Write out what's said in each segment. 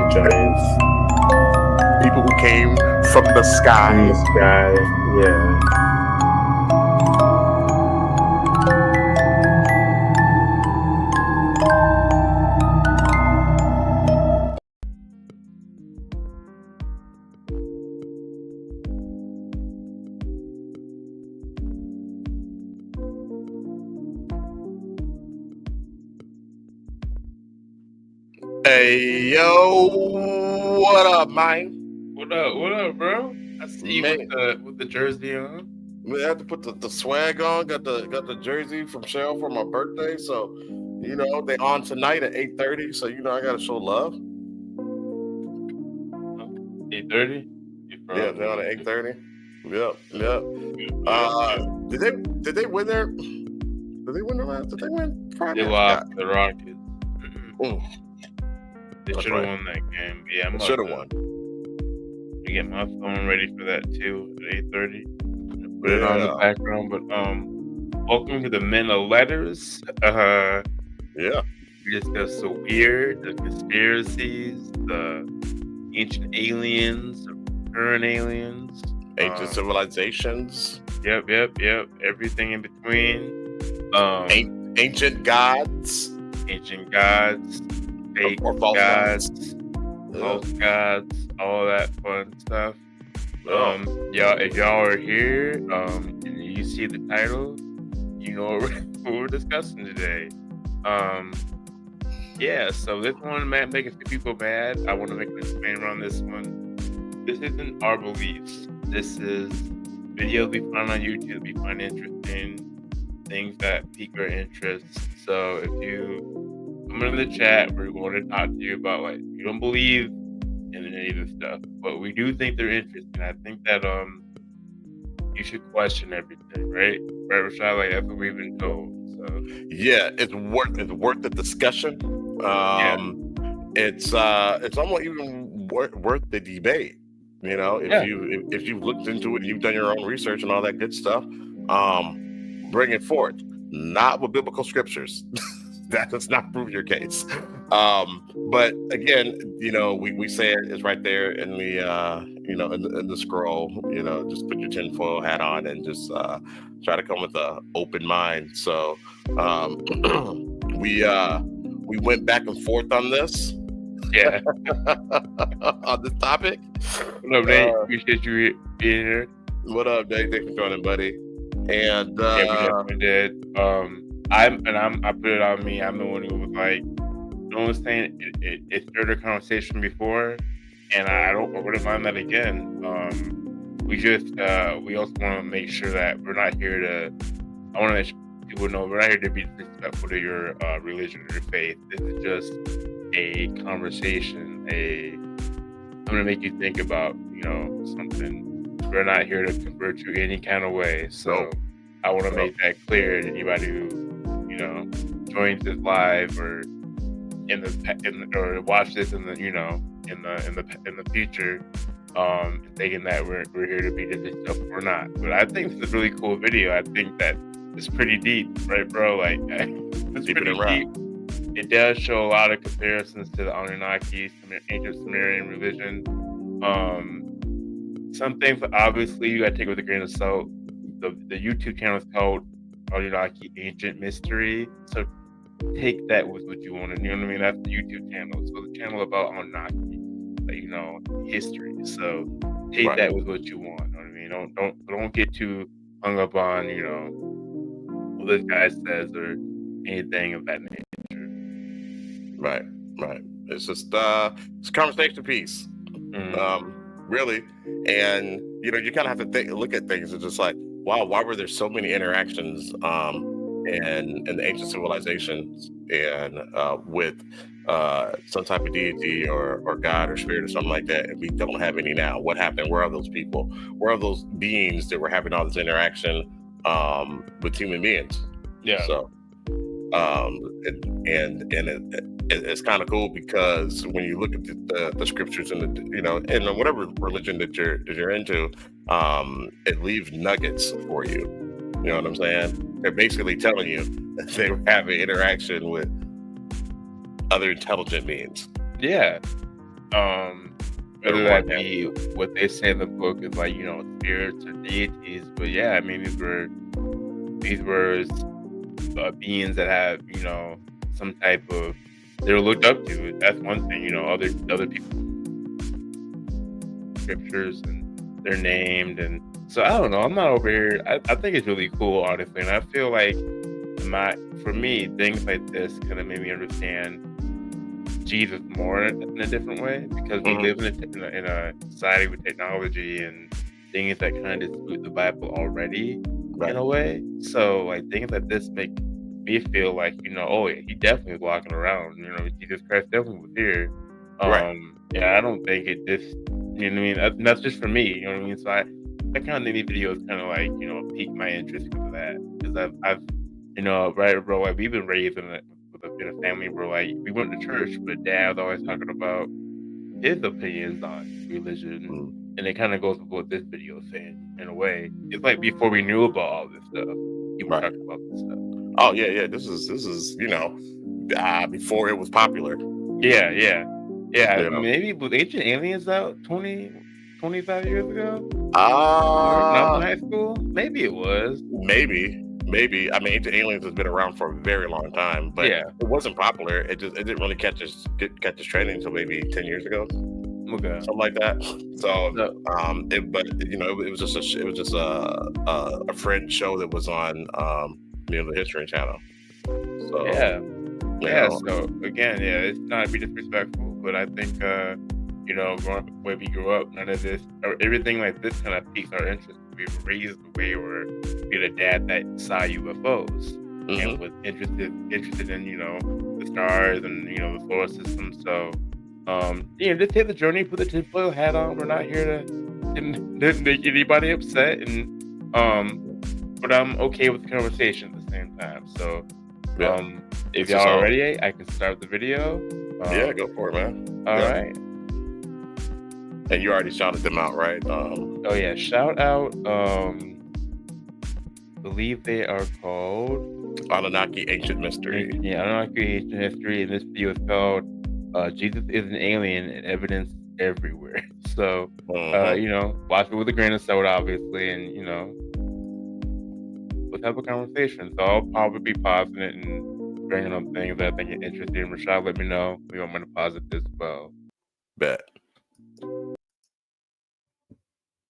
red giants People who came from the in sky. the sky. Yeah. Hey, yo, what up, man? What up, bro? I see you with the jersey on. We had to put the swag on. Got the jersey from Shell for my birthday. So, they on tonight at 8:30. So, I gotta show love. 8:30. Yeah, they're on at 8:30. Yep. Did they win there? Did they win the last? Did they win Friday? They lost the Rockets. They That's should have right. won that game. Yeah, They should have won. I get my phone ready for that too at 8:30. Put it on the background. But welcome to the Men of Letters. Yeah. We discuss the weird, the conspiracies, the ancient aliens, the current aliens, Ancient civilizations. Yep. Everything in between. Ancient gods. Fake or false gods, false gods, all that fun stuff. Y'all, if y'all are here, and you see the title, you know what we're discussing today. So this one might make a few people mad. I want to make an explainer on this one. This isn't our beliefs. This is videos we find on YouTube we find interesting, things that pique our interest. So if you come into the chat, we're going to talk to you about, like, you don't believe in any of this stuff, but we do think they're interesting. I think that you should question everything, right? Right, Rashad? Like, that's what we've been told. So yeah, it's worth the discussion. It's almost even worth the debate. If you've looked into it, you've done your own research and all that good stuff. Bring it forth, not with biblical scriptures. That does not prove your case. But again, we say it's right there in the in the scroll. Just put your tinfoil hat on and just try to come with an open mind. So we went back and forth on this. Yeah. On this topic. What up, Nate? Appreciate you being here. What up, Nate? Thanks for joining, buddy. And we definitely did. I put it on me. I'm the one who was like, no one's saying it stirred a conversation before, and I wouldn't mind that again. We also want to make sure that we're not here to. I want to make sure people know we're not here to be disrespectful to your religion or your faith. This is just a conversation. I'm gonna make you think about something. We're not here to convert you any kind of way. So I want to make that clear to anybody who joins this live or or watch this in the future, thinking that we're here to be this stuff. We're not. But I think this is a really cool video. I think that it's pretty deep, right, bro? Like, it's pretty deep. It does show a lot of comparisons to the Anunnaki, ancient Sumerian religion. Some things, obviously, you gotta take with a grain of salt. The YouTube channel is called Anunnaki Ancient Mystery. So take that with what you want. You know what I mean? That's the YouTube channel. So the channel about Anunnaki, history. So take that with what you want. You know what I mean? Don't get too hung up on, what this guy says or anything of that nature. Right. It's just it's a conversation piece. Really. And you kind of have to look at things. It's just like, wow, why were there so many interactions in the ancient civilizations and with some type of deity or God or spirit or something like that, and we don't have any now? What happened? Where are those people? Where are those beings that were having all this interaction with human beings? Yeah. So it's kind of cool because when you look at the scriptures and and whatever religion that you're into, it leaves nuggets for you. You know what I'm saying? They're basically telling you that they were having interaction with other intelligent beings. Yeah. Whether that be what they say in the book is like, you know, spirits or deities, but yeah, I mean these were beings that have, you know, some type of, they're looked up to. That's one thing, you know, other people scriptures and they're named, and so I don't know. I'm not over here. I think it's really cool, honestly, and I feel like for me, things like this kind of made me understand Jesus more in a different way, because we live in a society with technology and things that kind of dispute the Bible already in a way. So like things like this make me feel like, you know, oh yeah, he definitely was walking around. You know, Jesus Christ definitely was here. Yeah, I don't think it just, you know what I mean? That's just for me, you know what I mean? So I kind of think these videos kind of like, you know, pique my interest because of that. Because I've, you know, right, bro, like we've been raised in a family where like we went to church, but Dad was always talking about his opinions on religion, and it kind of goes with what this video is saying in a way. It's like before we knew about all this stuff, he was talking about this stuff. Oh yeah. This is you know, before it was popular. Yeah. Maybe was Ancient Aliens out 25 years ago? When I was in high school? Maybe it was. Maybe. I mean, Ancient Aliens has been around for a very long time, but it wasn't popular. It didn't really catch this trending until maybe 10 years ago. Okay. Something like that. So, but you know, it was just a friend show that was on you know, the History Channel. So So again, it's not to be disrespectful, but I think you know, growing up the way we grew up, none of this or everything like this kind of piques our interest. We were raised the way where we had a dad that saw UFOs and was interested in, you know, the stars and, you know, the solar system. So you know, just take the journey, put the tinfoil hat on. We're not here to make anybody upset, and but I'm okay with the conversation at the same time. So if y'all are ready, I can start the video. Yeah, go for it, man. All right. And you already shouted them out, right? Oh yeah, shout out. Believe they are called Anunnaki Ancient Mystery. Yeah, Anunnaki Ancient Mystery, and this video is called Jesus is an Alien and Evidence Everywhere. So you know, watch it with a grain of salt, obviously, and you know, let's have a conversation. So I'll probably be pausing it and bringing up things that I think are interesting. Rashad, let me know if you want me to pause it as well. Bet.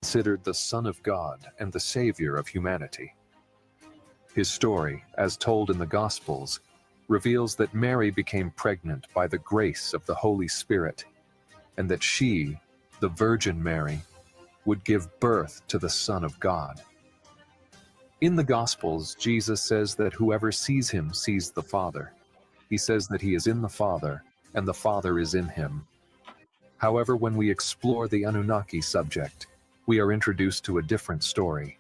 Considered the Son of God and the Savior of humanity. His story, as told in the Gospels, reveals that Mary became pregnant by the grace of the Holy Spirit, and that she, the Virgin Mary, would give birth to the Son of God. In the Gospels, Jesus says that whoever sees him sees the Father. He says that he is in the Father, and the Father is in him. However, when we explore the Anunnaki subject, we are introduced to a different story.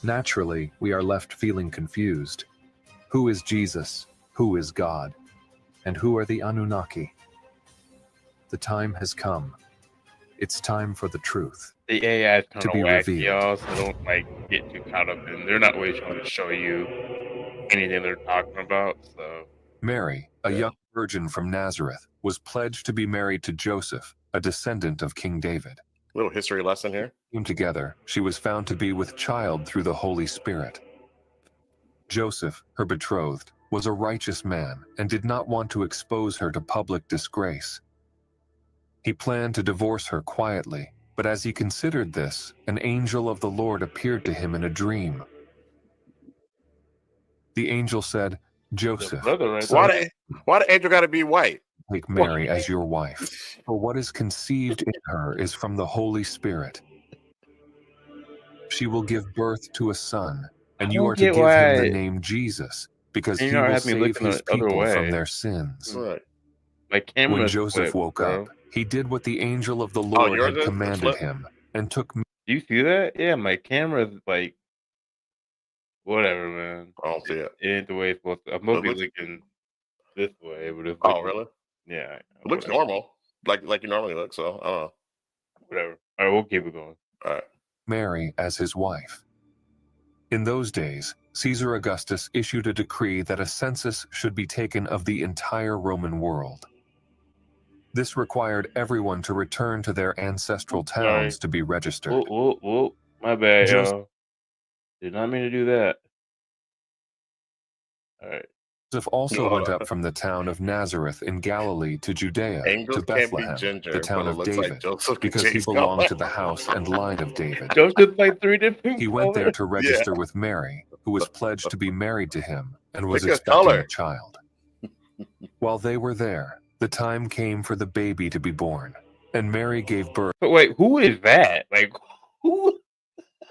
Naturally, we are left feeling confused. Who is Jesus? Who is God? And who are the Anunnaki? The time has come. It's time for the truth. The AI is kind to of be wacky, revealed. y'all, so don't like get too caught up in. They're not really trying to show you anything they're talking about. So Mary, a young virgin from Nazareth, was pledged to be married to Joseph, a descendant of King David. Little history lesson here. Together, she was found to be with child through the Holy Spirit. Joseph, her betrothed, was a righteous man and did not want to expose her to public disgrace. He planned to divorce her quietly, but as he considered this, an angel of the Lord appeared to him in a dream. The angel said, "Joseph, why the angel got to be white? Take Mary as your wife, for what is conceived in her is from the Holy Spirit. She will give birth to a son, and you are to give him the name Jesus, because he will save his people from their sins." When Joseph woke up, he did what the angel of the Lord had commanded him, and took... Do you see that? Yeah, my camera's like... Whatever, man. I don't see it. It ain't the way it's supposed to. I'm supposed to be looking this way, but it's really? Yeah. It looks normal. Like you normally look, so I don't know. Whatever. All right, we'll keep it going. All right. Mary as his wife. In those days, Caesar Augustus issued a decree that a census should be taken of the entire Roman world. This required everyone to return to their ancestral towns to be registered. Whoa. My bad, Joseph y'all. Did not mean to do that. All right. also went up from the town of Nazareth in Galilee to Judea, Angels to can't be Bethlehem, ginger, the town but it of looks like David, Joseph because he James belonged to Gumbo. the house and line of David. Joseph like 3 different He went there colors. to register with Mary, who was pledged to be married to him and was Pick a expecting color. a child. While they were there, the time came for the baby to be born, and Mary gave birth. But wait, who is that? Like, who?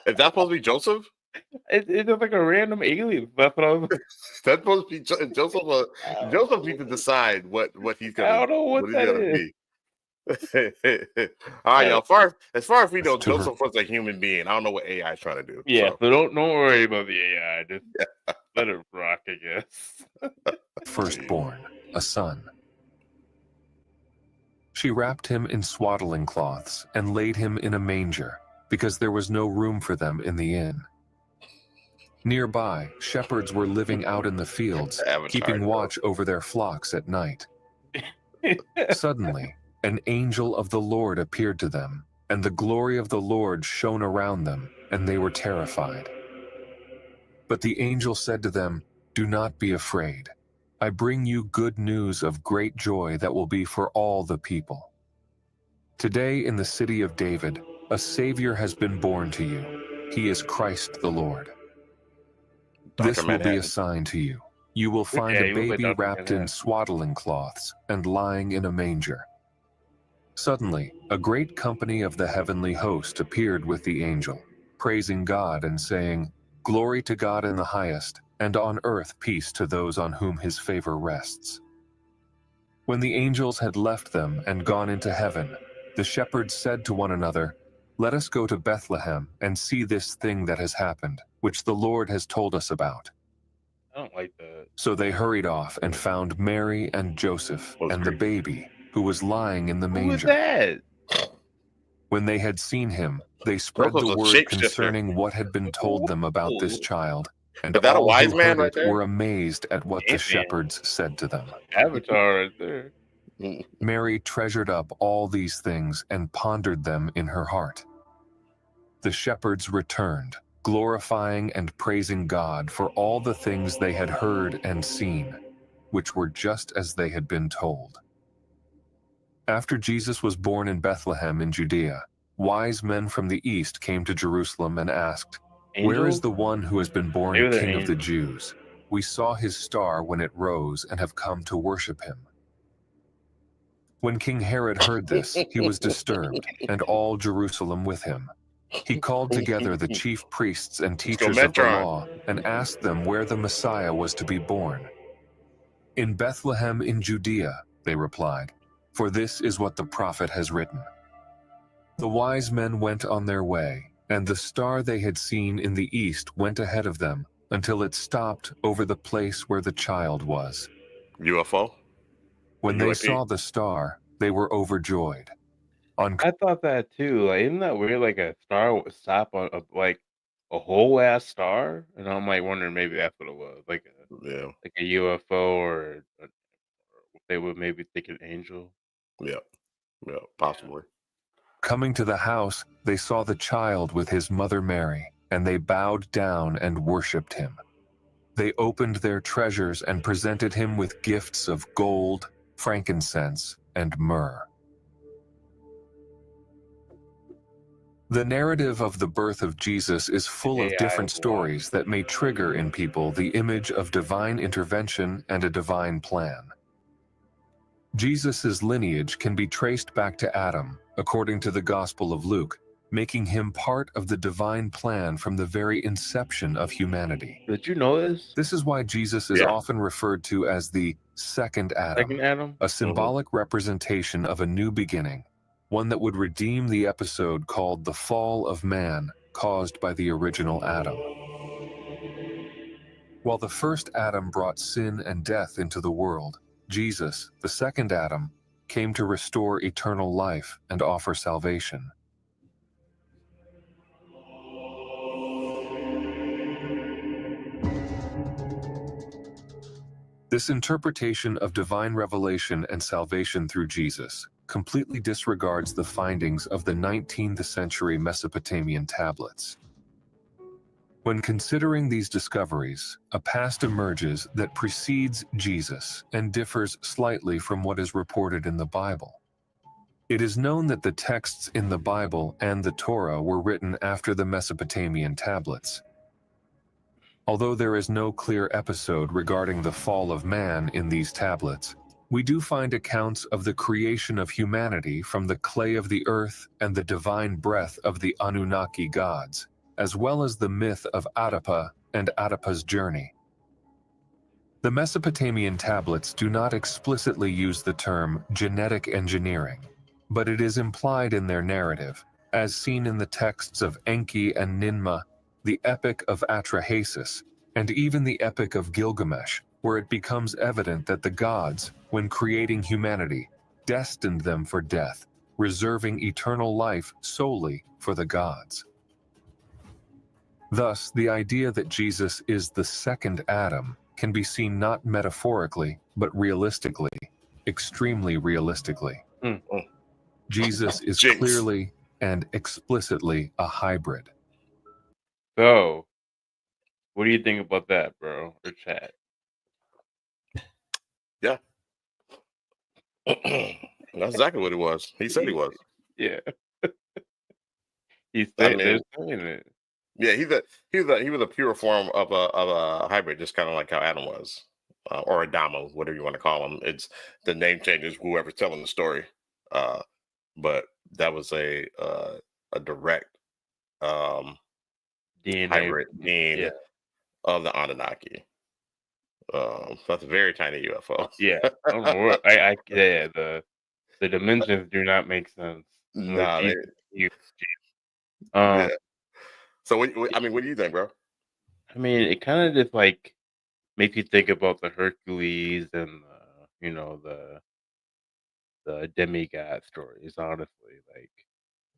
Is that supposed to be Joseph? It's just like a random alien. That's what I was. That's supposed to be Joseph. Joseph needs to decide what he's gonna. I don't know what he's that gonna is. be. All right, y'all. As far as we know, Joseph was a human being. I don't know what AI is trying to do. Yeah, so don't worry about the AI. Just let it rock, I guess. Firstborn, a son. She wrapped him in swaddling cloths and laid him in a manger, because there was no room for them in the inn. Nearby, shepherds were living out in the fields, keeping watch over their flocks at night. Suddenly, an angel of the Lord appeared to them, and the glory of the Lord shone around them, and they were terrified. But the angel said to them, "Do not be afraid. I bring you good news of great joy that will be for all the people. Today in the city of David, a Savior has been born to you. He is Christ the Lord. This will be a sign to you. You will find a baby wrapped in swaddling cloths and lying in a manger." Suddenly, a great company of the heavenly host appeared with the angel, praising God and saying, "Glory to God in the highest, and on earth peace to those on whom his favor rests." When the angels had left them and gone into heaven, the shepherds said to one another, "Let us go to Bethlehem and see this thing that has happened, which the Lord has told us about." I don't like that. So they hurried off and found Mary and Joseph and the baby, who was lying in the manger. Who is that? When they had seen him, they spread the word concerning what had been told them about this child, and Is that a all wise who man heard right it there? were amazed at what the shepherds said to them. Avatar right there. Mary treasured up all these things and pondered them in her heart. The shepherds returned, glorifying and praising God for all the things they had heard and seen, which were just as they had been told. After Jesus was born in Bethlehem in Judea, wise men from the east came to Jerusalem and asked, "Where is the one who has been born King of the Jews? We saw his star when it rose and have come to worship him." When King Herod heard this, he was disturbed, and all Jerusalem with him. He called together the chief priests and teachers of the law and asked them where the Messiah was to be born. "In Bethlehem in Judea," they replied, "for this is what the prophet has written." The wise men went on their way, and the star they had seen in the east went ahead of them until it stopped over the place where the child was. UFO? When they saw the star, they were overjoyed. I thought that too. Like, isn't that weird? Like a star would stop on like a whole ass star, and I'm like wondering maybe that's what it was, like a UFO or they would maybe think an angel. Yeah, possibly. Coming to the house, they saw the child with his mother Mary, and they bowed down and worshipped him. They opened their treasures and presented him with gifts of gold, frankincense, and myrrh. The narrative of the birth of Jesus is full of different stories that may trigger in people the image of divine intervention and a divine plan. Jesus' lineage can be traced back to Adam, according to the Gospel of Luke, making him part of the divine plan from the very inception of humanity. Did you know this? This is why Jesus is often referred to as the second Adam, a symbolic representation of a new beginning, one that would redeem the episode called the fall of man caused by the original Adam. While the first Adam brought sin and death into the world, Jesus, the second Adam, came to restore eternal life and offer salvation. This interpretation of divine revelation and salvation through Jesus completely disregards the findings of the 19th century Mesopotamian tablets. When considering these discoveries, a past emerges that precedes Jesus and differs slightly from what is reported in the Bible. It is known that the texts in the Bible and the Torah were written after the Mesopotamian tablets. Although there is no clear episode regarding the fall of man in these tablets, we do find accounts of the creation of humanity from the clay of the earth and the divine breath of the Anunnaki gods, as well as the myth of Adapa and Adapa's journey. The Mesopotamian tablets do not explicitly use the term genetic engineering, but it is implied in their narrative, as seen in the texts of Enki and Ninmah, the Epic of Atrahasis, and even the Epic of Gilgamesh, where it becomes evident that the gods, when creating humanity, destined them for death, reserving eternal life solely for the gods. Thus, the idea that Jesus is the second Adam can be seen not metaphorically, but realistically, extremely realistically. Jesus is Jinx. clearly and explicitly a hybrid. So, what do you think about that, bro? Or chat? Yeah. That's exactly what it was. He said he was. Yeah. He I said they're mean, saying it. yeah, he was a pure form of a hybrid, just kind of like how Adam was, or Adamo, whatever you want to call him. It's the name changes whoever's telling the story, but that was a direct DNA. hybrid being Yeah. of the Anunnaki. That's a very tiny UFO. Yeah. I don't know what yeah, the dimensions do not make sense. Nah, Like, they- huge. yeah. So, I mean, what do you think, bro? I mean, it kind of just like makes you think about the Hercules and the demigod stories. Honestly, like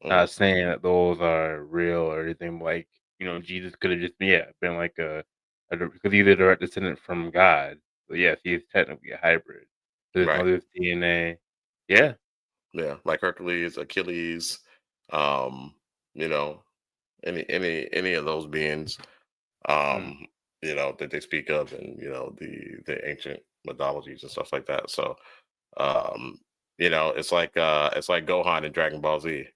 not saying that those are real or anything. Like Jesus could have just been like because he's a direct descendant from God. But yes, he is technically a hybrid. There's Right. all this DNA. Yeah. Yeah, like Hercules, Achilles, you know, any of those beings, that they speak of in the ancient mythologies and stuff like that. So, it's like Gohan in Dragon Ball Z.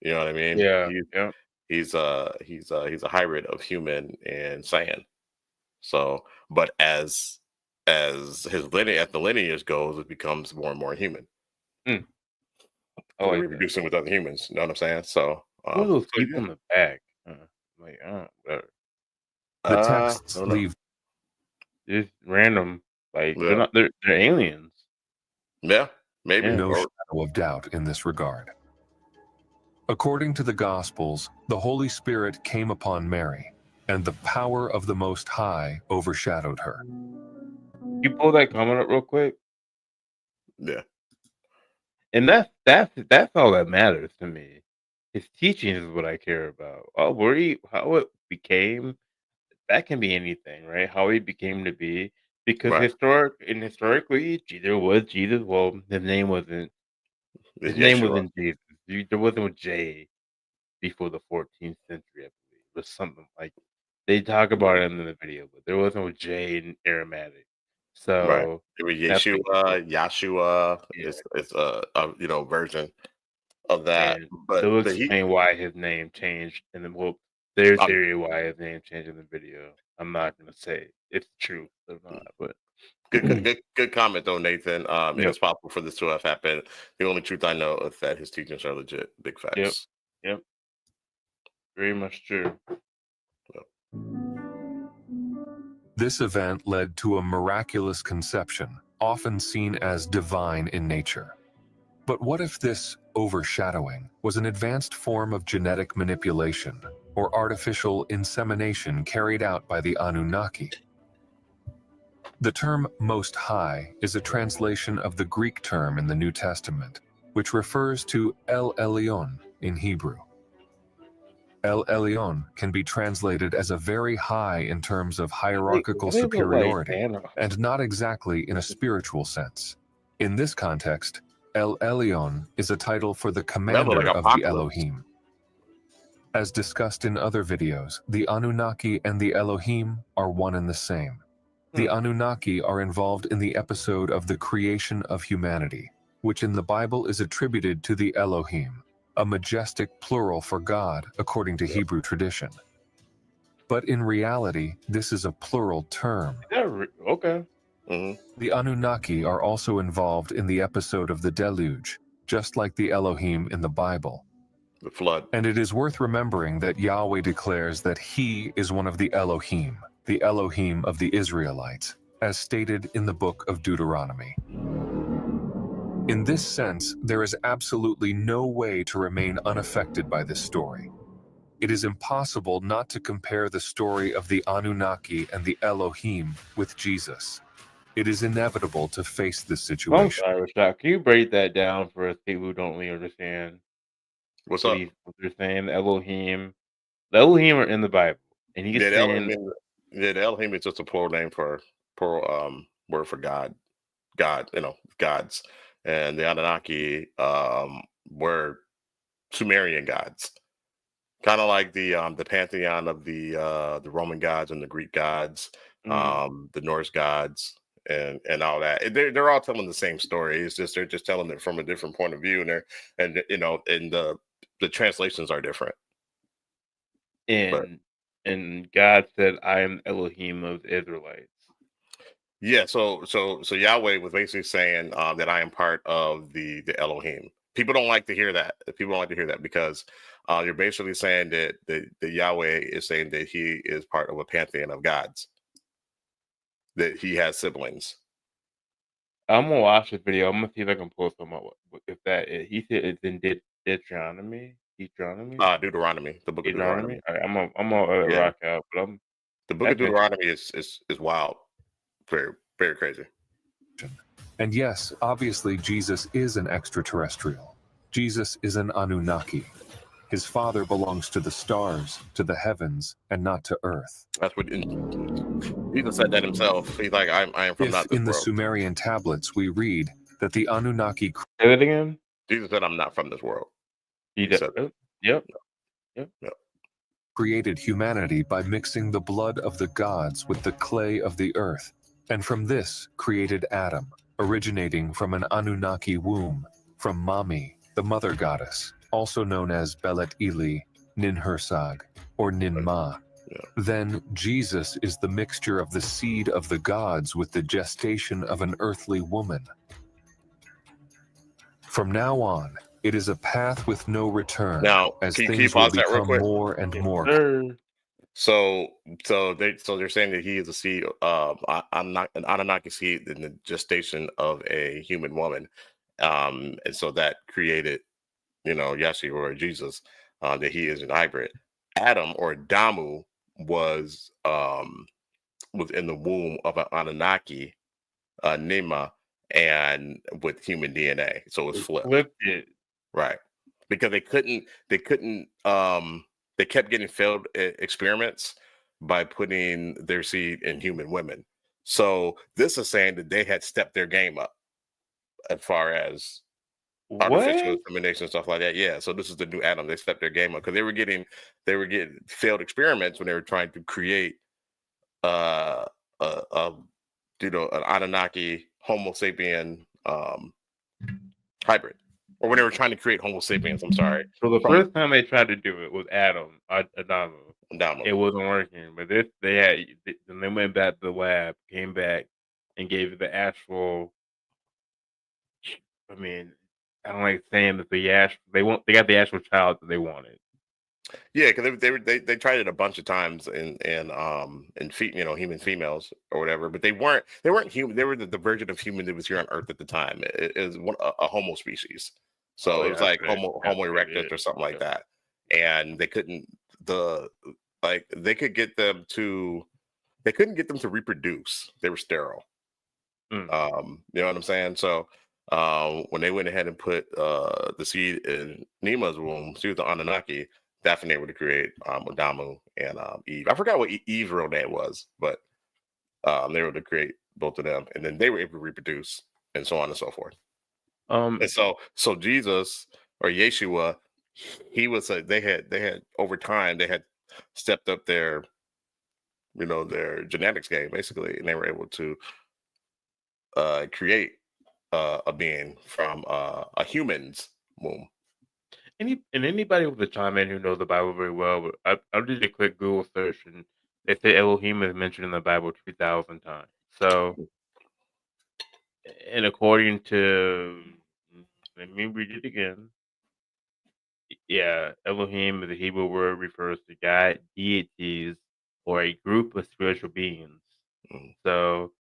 You know what I mean? Yeah. Yeah. He's a hybrid of human and Saiyan. So, but as his lineage, as the lineage goes, it becomes more and more human. Oh, like reproducing with other humans. You know what I'm saying? So, what are those people in the back? Like, whatever. The texts don't know. leave Just random. Like Yeah. they're aliens. Yeah, maybe. Yeah. no Or- shadow of doubt in this regard. According to the Gospels, the Holy Spirit came upon Mary, and the power of the Most High overshadowed her. You pull that comment up real quick, yeah, and that's all that matters to me. His teaching is what I care about. How it became, that can be anything, right? How he became to be, because Right. historically, there was Jesus. Well, his name wasn't Yeshua. Jesus. There wasn't a J before the 14th century, I believe. It was something like they talk about it in the video, but there was no J in Aramaic. So Right. It was that's Yeshua, Yahshua. Yeah. It's a version of that. and But they'll he, explain why his name changed, and then their theory why his name changed in the video. I'm not gonna say it's true or not, but good comment though, Nathan. It Yep. is possible for this to have happened. The only truth I know is that his teachings are legit. Big facts. Yep. Very much true. This event led to a miraculous conception, often seen as divine in nature. But what if this overshadowing was an advanced form of genetic manipulation or artificial insemination carried out by the Anunnaki? The term Most High is a translation of the Greek term in the New Testament, which refers to El Elyon in Hebrew. El Elyon can be translated as a very high in terms of hierarchical Why they look like superiority, Thanos? and not exactly in a spiritual sense. In this context, El Elyon is a title for the That look commander like of the Apocalypse. Elohim. As discussed in other videos, the Anunnaki and the Elohim are one and the same. The Anunnaki are involved in the episode of the creation of humanity, which in the Bible is attributed to the Elohim, a majestic plural for God according to Hebrew tradition. But in reality, this is a plural term. Okay. The Anunnaki are also involved in the episode of the deluge, just like the Elohim in the Bible. The flood. And it is worth remembering that Yahweh declares that he is one of the Elohim of the Israelites, as stated in the book of Deuteronomy. In this sense, there is absolutely no way to remain unaffected by this story. It is impossible not to compare the story of the Anunnaki and the Elohim with Jesus. It is inevitable to face this I'm situation. sorry, Rashad. Can you break that down for us people who don't really understand What's what up? they're saying? The Elohim are in the Bible, and he's Yeah, the saying, Elohim is just a plural name for word for God. God, gods. And the Anunnaki were Sumerian gods. Kind of like the pantheon of the Roman gods and the Greek gods, the Norse gods, and all that. They're all telling the same story. It's just they're just telling it from a different point of view, and the translations are different. and God said, "I am Elohim of the Israelites." Yeah, so Yahweh was basically saying that I am part of the Elohim. People don't like to hear that. People don't like to hear that because you're basically saying that the Yahweh is saying that he is part of a pantheon of gods, that he has siblings. I'm gonna watch this video. I'm gonna see if I can pull some up. If that he said it's in Deuteronomy. Deuteronomy, the book of Deuteronomy. All right, I'm gonna Yeah. rock out, but The book of Deuteronomy is wild, very very crazy. And yes, obviously Jesus is an extraterrestrial. Jesus is an Anunnaki. His father belongs to the stars, to the heavens, and not to Earth. That's what Jesus said that himself. He's like, I am from not If this in the world. Sumerian tablets we read that the Anunnaki say it again. Jesus said, I'm not from this world. He said said, "Yep." created humanity by mixing the blood of the gods with the clay of the earth, and from this created Adam, originating from an Anunnaki womb, from Mami, the mother goddess, also known as Belet Eli, Ninhursag, or Ninma. Then Jesus is the mixture of the seed of the gods with the gestation of an earthly woman. From now on, it is a path with no return, Now, as can you things will pause that real become quick? more and more. So they're saying that he is a seed. I'm not an Anunnaki seed in the gestation of a human woman, and so that created, Yeshua or Jesus, that he is an hybrid. Adam or Damu was in the womb of an Anunnaki, Nema, and with human DNA. So it's flipped. Right. Because they kept getting failed experiments by putting their seed in human women. So this is saying that they had stepped their game up as far as artificial insemination, stuff like that. Yeah. So this is the new Adam. They stepped their game up because they were getting failed experiments when they were trying to create an Anunnaki Homo sapien hybrid. Or when they were trying to create Homo sapiens, I'm sorry. So the first time they tried to do it was Adamu. It wasn't working, but they went back to the lab, came back, and gave it the actual. I mean, I don't like saying that they got the actual child that they wanted. Yeah, because they tried it a bunch of times in human females or whatever, but they weren't human. They were the version of human that was here on Earth at the time. It was a Homo species. So it was like Homo erectus or something like that. And they couldn't they couldn't get them to reproduce. They were sterile. You know what I'm saying? So when they went ahead and put the seed in Nema's womb, she was the Anunnaki, definitely able to create Adamu and Eve. I forgot what Eve's real name was, but they were able to create both of them, and then they were able to reproduce, and so on and so forth. And so Jesus or Yeshua, he was they had over time they had stepped up their their genetics game basically, and they were able to create a being from a human's womb. Anybody with a chime in who knows the Bible very well, I did a quick Google search, and they say Elohim is mentioned in the Bible 2,000 times. So, and according to, let me read it again. Yeah, Elohim is a Hebrew word, refers to God, deities, or a group of spiritual beings. Mm. So,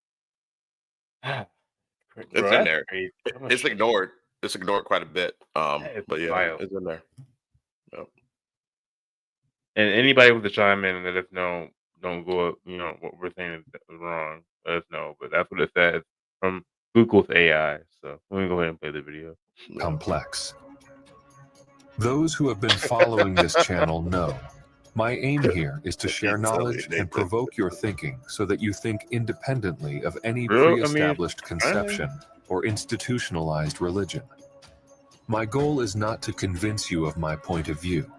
It's in there. crazy. It's ignored. It's ignored quite a bit. But yeah, wild. it's in there. Yep. And anybody with a chime in and let us know, don't go up, what we're saying is wrong. Let us know. But that's what it says from Google's AI. So let me go ahead and play the video. Complex. Those who have been following this channel know my aim here is to share knowledge and provoke your thinking so that you think independently of any pre-established conception or institutionalized religion. My goal is not to convince you of my point of view.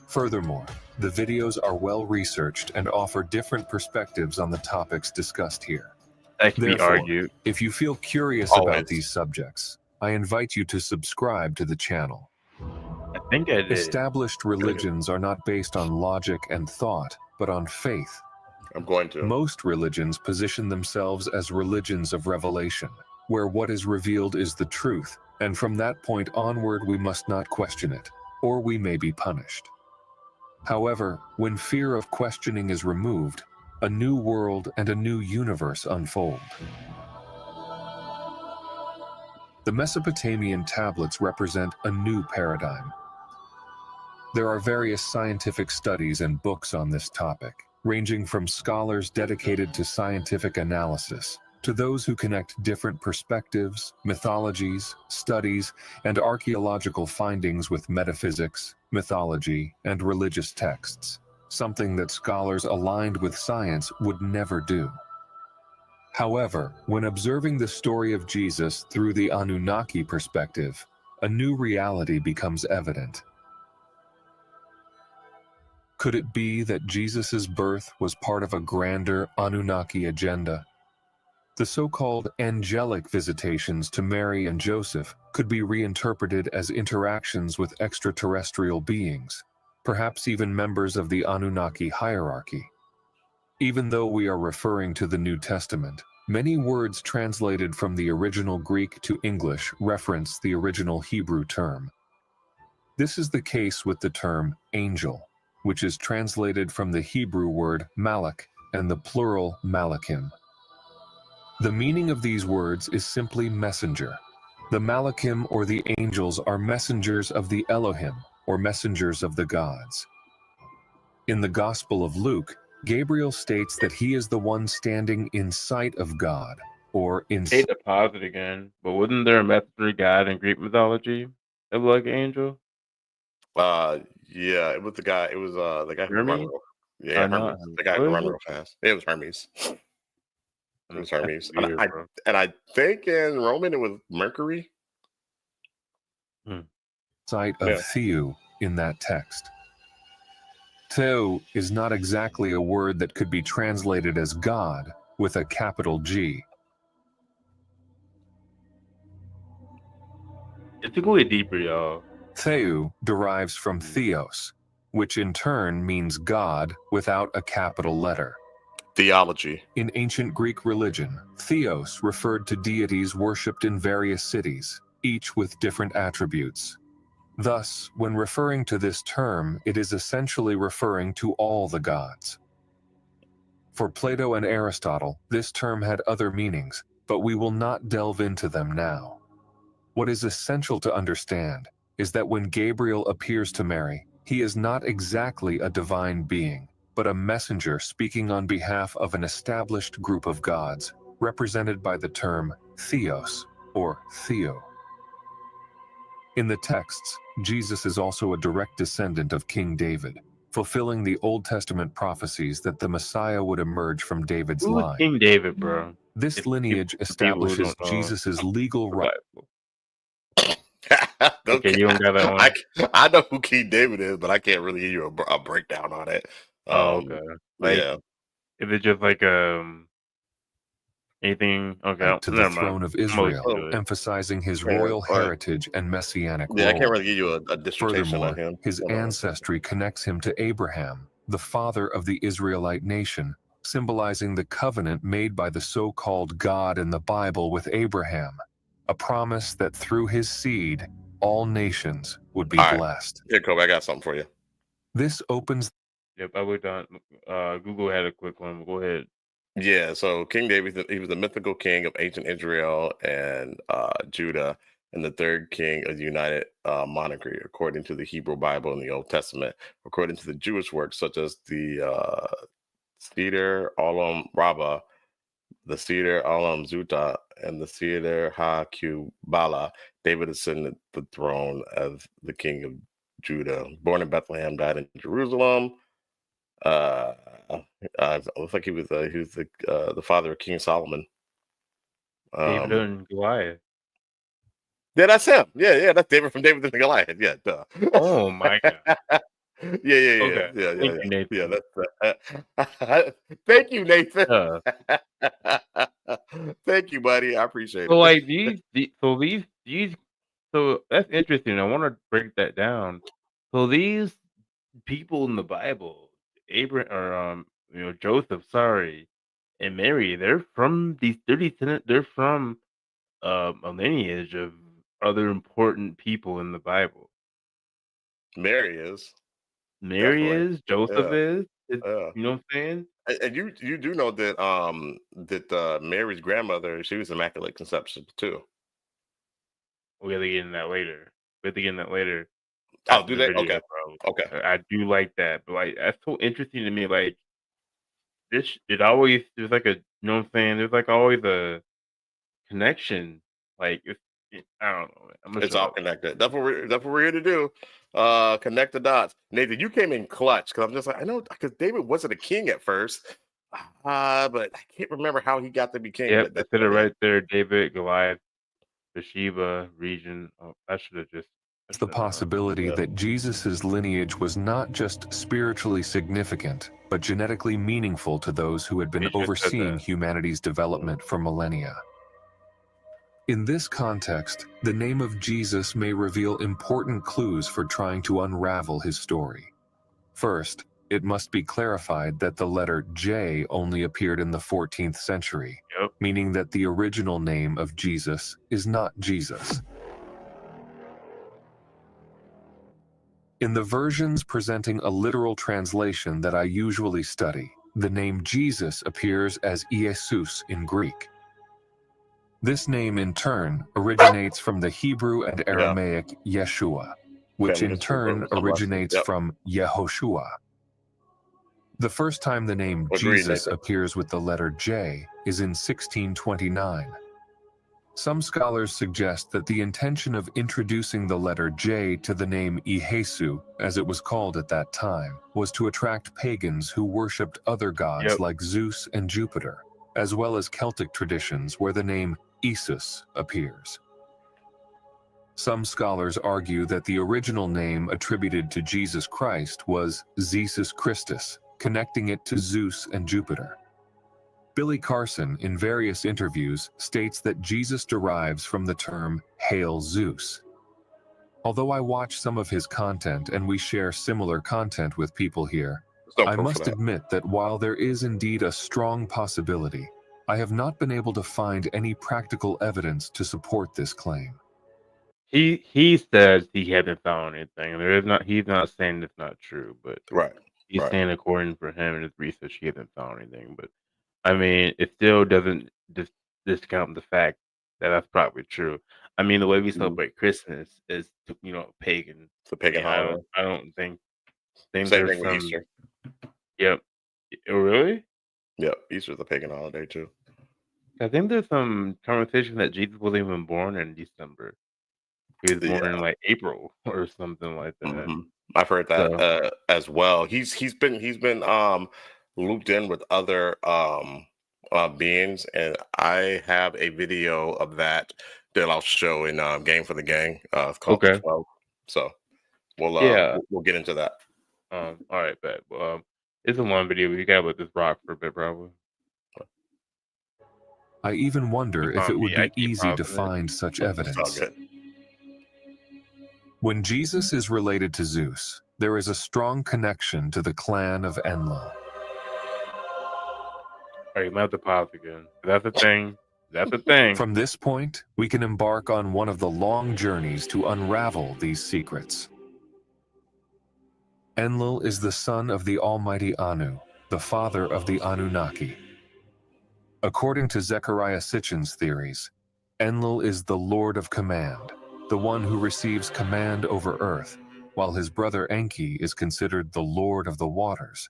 Furthermore, the videos are well researched and offer different perspectives on the topics discussed here. That can be argued. If you feel curious about these subjects, I invite you to subscribe to the channel. I think I did. Established religions are not based on logic and thought, but on faith. I'm going to. Most religions position themselves as religions of revelation, where what is revealed is the truth, and from that point onward we must not question it, or we may be punished. However, when fear of questioning is removed, a new world and a new universe unfold. The Mesopotamian tablets represent a new paradigm. There are various scientific studies and books on this topic, ranging from scholars dedicated to scientific analysis to those who connect different perspectives, mythologies, studies, and archaeological findings with metaphysics, mythology, and religious texts, something that scholars aligned with science would never do. However, when observing the story of Jesus through the Anunnaki perspective, a new reality becomes evident. Could it be that Jesus' birth was part of a grander Anunnaki agenda? The so-called angelic visitations to Mary and Joseph could be reinterpreted as interactions with extraterrestrial beings, perhaps even members of the Anunnaki hierarchy. Even though we are referring to the New Testament, many words translated from the original Greek to English reference the original Hebrew term. This is the case with the term angel, which is translated from the Hebrew word malak and the plural malakim. The meaning of these words is simply messenger. The malakim or the angels are messengers of the Elohim, or messengers of the gods. In the Gospel of Luke, Gabriel states that he is the one standing in sight of God, or in hate to pause it again, but wasn't there a messenger god in Greek mythology that was like an angel? Yeah, it was the guy. It was the guy who Hermes? run real. Yeah, Hermes. The guy who run real fast. It was Hermes. It was Hermes. And I think in Roman it was Mercury. Sight of Theou in that text. Theou is not exactly a word that could be translated as God with a capital G. It's going deeper, y'all. Theou derives from theos, which in turn means God without a capital letter. Theology. In ancient Greek religion, theos referred to deities worshipped in various cities, each with different attributes. Thus, when referring to this term, it is essentially referring to all the gods. For Plato and Aristotle, this term had other meanings, but we will not delve into them now. What is essential to understand is that when Gabriel appears to Mary, he is not exactly a divine being, but a messenger speaking on behalf of an established group of gods, represented by the term theos, or Theo. In the texts, Jesus is also a direct descendant of King David, fulfilling the Old Testament prophecies that the Messiah would emerge from David's Who's line. King David, bro? This If lineage people who establishes don't know Jesus' legal the right. Bible. Okay, Okay, you don't got that one. I know who King David is, but I can't really give you a breakdown on it. Oh, okay. Like, Yeah, is it just like anything? Okay, to the never mind. throne of I'm always Israel, into it. emphasizing his Right, royal right. heritage and messianic yeah. I can't role. really give you a dissertation on Furthermore, him. his Hold on. ancestry connects him to Abraham, the father of the Israelite nation, symbolizing the covenant made by the so-called God in the Bible with Abraham, a promise that through his seed, all nations would be All right. blessed. Here, Kobe, I got something for you. This opens Yep, I looked on. Google had a quick one. Go ahead. Yeah, so King David, he was the mythical king of ancient Israel and Judah, and the third king of the United Monarchy, according to the Hebrew Bible and the Old Testament. According to the Jewish works, such as the Seder Olam Rabbah, the Seder Olam Zuta, and the Seder Ha-Kubala, David ascended the throne as the king of Judah. Born in Bethlehem, died in Jerusalem. Looks like he was the father of King Solomon. David and Goliath. Yeah, that's him. Yeah, that's David from David and Goliath. Yeah, duh. Oh my god. yeah. Okay. Thank you, Nathan. Yeah, that's. Thank you, Nathan. Thank you, buddy. I appreciate So it. like so that's interesting. I want to break that down. So these people in the Bible, Abraham or Joseph, sorry, and Mary, they're from they're from a lineage of other important people in the Bible. Mary is Mary definitely. is, Joseph Yeah, is, yeah. you know what I'm saying? And you do know that Mary's grandmother, she was immaculate conception too. We gotta get into that later. We have to get in that later Oh, after do the they? video, Okay. bro. Okay. I do like that, but like that's so interesting to me. Like it always there's like a you know what I'm saying. There's like always a connection. Like I don't know. I'm gonna It's shut all up. connected. That's what we're here to do. Connect the dots. Nathan, you came in clutch because I'm just like, I know because David wasn't a king at first. But I can't remember how he got to be king. Yep, But I that's said it yeah. right there. David, Goliath, Bathsheba region. Oh, I should have just. the possibility that Jesus' lineage was not just spiritually significant, but genetically meaningful to those who had been You just said overseeing that. humanity's development for millennia. In this context, the name of Jesus may reveal important clues for trying to unravel his story. First, it must be clarified that the letter J only appeared in the 14th century, Yep. meaning that the original name of Jesus is not Jesus. In the versions presenting a literal translation that I usually study, the name Jesus appears as Iesus in Greek. This name in turn originates from the Hebrew and Aramaic Yeshua, which Family in history book turn with some lessons. originates Yep. from Yehoshua. The first time the name Agreed, Jesus Nathan. appears with the letter J is in 1629. Some scholars suggest that the intention of introducing the letter J to the name Iesu, as it was called at that time, was to attract pagans who worshipped other gods Yep. like Zeus and Jupiter, as well as Celtic traditions where the name Isus appears. Some scholars argue that the original name attributed to Jesus Christ was Zeus Christus, connecting it to Zeus and Jupiter. Billy Carson, in various interviews, states that Jesus derives from the term Hail Zeus. Although I watch some of his content and we share similar content with people here, There's no I proof must for that. admit that while there is indeed a strong possibility, I have not been able to find any practical evidence to support this claim. He says he hasn't found anything. He's not saying it's not true, but Right. he's Right. saying according for him and his research he hasn't found anything. But I mean, it still doesn't discount the fact that that's probably true. I mean, the way we celebrate Christmas is pagan. It's a pagan holiday. I don't think Same there's thing with some. Easter. Yep. Oh, really? Yep. Easter's a pagan holiday too. I think there's some conversation that Jesus wasn't even born in December. He was born Yeah. in like April or something like that. Mhm. I've heard that So as well. He's been looped in with other beings, and I have a video of that I'll show in Game for the Gang. It's called the okay, 12. So yeah. we'll get into that. All right, bet. It's a long video. We got with this rock for a bit, probably. I even wonder if it would I be keep easy to pausing it. find such It's all evidence. good. When Jesus is related to Zeus, there is a strong connection to the clan of Enlil. All right, you might have to pause again. That's the thing. That's the thing. From this point, we can embark on one of the long journeys to unravel these secrets. Enlil is the son of the almighty Anu, the father of the Anunnaki. According to Zecharia Sitchin's theories, Enlil is the Lord of Command, the one who receives command over Earth, while his brother Enki is considered the Lord of the Waters.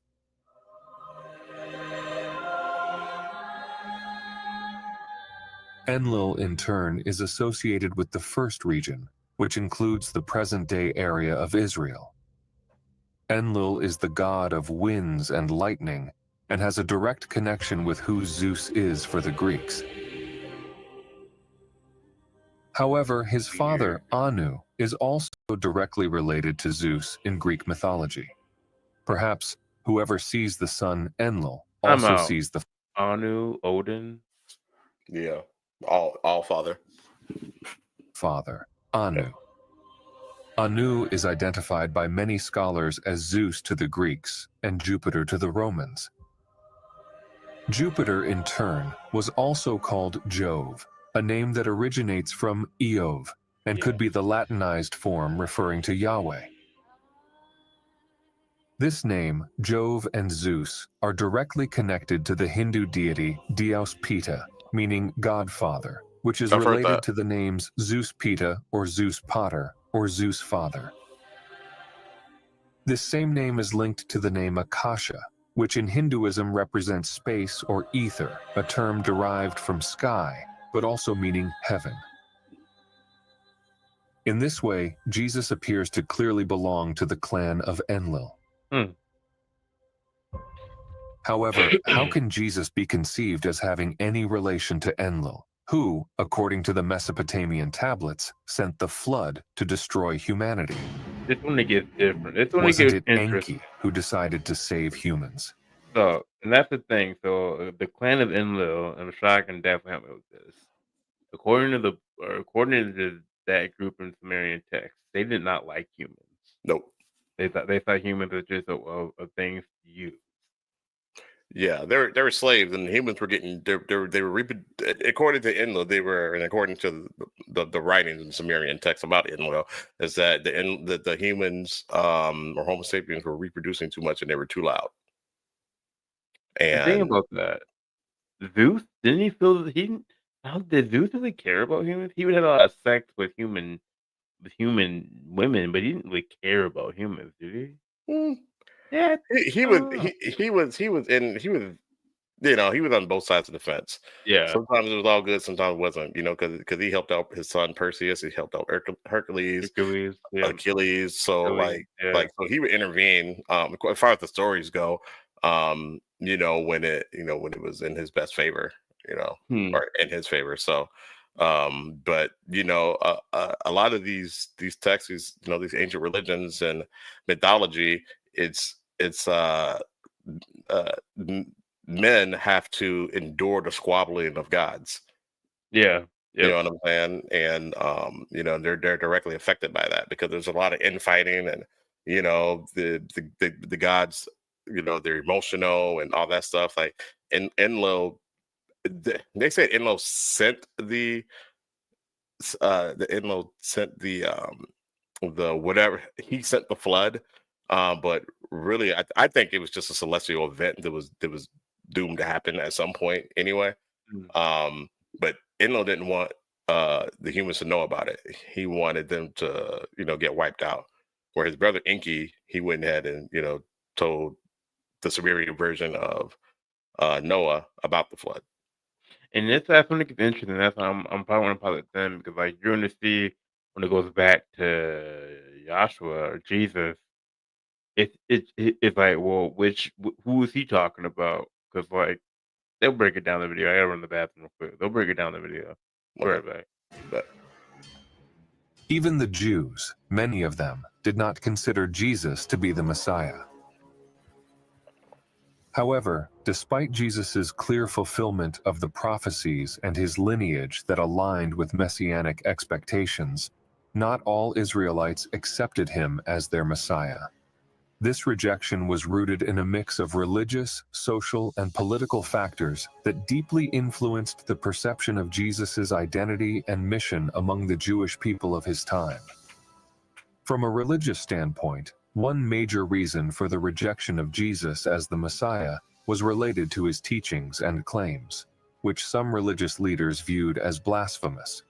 Enlil, in turn, is associated with the first region, which includes the present-day area of Israel. Enlil is the god of winds and lightning, and has a direct connection with who Zeus is for the Greeks. However, his father, Anu, is also directly related to Zeus in Greek mythology. Perhaps whoever sees the sun Enlil also sees the Anu, Odin. Yeah. All father. father, Anu. Yeah. Anu is identified by many scholars as Zeus to the Greeks and Jupiter to the Romans. Jupiter, in turn, was also called Jove, a name that originates from Eov and could be the Latinized form referring to Yahweh. This name, Jove and Zeus, are directly connected to the Hindu deity Dios Pita, meaning Godfather, which is I've heard related that. to the names Zeus Pita or Zeus Pater or Zeus Father. This same name is linked to the name Akasha, which in Hinduism represents space or ether, a term derived from sky, but also meaning heaven. In this way, Jesus appears to clearly belong to the clan of Enlil. However, how can Jesus be conceived as having any relation to Enlil, who, according to the Mesopotamian tablets, sent the flood to destroy humanity? This one gets different. This one Wasn't gets it interesting. Enki who decided to save humans? So, and that's the thing. So, the clan of Enlil, and Shai can definitely help me with this. According to that group in Sumerian text, they did not like humans. Nope. They thought humans were just a things to use. Yeah, they were slaves, and humans were getting according to Enlil, they were, and according to the writings in Sumerian texts about Enlil, is that the humans or Homo sapiens were reproducing too much and they were too loud. The thing And about that, Zeus didn't he feel that he? How did Zeus really care about humans? He would have a lot of sex with human women, but he didn't really care about humans, did he? mm, Yeah, he was he was on both sides of the fence. yeah. Sometimes it was all good, sometimes it wasn't. Because he helped out his son Perseus, he helped out Hercules, Achilles, yeah. Achilles. So Achilles, yeah. so he would intervene. As far as the stories go, when it was in his best favor, or in his favor. So, but a lot of these texts, these ancient religions and mythology, it's men have to endure the squabbling of gods. Yeah. You know what I'm saying? And they're directly affected by that because there's a lot of infighting, and the gods, they're emotional and all that stuff. Like Enlil, they said Enlil sent the Enlil sent the whatever, he sent the flood, but really I think it was just a celestial event that was doomed to happen at some point anyway. But Enlil didn't want the humans to know about it. He wanted them to get wiped out. Where his brother Enki, he went ahead and told the Sumerian version of Noah about the flood. And that's when it gets interesting. That's why I'm probably want to pilot them, because like you're going to see when it goes back to Joshua or Jesus, it's like, well, who is he talking about? Because like they'll break it down in the video. I gotta run to the bathroom real quick. They'll break it down in the video. Be right back. But Even the Jews, many of them, did not consider Jesus to be the Messiah. However, despite Jesus' clear fulfillment of the prophecies and his lineage that aligned with messianic expectations, not all Israelites accepted him as their Messiah. This rejection was rooted in a mix of religious, social, and political factors that deeply influenced the perception of Jesus' identity and mission among the Jewish people of his time. From a religious standpoint, one major reason for the rejection of Jesus as the Messiah was related to his teachings and claims, which some religious leaders viewed as blasphemous.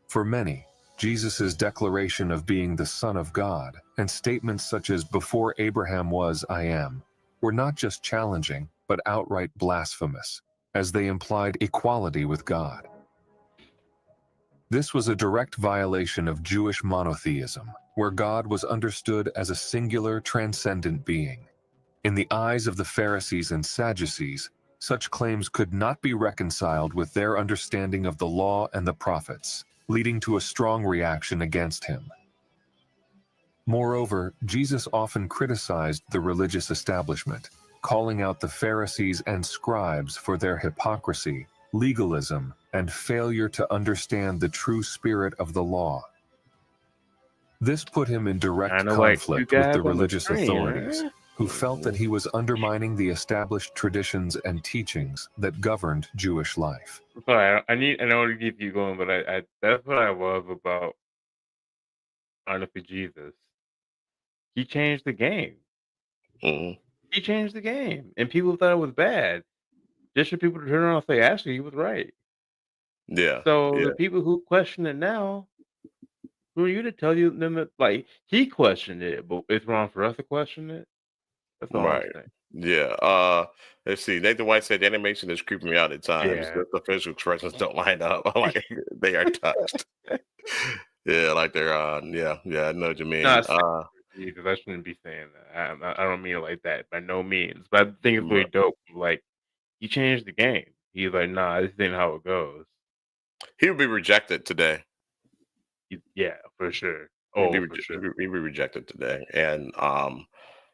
For many, Jesus' declaration of being the Son of God and statements such as "Before Abraham was, I am," were not just challenging, but outright blasphemous, as they implied equality with God. This was a direct violation of Jewish monotheism, where God was understood as a singular, transcendent being. In the eyes of the Pharisees and Sadducees, such claims could not be reconciled with their understanding of the law and the prophets, leading to a strong reaction against him. Moreover, Jesus often criticized the religious establishment, calling out the Pharisees and scribes for their hypocrisy, legalism, and failure to understand the true spirit of the law. This put him in direct conflict with the religious authorities, who felt that he was undermining the established traditions and teachings that governed Jewish life. Sorry, I know to keep you going, but I that's what I love about honestly Jesus. He changed the game. mhm. He changed the game, and people thought it was bad. Just for people to turn around and say, actually, he was right. Yeah, So yeah, the people who question it now, who are you to tell them that, like, he questioned it, but it's wrong for us to question it? That's all I'm right. saying. Yeah. Let's see. Nathan White said the animation is creeping me out at times. Yeah. The facial expressions don't line up. Like they are touched. Yeah, like they're yeah, I know what you mean. No, because I shouldn't be saying that. I don't mean it like that by no means. But I think it's really dope. Like, he changed the game. He's like, nah, this ain't how it goes. He would be rejected today. Yeah, for sure. He'd be, For sure. he'd be rejected today, and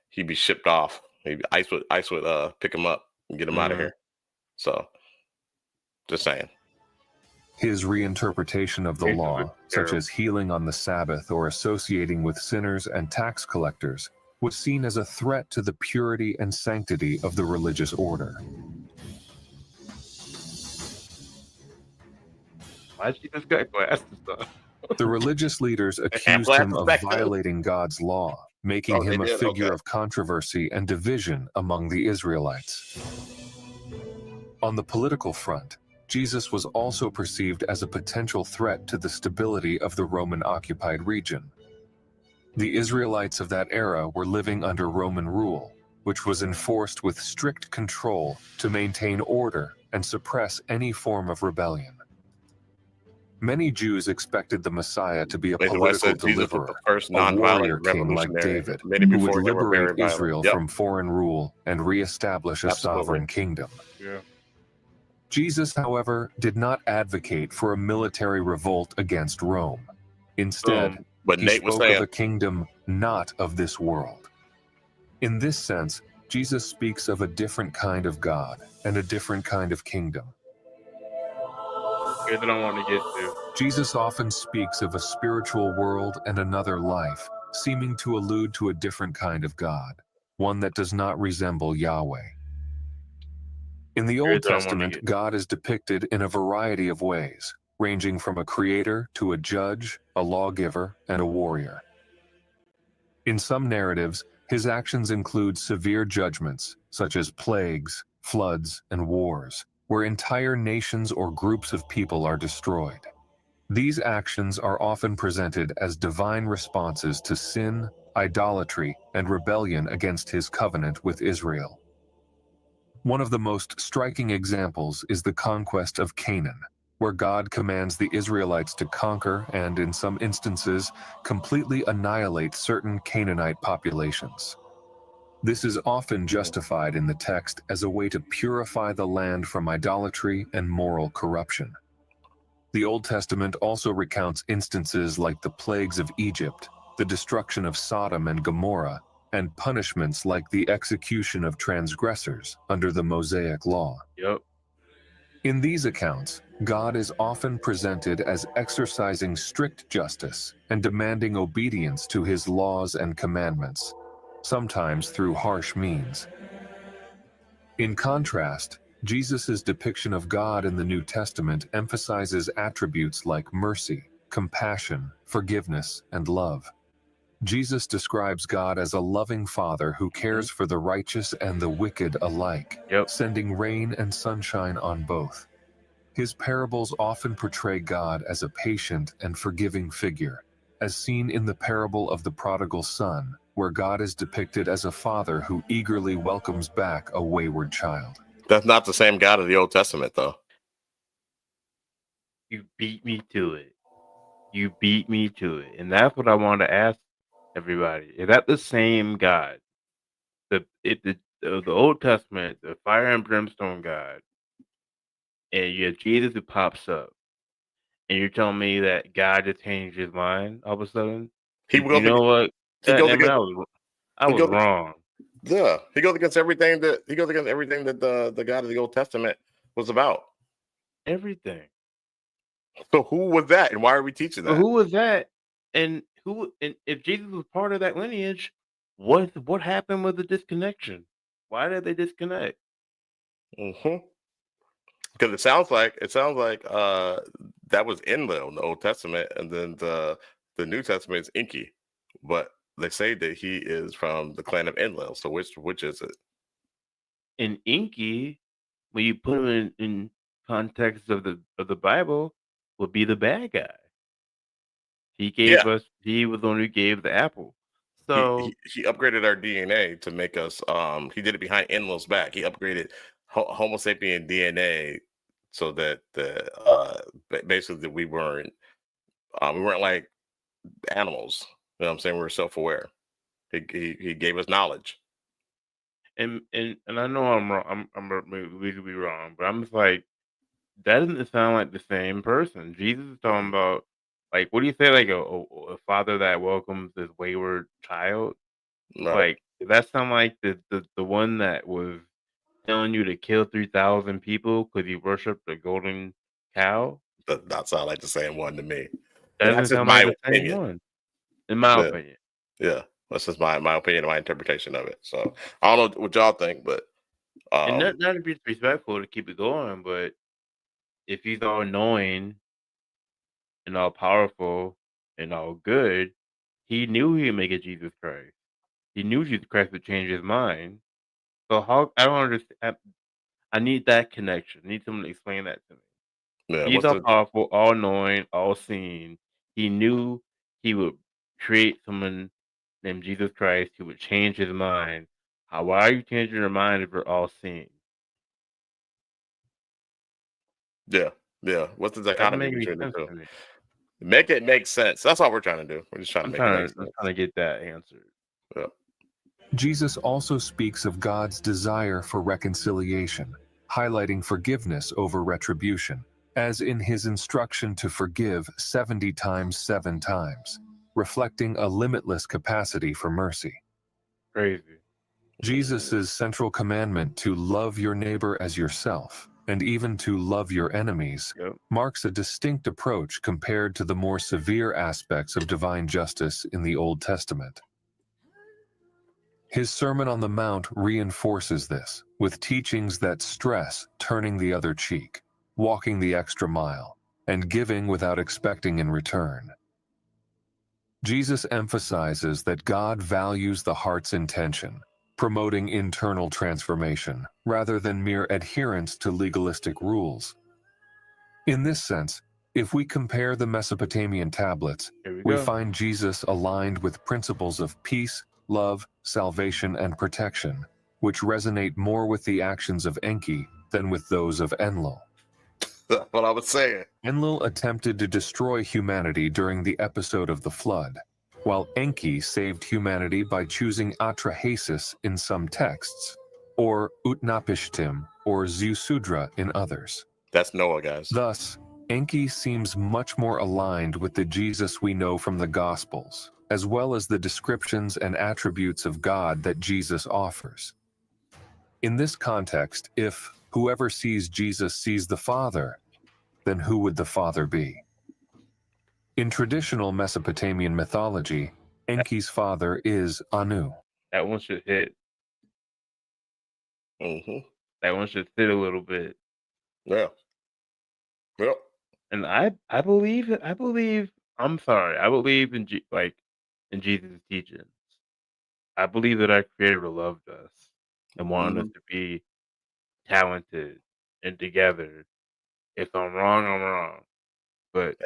he'd be shipped off. Maybe ICE would pick him up and get him out of here. So, just saying. His reinterpretation of the law, such as healing on the Sabbath or associating with sinners and tax collectors, was seen as a threat to the purity and sanctity of the religious order. Why she just got glasses though? The religious leaders accused him of violating God's law, making him a figure of controversy and division among the Israelites. On the political front, Jesus was also perceived as a potential threat to the stability of the Roman-occupied region. The Israelites of that era were living under Roman rule, which was enforced with strict control to maintain order and suppress any form of rebellion. Many Jews expected the Messiah to be a political deliverer, a warrior king like David, who would liberate Israel from foreign rule and reestablish a sovereign kingdom. Yeah. Jesus, however, did not advocate for a military revolt against Rome. Instead, he spoke of a kingdom not of this world. In this sense, Jesus speaks of a different kind of God and a different kind of kingdom. Here's what I want to get to. Jesus often speaks of a spiritual world and another life, seeming to allude to a different kind of God, one that does not resemble Yahweh. In the Old Testament, God is depicted in a variety of ways, ranging from a creator to a judge, a lawgiver, and a warrior. In some narratives, his actions include severe judgments, such as plagues, floods, and wars, where entire nations or groups of people are destroyed. These actions are often presented as divine responses to sin, idolatry, and rebellion against his covenant with Israel. One of the most striking examples is the conquest of Canaan, where God commands the Israelites to conquer and, in some instances, completely annihilate certain Canaanite populations. This is often justified in the text as a way to purify the land from idolatry and moral corruption. The Old Testament also recounts instances like the plagues of Egypt, the destruction of Sodom and Gomorrah, and punishments like the execution of transgressors under the Mosaic Law. Yep. In these accounts, God is often presented as exercising strict justice and demanding obedience to his laws and commandments, sometimes through harsh means. In contrast, Jesus' depiction of God in the New Testament emphasizes attributes like mercy, compassion, forgiveness, and love. Jesus describes God as a loving Father who cares for the righteous and the wicked alike, sending rain and sunshine on both. His parables often portray God as a patient and forgiving figure, as seen in the parable of the prodigal son, where God is depicted as a father who eagerly welcomes back a wayward child. That's not the same God of the Old Testament, though. You beat me to it. You beat me to it. And that's what I want to ask everybody. Is that the same God? The Old Testament, the fire and brimstone God, and you have Jesus who pops up, and you're telling me that God just changed his mind all of a sudden? You know what? I was wrong. Yeah, he goes against everything that the God of the Old Testament was about. Everything. So who was that, and why are we teaching that? Who was that? And if Jesus was part of that lineage, what happened with the disconnection? Why did they disconnect? Because it sounds like that was Enlil in the Old Testament, and then the New Testament is Enki, but they say that he is from the clan of Enlil. So which is it? And Enki, when you put him in context of the Bible, would be the bad guy. He gave us. He was the one who gave the apple. So he upgraded our DNA to make us. He did it behind Enlil's back. He upgraded Homo sapien DNA so that basically that we weren't like animals. You know what I'm saying? We were self-aware. He gave us knowledge. And I know I'm wrong. We could be wrong, but I'm just like, that doesn't sound like the same person. Jesus is talking about, like, what do you say, like a father that welcomes his wayward child? Right. Like, does that sound like the one that was telling you to kill 3,000 people because you worshipped a golden cow? Does not sound like the same one to me. That That's doesn't just sound my like the same opinion. one, in my opinion. Yeah, that's just my opinion and my interpretation of it. So I don't know what y'all think, but and not to be disrespectful to keep it going, but if he's all knowing and all powerful and all good, he knew he would make it Jesus Christ. He knew Jesus Christ would change his mind. So how I don't understand. I need that connection. I need someone to explain that to me. Yeah, He's all powerful, all knowing, all seeing. He knew he would create someone named Jesus Christ who would change his mind. Why are you changing your mind if you're all seeing? Yeah. What's the dichotomy between the two? To me. Make it make sense. That's all we're trying to do. We're just trying to make it make sense. I'm trying to get that answered. Yeah. Jesus also speaks of God's desire for reconciliation, highlighting forgiveness over retribution, as in his instruction to forgive 70 times 7 times, reflecting a limitless capacity for mercy. Crazy. Jesus' central commandment to love your neighbor as yourself, and even to love your enemies, marks a distinct approach compared to the more severe aspects of divine justice in the Old Testament. His Sermon on the Mount reinforces this, with teachings that stress turning the other cheek, walking the extra mile, and giving without expecting in return. Jesus emphasizes that God values the heart's intention, promoting internal transformation rather than mere adherence to legalistic rules. In this sense, if we compare the Mesopotamian tablets, we find Jesus aligned with principles of peace, love, salvation, and protection, which resonate more with the actions of Enki than with those of Enlil. That's what I was saying. Enlil attempted to destroy humanity during the episode of the flood, while Enki saved humanity by choosing Atrahasis in some texts, or Utnapishtim or Ziusudra in others. That's Noah, guys. Thus, Enki seems much more aligned with the Jesus we know from the Gospels, as well as the descriptions and attributes of God that Jesus offers. In this context, if whoever sees Jesus sees the Father, then who would the Father be? In traditional Mesopotamian mythology, Enki's father is Anu. That one should hit. Mm-hmm. That one should sit a little bit. Yeah. Yep. And I believe it. I believe. I'm sorry. I believe in in Jesus' teachings. I believe that our Creator loved us and wanted us to be talented and together. If I'm wrong, I'm wrong. But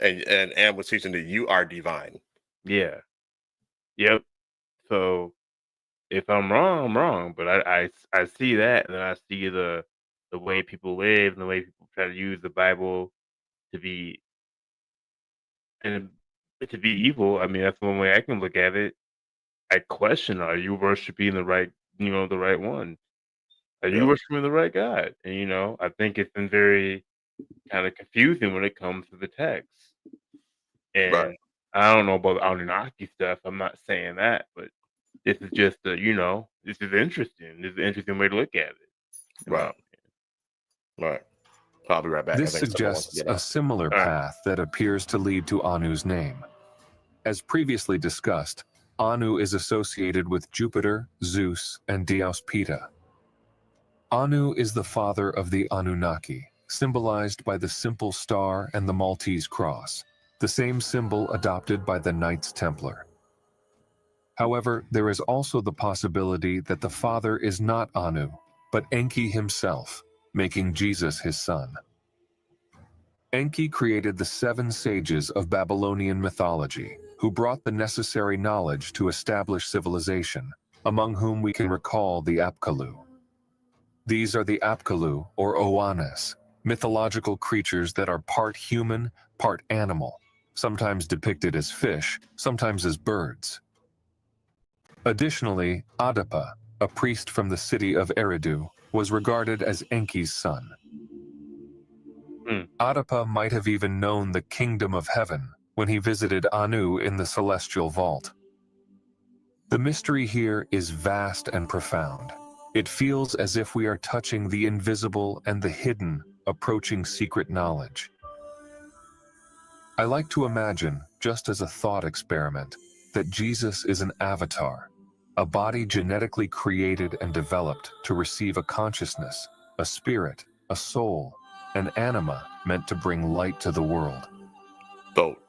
And was teaching that you are divine. yeah, yep. So if I'm wrong, I'm wrong. But I see that, and then I see the way people live and the way people try to use the Bible to be evil. I mean, that's one way I can look at it. I question: are you worshiping the right, the right one? Are you Yep. worshiping the right God? And I think it's been very kind of confusing when it comes to the text. And Right. I don't know about the Anunnaki stuff. I'm not saying that, but this is just this is interesting. This is an interesting way to look at it. Right. Right. I'll be right back. This I think someone wants to suggests get a out. similar All right. path that appears to lead to Anu's name. As previously discussed, Anu is associated with Jupiter, Zeus, and Dyaus-Ptah. Anu is the father of the Anunnaki, symbolized by the simple star and the Maltese cross, the same symbol adopted by the Knights Templar. However, there is also the possibility that the father is not Anu, but Enki himself, making Jesus his son. Enki created the 7 sages of Babylonian mythology, who brought the necessary knowledge to establish civilization, among whom we can recall the Apkallu. These are the Apkallu, or Oannes, mythological creatures that are part human, part animal, sometimes depicted as fish, sometimes as birds. Additionally, Adapa, a priest from the city of Eridu, was regarded as Enki's son. Adapa might have even known the kingdom of heaven when he visited Anu in the celestial vault. The mystery here is vast and profound. It feels as if we are touching the invisible and the hidden, approaching secret knowledge. I like to imagine, just as a thought experiment, that Jesus is an avatar, a body genetically created and developed to receive a consciousness, a spirit, a soul, an anima meant to bring light to the world. Vote.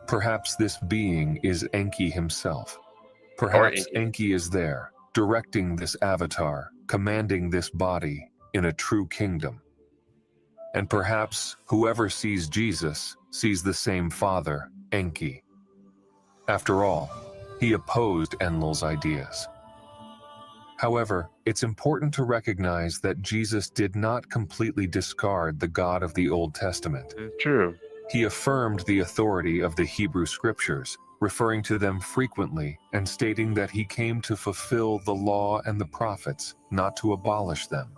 Perhaps this being is Enki himself. Perhaps Enki is there, directing this avatar, commanding this body in a true kingdom. And perhaps whoever sees Jesus sees the same father, Enki. After all, he opposed Enlil's ideas. However, it's important to recognize that Jesus did not completely discard the God of the Old Testament. It's true. He affirmed the authority of the Hebrew Scriptures, referring to them frequently and stating that he came to fulfill the law and the prophets, not to abolish them.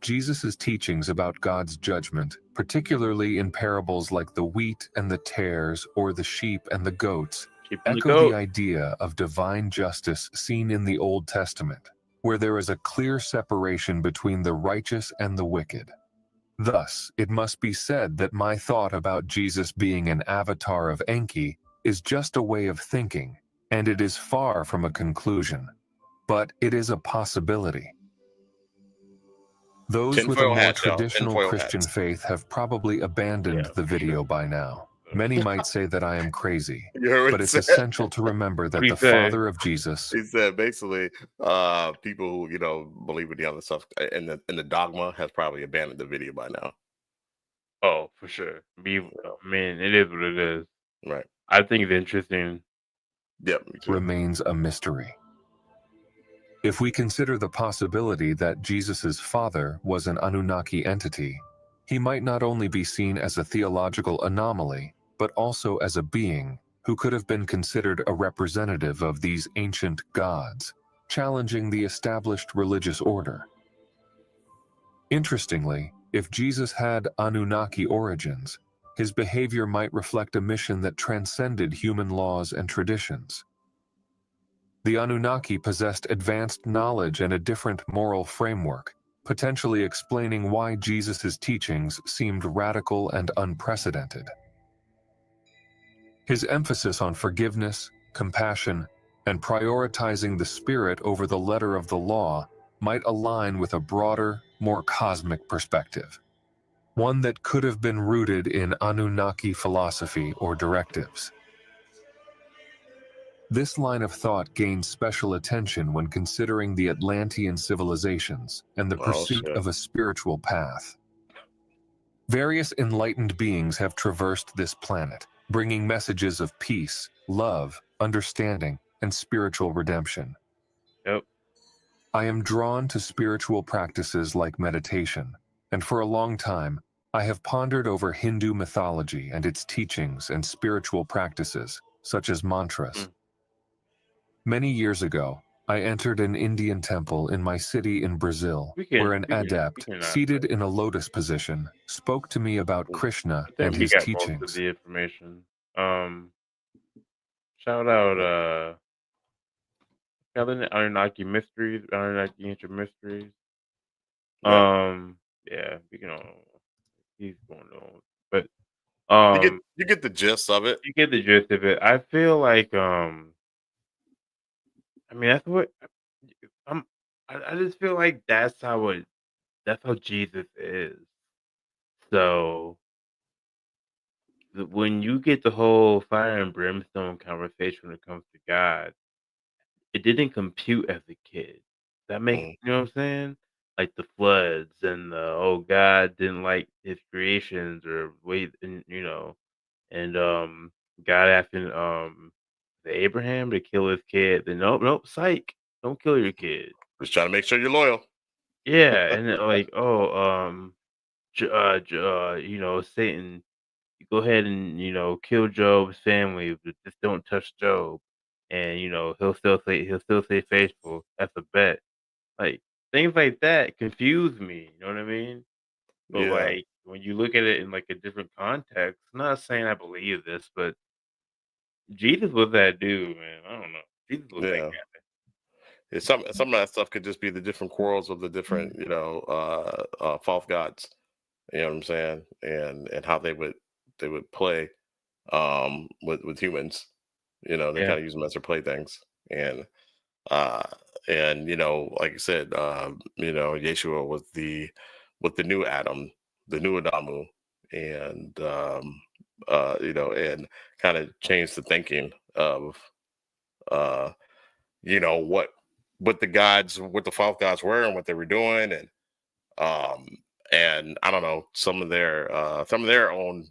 Jesus' teachings about God's judgment, particularly in parables like the wheat and the tares or the sheep and the goats, echo the idea of divine justice seen in the Old Testament, where there is a clear separation between the righteous and the wicked. Thus, it must be said that my thought about Jesus being an avatar of Enki is just a way of thinking, and it is far from a conclusion, but it is a possibility. Those with a more traditional Christian faith have probably abandoned the video by now. Many might say that I am crazy, but it's essential to remember that the father of Jesus... He said basically people who, believe in the other stuff and the dogma has probably abandoned the video by now. Oh, for sure. I mean, it is what it is. Right. I think it's interesting. Yep, me too. Remains a mystery. If we consider the possibility that Jesus' father was an Anunnaki entity, he might not only be seen as a theological anomaly, but also as a being who could have been considered a representative of these ancient gods, challenging the established religious order. Interestingly, if Jesus had Anunnaki origins, his behavior might reflect a mission that transcended human laws and traditions. The Anunnaki possessed advanced knowledge and a different moral framework, potentially explaining why Jesus' teachings seemed radical and unprecedented. His emphasis on forgiveness, compassion, and prioritizing the spirit over the letter of the law might align with a broader, more cosmic perspective, one that could have been rooted in Anunnaki philosophy or directives. This line of thought gained special attention when considering the Atlantean civilizations and the pursuit of a spiritual path. Various enlightened beings have traversed this planet, bringing messages of peace, love, understanding, and spiritual redemption. Yep. I am drawn to spiritual practices like meditation, and for a long time, I have pondered over Hindu mythology and its teachings and spiritual practices, such as mantras. Many years ago, I entered an Indian temple in my city in Brazil, where an adept, seated in a lotus position, spoke to me about Krishna and his Most of teachings. the information. Shout out Anunnaki Mysteries, Anunnaki Ancient Mysteries. Yeah, we can he's going on. But you get the gist of it. You get the gist of it. I feel like I mean that's what I just feel like that's how Jesus is. So when you get the whole fire and brimstone conversation when it comes to God, it didn't compute as a kid. That makes you know what I'm saying? Like the floods and the God didn't like his creations or wait and and God asking the Abraham to kill his kid. Then nope, psych, don't kill your kid. Just trying to make sure you're loyal. Yeah, and then, like Satan, you go ahead and kill Job's family, but just don't touch Job, and he'll still stay faithful. That's a bet. Like things like that confuse me. You know what I mean? But Yeah. like when you look at it in like a different context, I'm not saying I believe this, but Jesus was that dude, man. I don't know. Jesus was that guy. Yeah, some of that stuff could just be the different quarrels of the different, false gods. You know what I'm saying? And how they would play with humans. They kind of use them as their playthings. And like you said, Yeshua was the new Adam, the new Adamu, and and kind of changed the thinking of what the false gods were and what they were doing, and I don't know, some of their own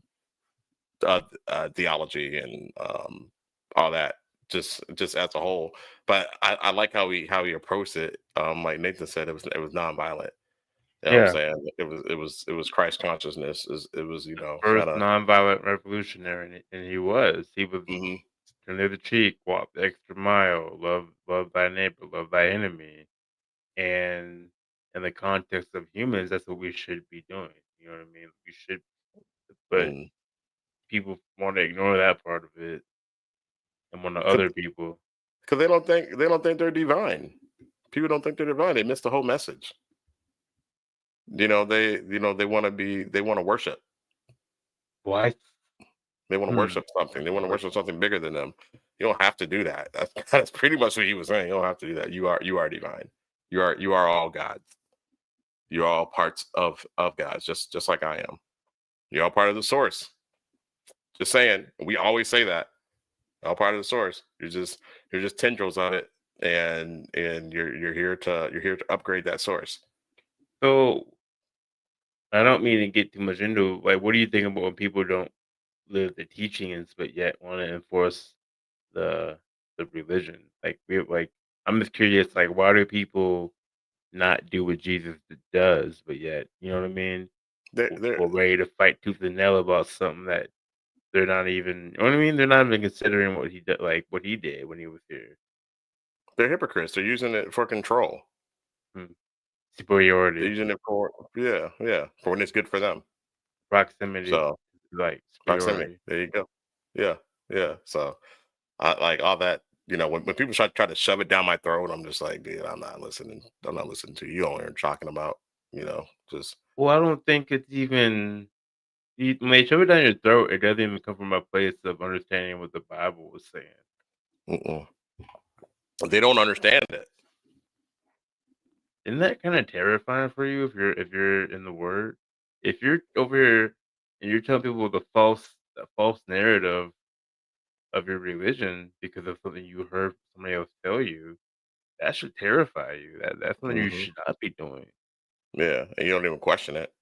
theology and all that, just as a whole. But I like how he approached it. Like Nathan said, it was nonviolent. You know what I'm saying? It was Christ consciousness. It was First nonviolent revolutionary, and he was turn the other cheek, walk the extra mile, love thy neighbor, love thy enemy, and in the context of humans, that's what we should be doing. You know what I mean? We should, but people want to ignore that part of it and want to other people because they don't think they're divine. People don't think they're divine. They miss the whole message. They want to worship. Why? They want to worship something. They want to worship something bigger than them. You don't have to do that. That's pretty much what he was saying. You don't have to do that. You are divine. You are all gods. You're all parts of gods, just like I am. You're all part of the source. Just saying. We always say that. All part of the source. You're just tendrils of it, and you're here to upgrade that source. So I don't mean to get too much into like what do you think about when people don't live the teachings but yet want to enforce the religion? I'm just curious, like why do people not do what Jesus does, but yet, you know what I mean? They're or ready to fight tooth and nail about something that they're not even. You know what I mean? They're not even considering what he did, like what he did when he was here. they're hypocrites. They're using it for control. Hmm. They're Superiority, using it for for when it's good for them. proximity, So like proximity. superiority. There you go. Yeah. So I like all that. When people try to shove it down my throat, I'm just like, dude, I'm not listening. I'm not listening to you. All you're talking about. Just Well, I don't think it's even. When they shove it down your throat, it doesn't even come from a place of understanding what the Bible was saying. mm-mm. They don't understand it. Isn't that kind of terrifying for you if you're in the Word? If you're over here and you're telling people the false narrative of your religion because of something you heard somebody else tell you, that should terrify you. That's something you Hmm. should not be doing. Yeah, and you don't even question it.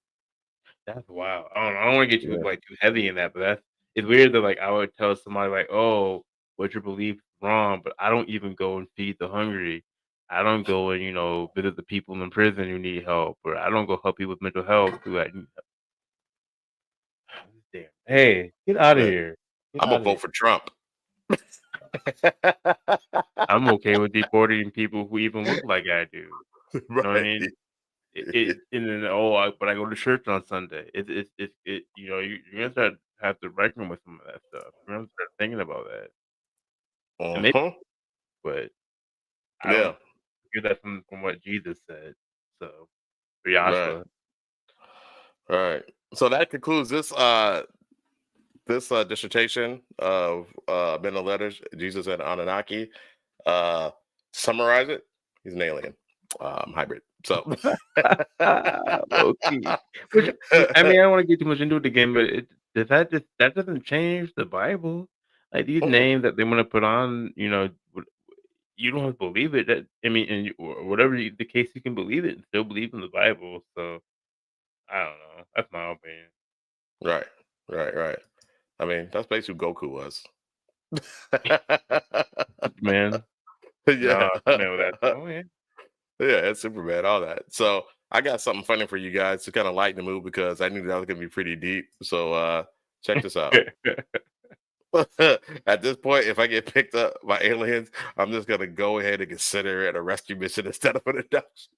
That's wild. I don't want to get Yeah. too heavy in that, but it's weird that like I would tell somebody like, "Oh, what you believe is wrong," but I don't even go and feed the hungry. I don't go and visit the people in prison who need help, or I don't go help people with mental health who need help. Damn. Hey, get out of Yeah. here. Get I'm gonna out of here. vote for Trump. I'm okay with deporting people who even look like I do. You know what I Right. mean? And then but I go to church on Sunday. You're gonna have to reckon with some of that stuff. You're gonna start thinking about that, and maybe, Uh-huh. but I don't Yeah. hear that from what Jesus said. So, or Right. Yahshua. Right. So that concludes this dissertation of Men of Letters, Jesus and Anunnaki. Summarize it. He's an alien, hybrid. So Low-key. Which I mean, I don't want to get too much into it again, but that doesn't change the Bible. Like these Mm-mm. names that they want to put on, you don't have to believe it. That I mean, or whatever the case, you can believe it and still believe in the Bible. So I don't know. That's my opinion. Right. Right. I mean, that's basically who Goku was. Superman. Yeah. No, Superman with that. Oh yeah. Yeah, it's Superman, all that. So I got something funny for you guys to kind of lighten the mood because I knew that was gonna be pretty deep. So check this out. At this point, if I get picked up by aliens, I'm just gonna go ahead and consider it a rescue mission instead of an abduction.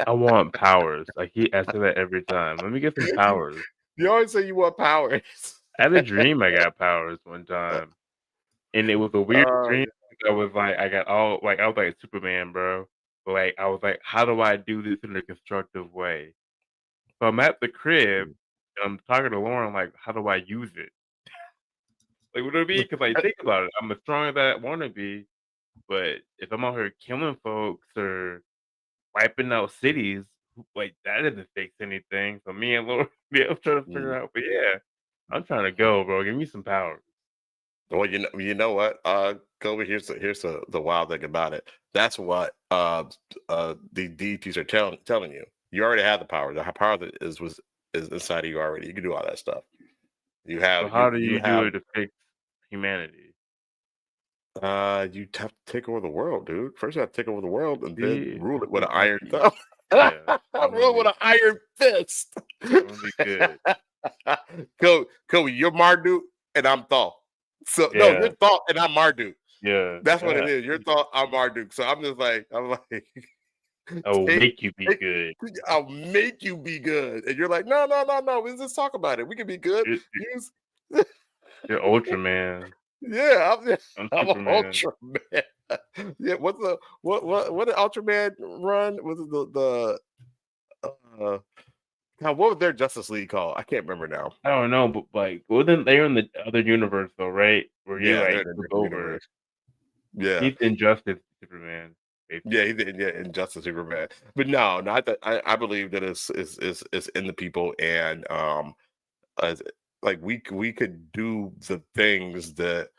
I want powers. Like he asks that every time. Let me get some powers. You always say you want powers. I had a dream I got powers one time. And it was a weird Oh, dream. I was like, I was like Superman, bro. But like, I was like, how do I do this in a constructive way? So I'm at the crib and I'm talking to Lauren, like, how do I use it? Like, what do I mean? Because like, think about it. I'm as strong as I want to be, but if I'm out here killing folks or wiping out cities, like that doesn't fix anything. So me and Lauren, yeah, I'm trying to figure out. But yeah, I'm trying to go, bro. Give me some power. well, you know what, Kobe. Here's the wild thing about it. That's what the deities are telling you. You already have the power. The power that is inside of you already. You can do all that stuff. You So have how you do you you do have it to fix humanity? you have to take over the world, dude. First, you have to take over the world and then See, rule it with an I'm iron happy. thumb. Yeah, I'm gonna Rule it with be an iron fist. I'm gonna be good. Kobe, you're Marduk and I'm Thal. So no, Yeah, you're Thal and I'm Marduk. yeah, That's what it yeah. is. You're Thal, I'm Marduk. So I'm like, I will take, make you be take, good. I'll make you be good. And you're like, no. Let's just talk about it. We can be good. You're, Use you're Ultraman. Yeah, I'm I'm an Superman. Ultraman. Yeah, what did Ultraman run? Was it God, what was their Justice League called? I can't remember now. I don't know, but like, wasn't they in the other universe though, right? Where he Yeah, they're like in a took different over. universe. Yeah, He's Injustice Superman, yeah, basically. Injustice Superman. But no, not that. I believe that it's in the people, and as, like we could do the things that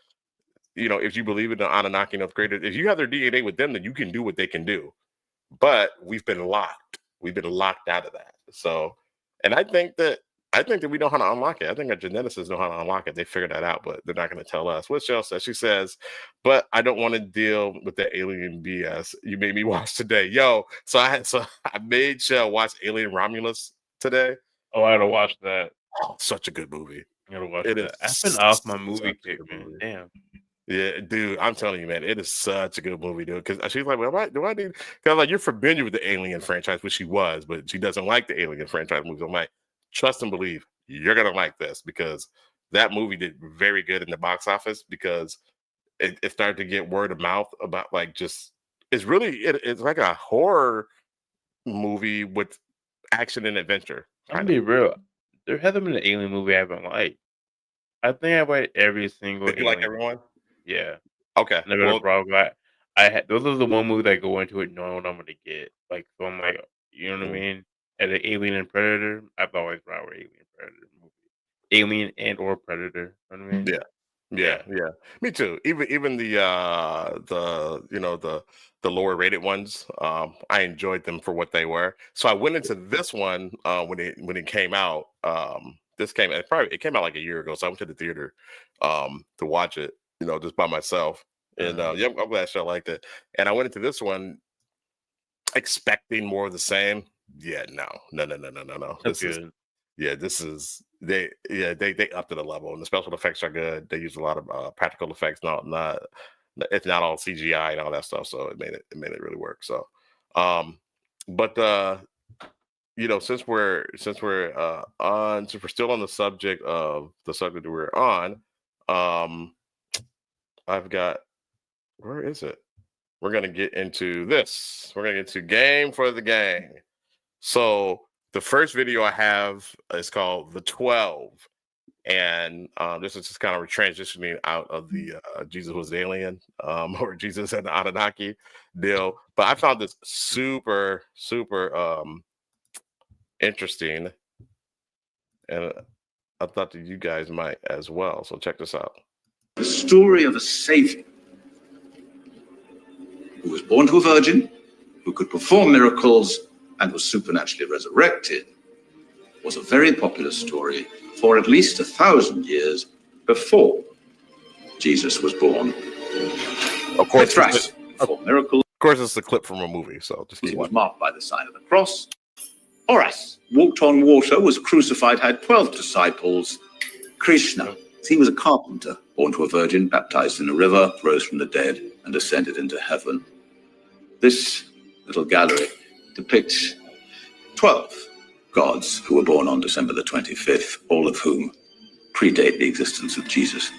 if you believe in the Anunnaki and created, if you have their DNA with them, then you can do what they can do. But we've been locked. We've been locked out of that. So, and I think that we know how to unlock it. I think our geneticists know how to unlock it. They figured that out, but they're not going to tell us. What Shell says, she says, but I don't want to deal with the alien BS you made me watch today. Yo, so I made Shell watch Alien Romulus today. Oh, I gotta watch that. Oh, such a good movie. I gotta watch It is that. I've been off my such movie a kick, good man. movie. Damn. Yeah, dude, I'm telling you, man, it is such a good movie, dude. Because she's like, well, do I need? Because like, you're familiar with the Alien franchise, which she was, but she doesn't like the Alien franchise movies. I'm like, trust and believe, you're gonna like this because that movie did very good in the box office because it started to get word of mouth about like just it's like a horror movie with action and adventure I'm gonna kind be of. real. There hasn't been an alien movie I haven't liked. I think I've liked every single Did you like alien. everyone? Yeah. Okay, Never had a well, problem. I had those are the one movie that go into it knowing what I'm gonna get. Like so I'm like, you know what I mm, mean? At an Alien and Predator, I've always brought Alien Predator movie. Alien and or Predator. You know what I mean? yeah. Yeah. Yeah. Me too. Even the the lower rated ones, I enjoyed them for what they were. So I went into this one when it came out. It came out like a year ago. So I went to the theater to watch it, just by myself. And Uh, yeah, I'm glad I liked it. And I went into this one expecting more of the same. Yeah, no. that's good. This is they upped it a level, and the special effects are good. They use a lot of practical effects, not it's not all CGI and all that stuff. So it made it really work. So, um, but since we're still on the subject of the subject that we're on, I've got where is it? We're gonna get into this. We're gonna get into game for the gang. So the first video I have is called The 12. And this is just kind of transitioning out of the Jesus was the alien or Jesus and the Anunnaki deal. But I found this super, super interesting. And I thought that you guys might as well. So check this out. The story of a savior who was born to a virgin, who could perform miracles, and was supernaturally resurrected was a very popular story for at least 1,000 years before Jesus was born. Of course, Mithras performed miracles. Of course, it's a clip from a movie, so just keep He was watching. marked by the sign of the cross. Horace walked on water, was crucified, had 12 disciples. Krishna, he was a carpenter, born to a virgin, baptized in a river, rose from the dead, and ascended into heaven. This little gallery depicts 12 gods who were born on December the 25th, all of whom predate the existence of Jesus.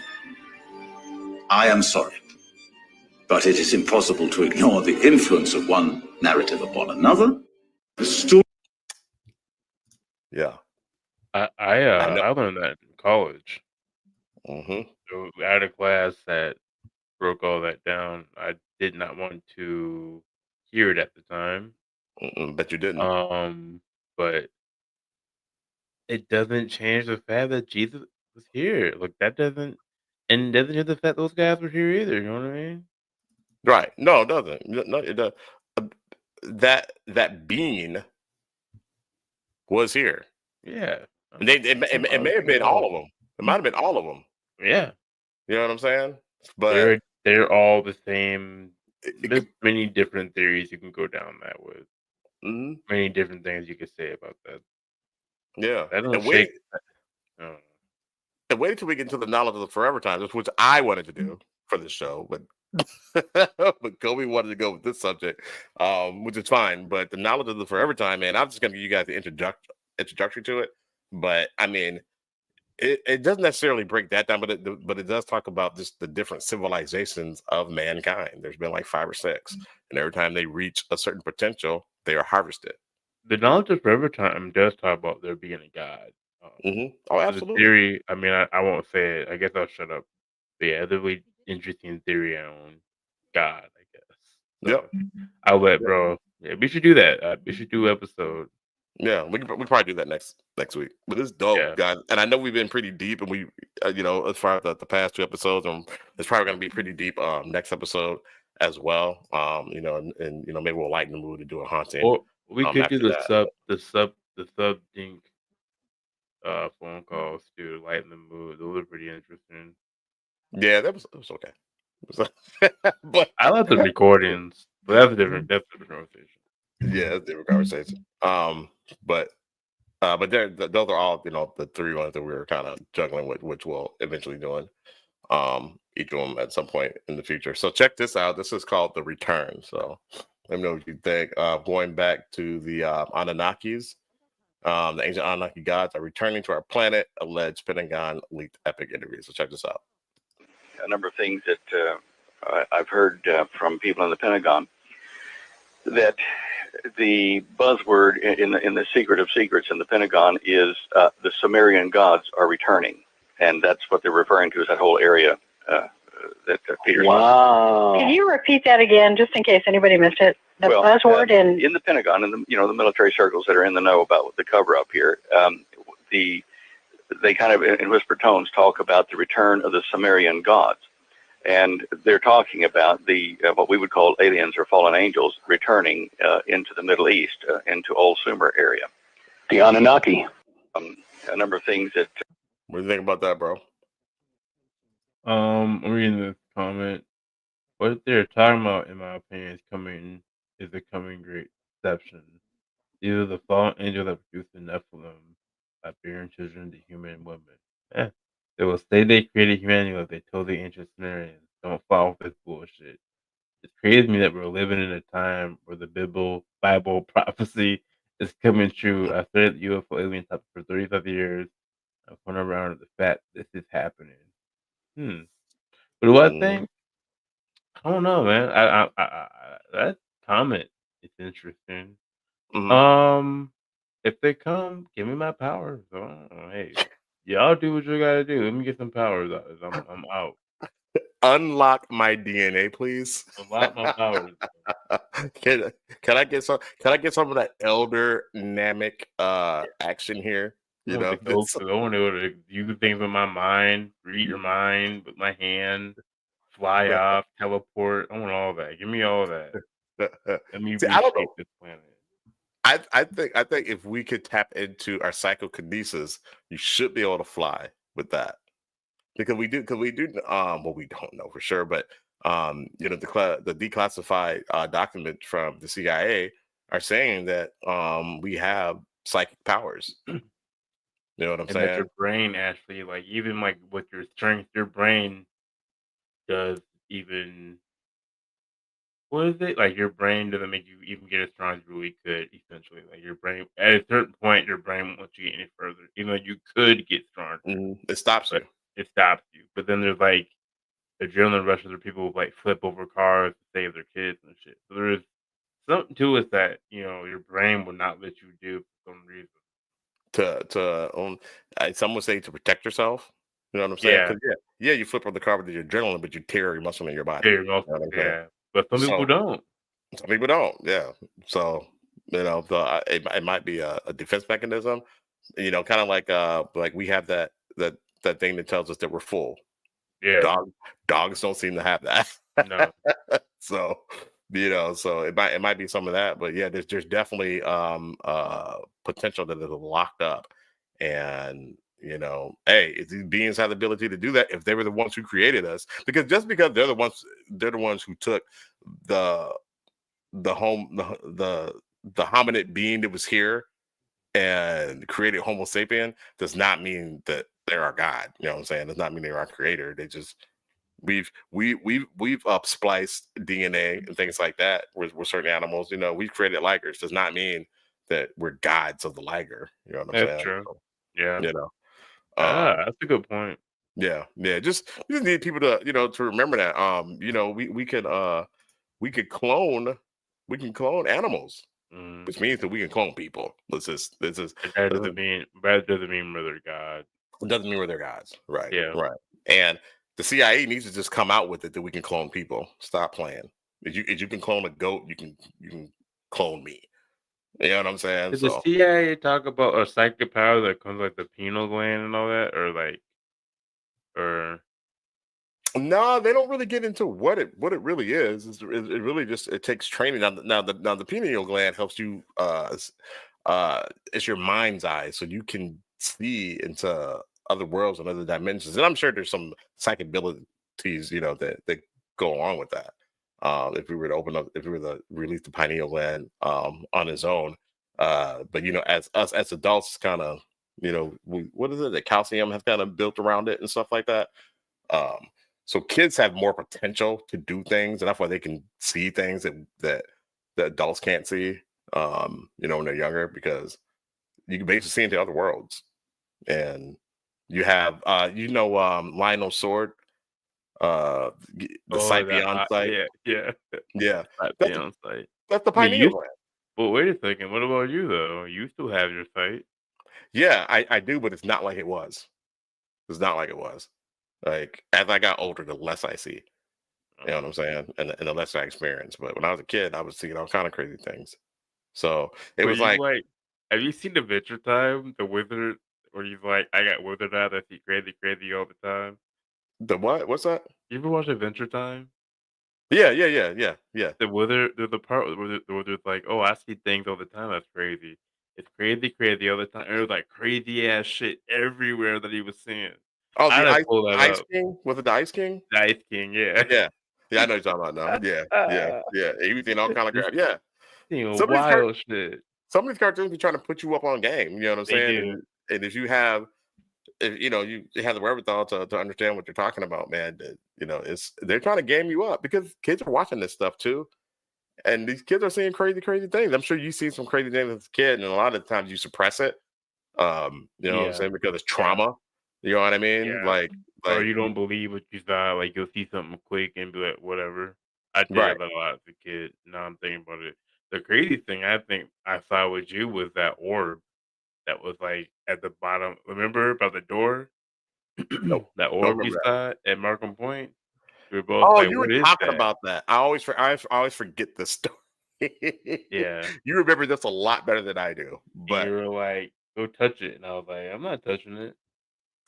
I am sorry, but it is impossible to ignore the influence of one narrative upon another. The story. Yeah. I know. learned that in college. Mm-hmm. So I had a class that broke all that down. I did not want to hear it at the time. Bet you didn't. But it doesn't change the fact that Jesus was here. Like that doesn't change the fact those guys were here either. You know what I mean? Right. No, it doesn't. No, it does. That being was here. Yeah. And it may have been all of them. It might have been all of them. Yeah. You know what I'm saying? But they're all the same. it- There's many different theories you can go down that with. mhm. Many different things you could say about that. Yeah. That don't And shake. and wait until we get into the knowledge of the forever times, which I wanted to do for this show, but but Kobe wanted to go with this subject, which is fine. But the knowledge of the forever time, man, I'm just gonna give you guys the introductory to it. But I mean, it doesn't necessarily break that down, but it does talk about just the different civilizations of mankind. There's been like 5 or 6, and every time they reach a certain potential, they are harvested. The knowledge of forever time does talk about there being a God. Oh, The absolutely. theory, I mean, I won't say it. I guess I'll shut up. But yeah, it's a really interesting theory on God, I guess. So Yep. I'll let bro. Yeah, we should do that. We should do episode. Yeah, we probably do that next week. But it's dope, Yeah. guys. And I know we've been pretty deep, and we, as far as the past 2 episodes, and it's probably going to be pretty deep next episode as well. And maybe we'll lighten the mood to do a haunting. Or we could do after the sub dink phone calls to lighten the mood. Those are pretty interesting. Yeah, that was okay. But I like the recordings, but that's a different conversation. yeah, it's a different conversation. But But those are all, the three ones that we were kind of juggling with, which we'll eventually doing each of them at some point in the future. So check this out. This is called The Return. So let me know what you think. Going back to the Anunnakis, the ancient Anunnaki gods are returning to our planet, alleged Pentagon leaked epic interview. So check this out. A number of things that I've heard from people in the Pentagon, that the buzzword in the secret of secrets in the Pentagon is the Sumerian gods are returning, and that's what they're referring to as that whole area that Peter's Wow. Can you repeat that again, just in case anybody missed it? The buzzword in the Pentagon, and the military circles that are in the know about the cover up here, they kind of in whispered tones talk about the return of the Sumerian gods. And they're talking about the what we would call aliens or fallen angels returning into the Middle East, into Old Sumer area. The Anunnaki. A number of things that. What do you think about that, bro? I'm reading this comment. What they're talking about, in my opinion, is the coming great deception. These are the fallen angels that produce the Nephilim, by bearing children to human women. They will say they created humanity like they told the ancient Sumerians. Don't fall for this bullshit. It crazy me that we're living in a time where the Bible prophecy is coming true. I studied the UFO alien topic for 35 years. I'm going around the fact this is happening. But do I think? I don't know, man. I that comment is interesting. If they come, give me my powers. Hey, y'all do what you gotta do. Let me get some powers. I'm out. Unlock my DNA, please. Unlock my powers. Can I get some? Can I get some of that elder Namek action here? I want to do things with my mind, read your mind with my hand, fly off, teleport. I want all that. Give me all that. Let me reshape this planet. I think if we could tap into our psychokinesis, you should be able to fly with that. Because we do, well, we don't know for sure, but the declassified documents from the CIA are saying that we have psychic powers. You know what I'm saying? That your brain actually, like, even like with your strength, your brain does even. What is it? Like, your brain doesn't make you even get as strong as you really could, essentially. Like, your brain, at a certain point, your brain won't let you get any further, even though you could get stronger. It stops you. It stops you. But then there's, like, adrenaline rushes where people, like, flip over cars to save their kids and shit. So there is something to it that, your brain will not let you do for some reason. Some would say to protect yourself. You know what I'm saying? Yeah, you flip over the car with your adrenaline, but you tear your muscle in your body. Tear your muscle, yeah. But some people don't. Some people don't, yeah. So, it might be a defense mechanism, kind of like we have that thing that tells us that we're full. Yeah. Dogs don't seem to have that. No. So, so it might be some of that, but yeah, there's definitely potential that is locked up. And hey, if these beings have the ability to do that, if they were the ones who created us, because just because they're the ones who took the hominid being that was here and created Homo sapien, does not mean that they're our God. You know what I'm saying? Does not mean they're our creator. They just we've spliced DNA and things like that with certain animals. We've created ligers. Does not mean that we're gods of the liger. You know what I'm saying? That's true. So, yeah. That's a good point. Yeah. Just need people to to remember that. We can clone animals, which means that we can clone people. That doesn't mean we're their god. It doesn't mean we're their gods, right? Yeah, right. And the CIA needs to just come out with it that we can clone people. Stop playing. If you can clone a goat, you can clone me. You know what I'm saying? Does the CIA talk about a psychic power that comes like the pineal gland and all that, or? No, they don't really get into what it really is. It really just takes training. Now the pineal gland helps you. It's your mind's eye, so you can see into other worlds and other dimensions. And I'm sure there's some psychic abilities, that go along with that. If we were to release the pineal gland on its own, But as us as adults, kind of, what is it? The calcium has kind of built around it and stuff like that. Um, so kids have more potential to do things, and that's why they can see things that the adults can't see. When they're younger, because you can basically see into other worlds. And you have Lionel's sword, the Oh, sight beyond sight. yeah, yeah. Yeah, That that's on site. that's the I mean, pineal you. gland. But wait a second. What about you though? You still have your sight. Yeah, I do, but it's not like it was. It's not like it was. Like, as I got older, the less I see. You know what I'm saying? And the less I experience. But when I was a kid, I was seeing all kind of crazy things. So it But was you like like, have you seen Adventure Time, the wizard, where he's like, I got withered out. I see crazy, crazy all the time. the what? What's that? You ever watch Adventure Time? Yeah, yeah, yeah, yeah, yeah. The wizard, there's the part where the wizard's like, oh, I see things all the time. That's crazy. It's crazy, crazy all the time. And it was like crazy ass shit everywhere that he was seeing. Oh, I the had to ice pull that ice up. king? Was it the Ice King? The Ice King, yeah. Yeah. Yeah, I know you're talking about now. Yeah, yeah, yeah. He was in all kind of Just crap. Yeah. seeing Some of these car- wild shit. some of these cartoons be trying to put you up on game. You know what I'm They saying? do. And if you have, if you have the wherewithal to understand what you're talking about, man, it's they're trying to game you up because kids are watching this stuff too, and these kids are seeing crazy, crazy things. I'm sure you've seen some crazy things as a kid, and a lot of the times you suppress it. You know what I'm Yeah. saying, because it's Yeah. trauma. You know what I mean? Yeah. Or Like you don't believe what you saw, like you'll see something quick and be like, whatever. I did right. that a lot as a kid. Now I'm thinking about it. The crazy thing I think I saw with you was that orb that was like at the bottom. Remember about the door? Nope. That Don't orb you remember that. saw at Markham Point? We were both Oh, like, you were what is talking that? about that. I always forget this story. Yeah. You remember this a lot better than I do, And you but were like, go touch it. And I was like, I'm not touching it.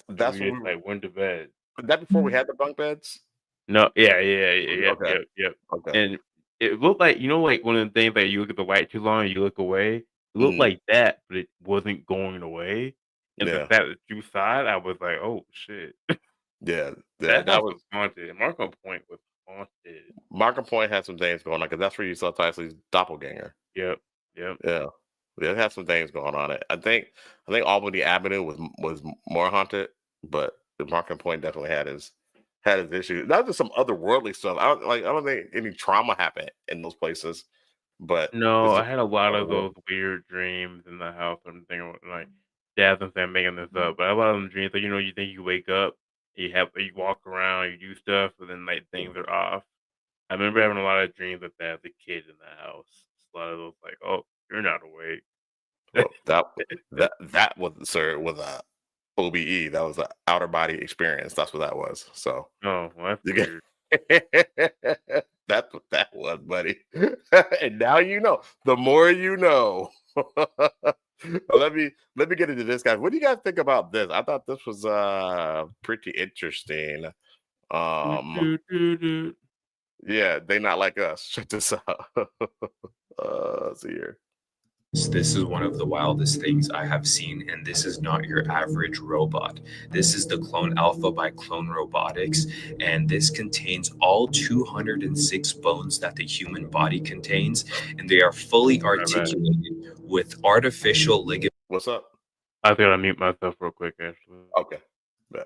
And that's we when just like went to bed. that before we had the bunk beds. No, yeah, yeah, yeah, yep, Okay, yep, yep. okay. And it looked like like one of the things that you look at the light too long and you look away. It looked Mhm. like that, but it wasn't going away. And the Yeah, fact that you saw it, I was like, oh shit, yeah, yeah. that That house was was haunted. And Markham Point was haunted. Markham Point had some things going on because that's where you saw Tysley's doppelganger. Yep, yep. Yeah, yeah, it had some things going on. It. I think Albany Avenue was more haunted, but the Markham Point definitely had his issues. That was some otherworldly stuff. I don't think any trauma happened in those places, but No, it's I just had a lot of otherworldly. those weird dreams in the house. I'm thinking like, Dad, I'm making this up, but a lot of them dreams, like you think you wake up, you walk around, you do stuff, and then like things are off. I remember having a lot of dreams of that as a kid in the house. A lot of those like, "Oh, you're not awake." Well, that was, sir, was a OBE. That was an outer body experience. That's what that was. So Oh, well, that's you weird. get that's what that was, buddy. And now you know. The more you know. Let me get into this, guys. What do you guys think about this? I thought this was pretty interesting. Do, Um, do, do, do. yeah, they not like us. Check this out. Let's see here. This is one of the wildest things I have seen, and this is not your average robot. This is the Clone Alpha by Clone Robotics, and this contains all 206 bones that the human body contains, and they are fully My bad. articulated with artificial What's up? I gotta mute myself real quick, actually. Okay. Yeah.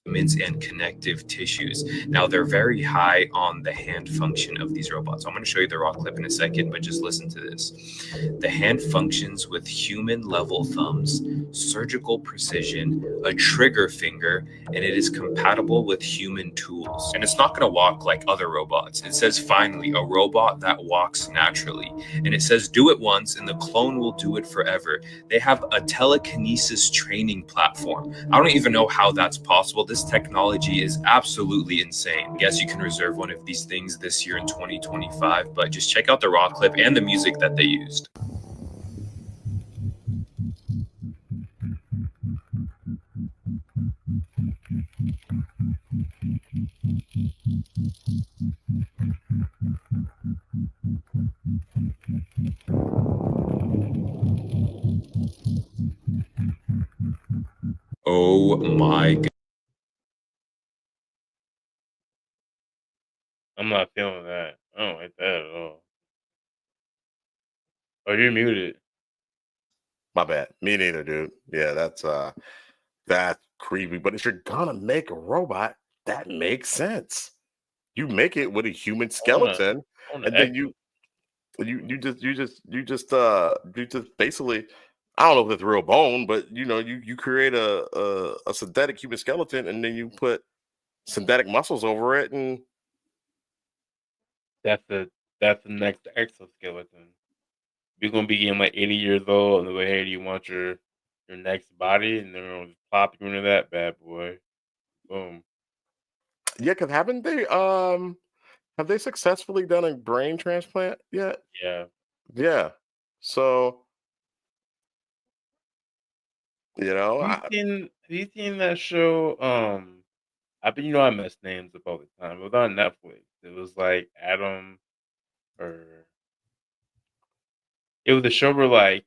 ligaments and connective tissues. Now, they're very high on the hand function of these robots. I'm going to show you the raw clip in a second, but just listen to this. The hand functions with human level thumbs, surgical precision, a trigger finger, and it is compatible with human tools. And it's not going to walk like other robots. It says, finally, a robot that walks naturally. And it says, do it once and the clone will do it forever. They have a telekinesis training platform. I don't even know how that's possible. This technology is absolutely insane. Yes, you can reserve one of these things this year in 2025, but just check out the raw clip and the music that they used. Oh my God. I'm not feeling that. I don't like that at all. Oh, you're muted. My bad. Me neither, dude. Yeah, that's creepy. But if you're gonna make a robot, that makes sense. You make it with a human skeleton, I wanna and then exo. you just basically, I don't know if it's real bone, but you create a synthetic human skeleton, and then you put synthetic muscles over it, and That's the that's the next exoskeleton. You're gonna be getting like 80 years old, and they're like, "Hey, do you want your next body?" And they're gonna just pop you into that bad boy. Boom. yeah, because have they successfully done a brain transplant yet? Yeah. Yeah. So, Have you seen that show? I bet I mess names up all the time. It was on Netflix. It was like Adam, or it was a show where I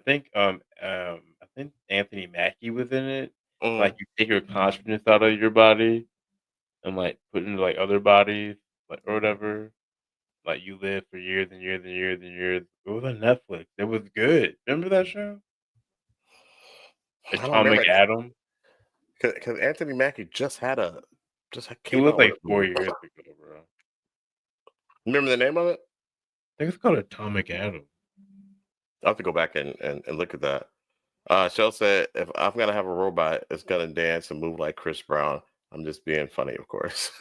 think Anthony Mackie was in it. mm, Like you take your consciousness out of your body and like put it into like other bodies, like or whatever. Like you live for years and years and years and years. It was on Netflix. It was good. Remember that show? I don't remember Atomic Adam. because Anthony Mackie It came was out with like a 4 years ago, bro. remember the name of it? I think it's called Atomic Adam. I'll have to go back and look at that. Shell said, if I'm gonna have a robot, it's gonna dance and move like Chris Brown. I'm just being funny, of course.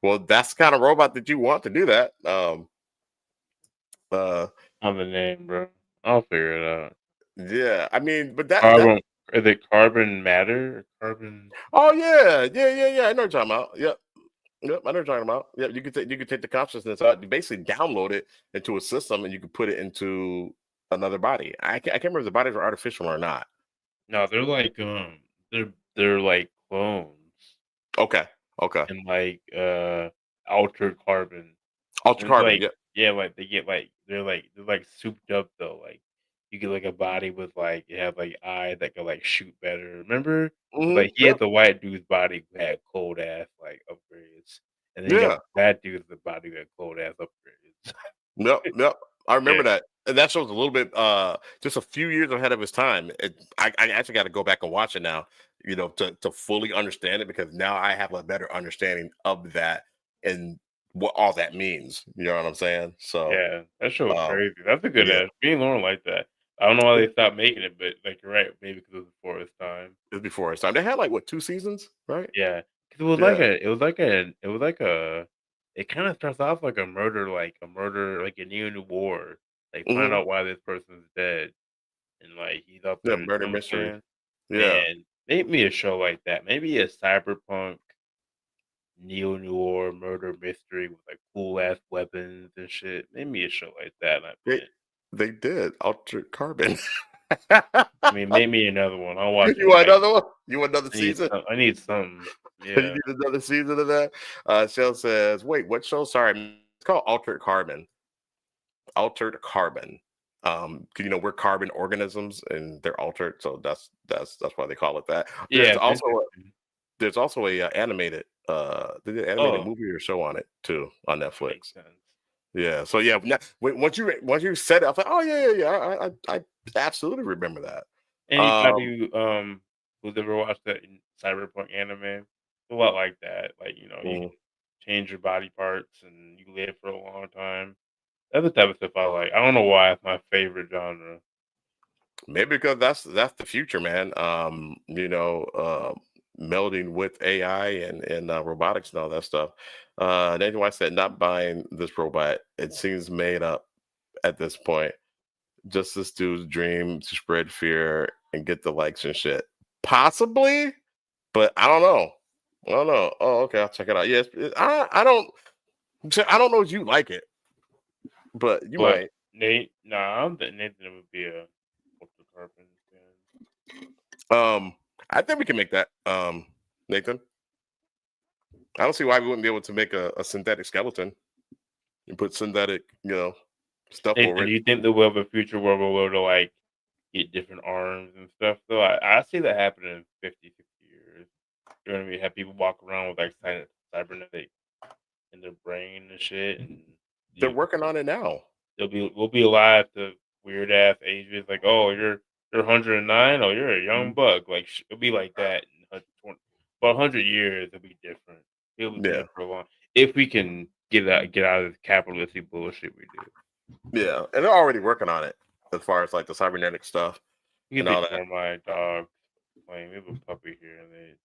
Well, that's the kind of robot that you want to do that. Uh, On the name, bro. I'll figure it out. yeah, I mean, but that Carbon, is it carbon matter or carbon? oh yeah. I know what you're talking about. Yep. Yep, I know what you're talking about. Yeah, you could take the consciousness out, you basically download it into a system, and you can put it into another body. I can't remember if the bodies are artificial or not. No, they're like they're like clones Okay. Okay. and like altered carbon. Ultra And it's carbon. like, Yeah. yeah, like they get like they're like souped up though. Like you get like a body with like it have like eyes that can like shoot better. Remember? 'Cause, like he Yep. had the white dude's body who had cold ass like upgrades. And then you got Yeah. the fat dude's the body who had cold ass upgrades. Yep. I Yeah. remember that. And that show's a little bit just a few years ahead of his time. I actually got to go back and watch it now, to fully understand it, because now I have a better understanding of that and what all that means. You know what I'm saying? So, Yeah, that show was um, crazy. That's a good yeah, ass. Me and Lauren like that. I don't know why they stopped making it, but like you're right, maybe because it was before its time. it was before his time. They had like what, 2 seasons, right? Yeah, because Yeah. it kind of starts off like a murder, like a neo-noir. Like find hmm out why this person's dead, and like he's up Yeah, there. You murder know what I'm mystery. saying? Yeah. Man, make me a show like that. Maybe a cyberpunk neo-noir murder mystery with like cool ass weapons and shit. Make me a show like that. They they did Altered Carbon. I mean, make me another one. I'll watch You it. want Like, another one? You want another season? I need something. You Yeah. need another season of that? Shell says, wait, what show? Sorry, it's called Altered Carbon. Altered Carbon. 'Cause, we're carbon organisms and they're altered, so that's why they call it that. Yeah, it's interesting. There's also a animated they did an animated Oh, movie or show on it too on that makes Netflix. sense. Yeah, so yeah, once you said it, I was like, oh yeah. I absolutely remember that. Um, Anybody who's ever watched that cyberpunk anime, it's a lot like that. Like, you mm, can change your body parts and you live for a long time. That's the type of stuff I like. I don't know why it's my favorite genre. maybe because that's the future, man. Melding with AI and robotics and all that stuff. That's why I said not buying this robot. It seems made up at this point. Just this dude's dream to spread fear and get the likes and shit. Possibly, but I don't know. I don't know. Oh, okay, I'll check it out. Yes, I don't know if you like it, but you But might. I don't think Nathan would be a Ultra Carbon fan. I think we can make that. Nathan, I don't see why we wouldn't be able to make a synthetic skeleton and put synthetic, stuff over Nathan, it. do you think that we'll have a future where we'll be able to like get different arms and stuff? Though I see that happening in 50, 60 years. You're gonna have people walk around with like cybernetic in their brain and shit, and They're you, working on it now. we'll be alive to weird ass ages. Like, oh, you're 109. Oh, you're a young buck. Like, it'll be like that. About 100 years, it'll be different. It'll be Yeah. for a long. If we can get out of this capitalistic bullshit we do. Yeah, and they're already working on it as far as like the cybernetic stuff You and can all take that. more of my dog playing. We have a puppy here, and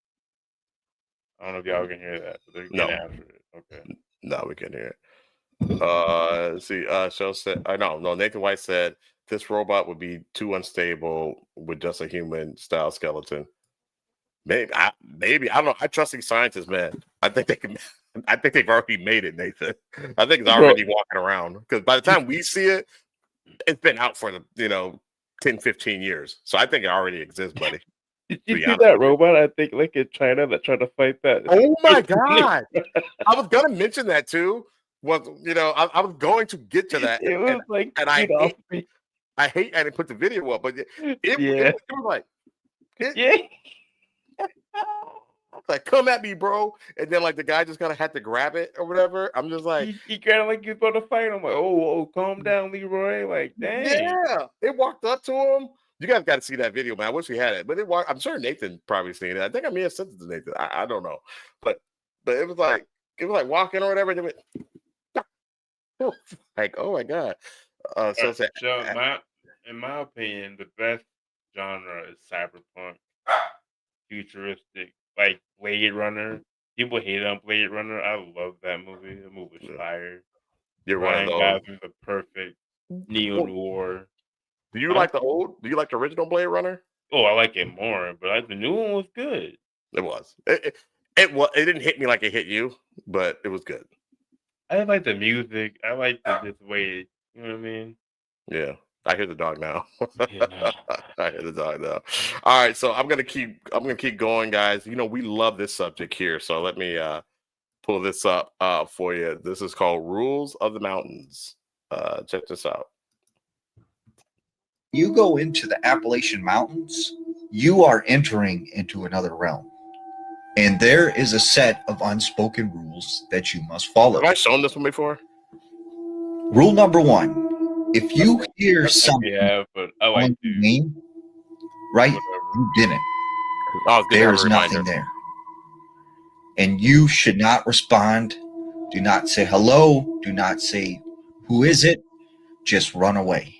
I don't know if y'all can hear that, but they're getting No. after it. Okay. No, we can hear it. Let's see. Shell said, no. Nathan White said this robot would be too unstable with just a human style skeleton. Maybe I don't know. I trust these scientists, man. I think they can. I think they've already made it, Nathan. I think it's already walking around because by the time we see it, it's been out for 10, 15 years. So I think it already exists, buddy. Did you see that robot? I think like in China that tried to fight that. Oh my god! I was gonna mention that too. I was going to get to that. It was like, and I hate I didn't put the video up, but it was like, like, come at me, bro. And then like the guy just kind of had to grab it or whatever. I'm just like, he kind of like he's about to fight. I'm like, oh, calm down, Leroy. Like, dang. Yeah, it walked up to him. You guys got to see that video, man. I wish we had it, but I'm sure Nathan probably seen it. I think I may have sent it to Nathan. I don't know, but it was like walking or whatever. And it went, like, oh my god. In my opinion, the best genre is cyberpunk, futuristic, like Blade Runner. People hate on Blade Runner. I love that movie. The movie was fire. You're Ryan one of those. Gosling's the perfect neo noir. Do you like the old? Do you like the original Blade Runner? Oh, I like it more, but the new one was good. It was. It didn't hit me like it hit you, but it was good. I like the music. I like this way. You know what I mean? Yeah. I hear the dog now. I hear the dog now. All right, so I'm gonna keep going, guys. We love this subject here, so let me pull this up for you. This is called Rules of the Mountains. Check this out. You go into the Appalachian Mountains, you are entering into another realm. And there is a set of unspoken rules that you must follow. Have I shown this one before? Rule number 1. If you hear something but I like name, right, you didn't. There is nothing there. And you should not respond. Do not say hello. Do not say, who is it? Just run away.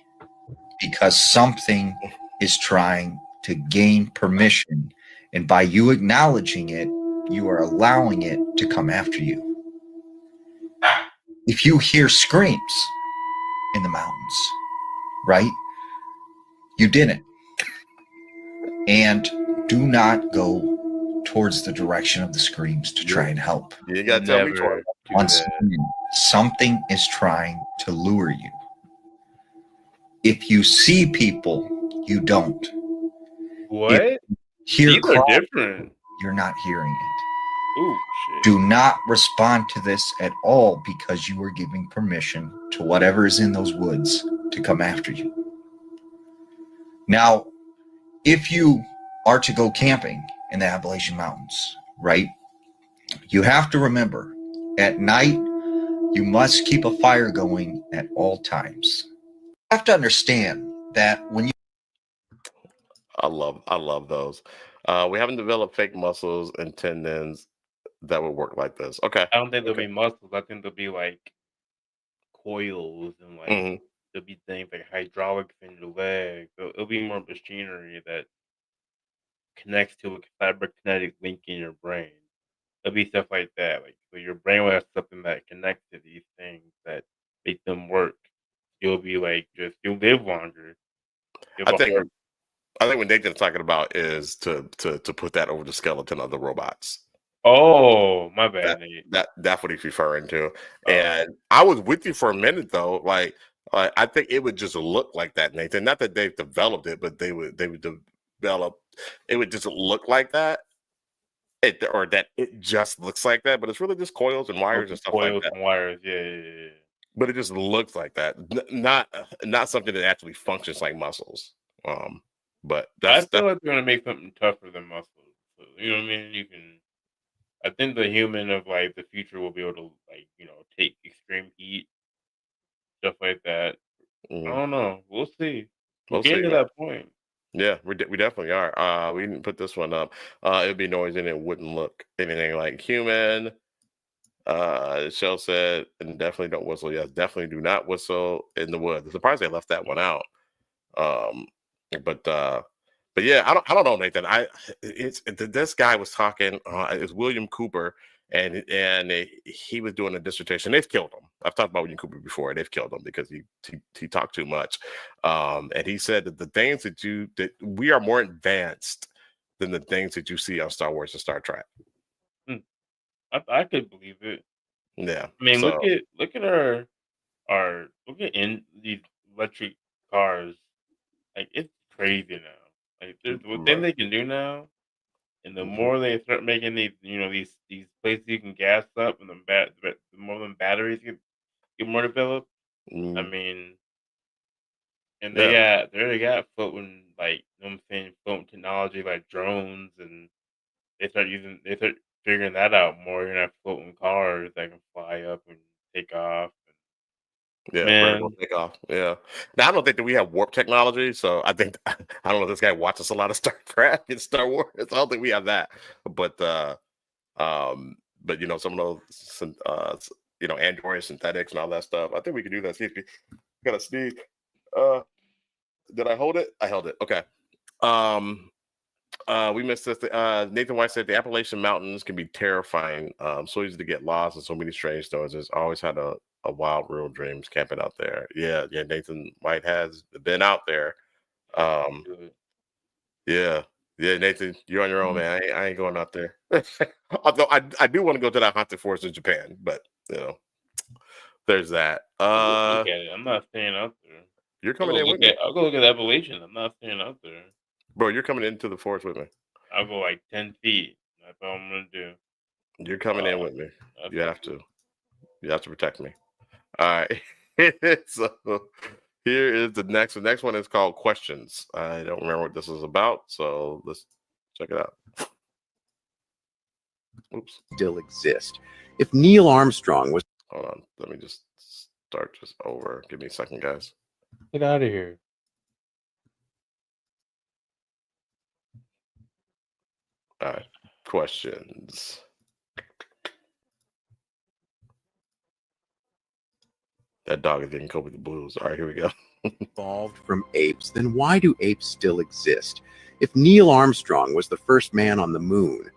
Because something is trying to gain permission. And by you acknowledging it, you are allowing it to come after you. If you hear screams in the mountains, right? You didn't. And do not go towards the direction of the screams to try and help. You gotta tell me twice. Once again, something is trying to lure you. If you see people, you don't. What? If you hear These are cries, different. you're not hearing it. Ooh, shit. Do not respond to this at all because you are giving permission to whatever is in those woods to come after you. Now, if you are to go camping in the Appalachian Mountains, right, you have to remember at night you must keep a fire going at all times. You have to understand that when you I love those. We haven't developed fake muscles and tendons that would work like this. Okay. I don't think there'll be muscles. I think there'll be like coils and like there'll be things like hydraulics in your leg. It'll be more machinery that connects to a cyberkinetic link in your brain. It'll be stuff like that. Like so your brain will have something that connects to these things that make them work. You'll be like you'll live longer. I think what Nathan's talking about is to put that over the skeleton of the robots. Oh, my bad. That's what he's referring to. And I was with you for a minute though. Like I think it would just look like that, Nathan. Not that they've developed it, but they would develop. It would just look like that. Or that it just looks like that, but it's really just coils and wires and stuff like that. Coils and wires, yeah. But it just looks like that, not something that actually functions like muscles. But I feel like they're gonna make something tougher than muscles. So, you know what I mean? I think the human of like the future will be able to take extreme heat, stuff like that. I don't know. We'll see. We're We'll see, getting to man. that point. Yeah, we definitely are. We didn't put this one up. It'd be noisy and it wouldn't look anything like human. Shell said, and definitely don't whistle. Yes, definitely do not whistle in the woods. I'm surprised they left that one out. Um, but yeah, I don't know, Nathan. This guy was talking. It's William Cooper, and he was doing a dissertation. They've killed him. I've talked about William Cooper before. They've killed him because he talked too much. And he said that the things that we are more advanced than the things that you see on Star Wars and Star Trek. I could believe it. Yeah, I mean, so, look at our look at in these electric cars. Like, it's crazy now. Like, there's what thing they can do now, and the more they start making these, these places you can gas up, and the more them batteries get more developed. I mean, and they got floating, like, you know what I'm saying, floating technology like drones, and they start figuring that out more. You're gonna have floating cars that can fly up and take off. yeah, Man. vertical takeoff. Yeah. Now I don't think that we have warp technology, so I think I don't know. This guy watches a lot of Star Trek and Star Wars. I don't think we have that, but some of those android synthetics and all that stuff. I think we can do that. See if you got a sneeze. Did I hold it? I held it. Okay. We missed this. Nathan White said the Appalachian Mountains can be terrifying. So easy to get lost and so many strange noises. Always had a wild, real dreams camping out there. Yeah. Nathan White has been out there. Yeah, Nathan, you're on your own, man. I ain't going out there. Although I do want to go to that haunted forest in Japan, but there's that. Look at it. I'm not staying out there. You're coming in with me. I'll go look at Appalachian. I'm not staying out there. Bro, you're coming into the forest with me. I'll go like 10 feet. That's all I'm gonna do. You're coming in with me. You have to. You have to protect me. All right. So here is the next one. The next one is called Questions. I don't remember what this is about, so let's check it out. Oops. Still exist. If Neil Armstrong was... Hold on. Let me just start this over. Give me a second, guys. Get out of here. All right. Questions. That dog is getting Kobe the blues. All right, here we go. Evolved from apes, then why do apes still exist? If Neil Armstrong was the first man on the moon,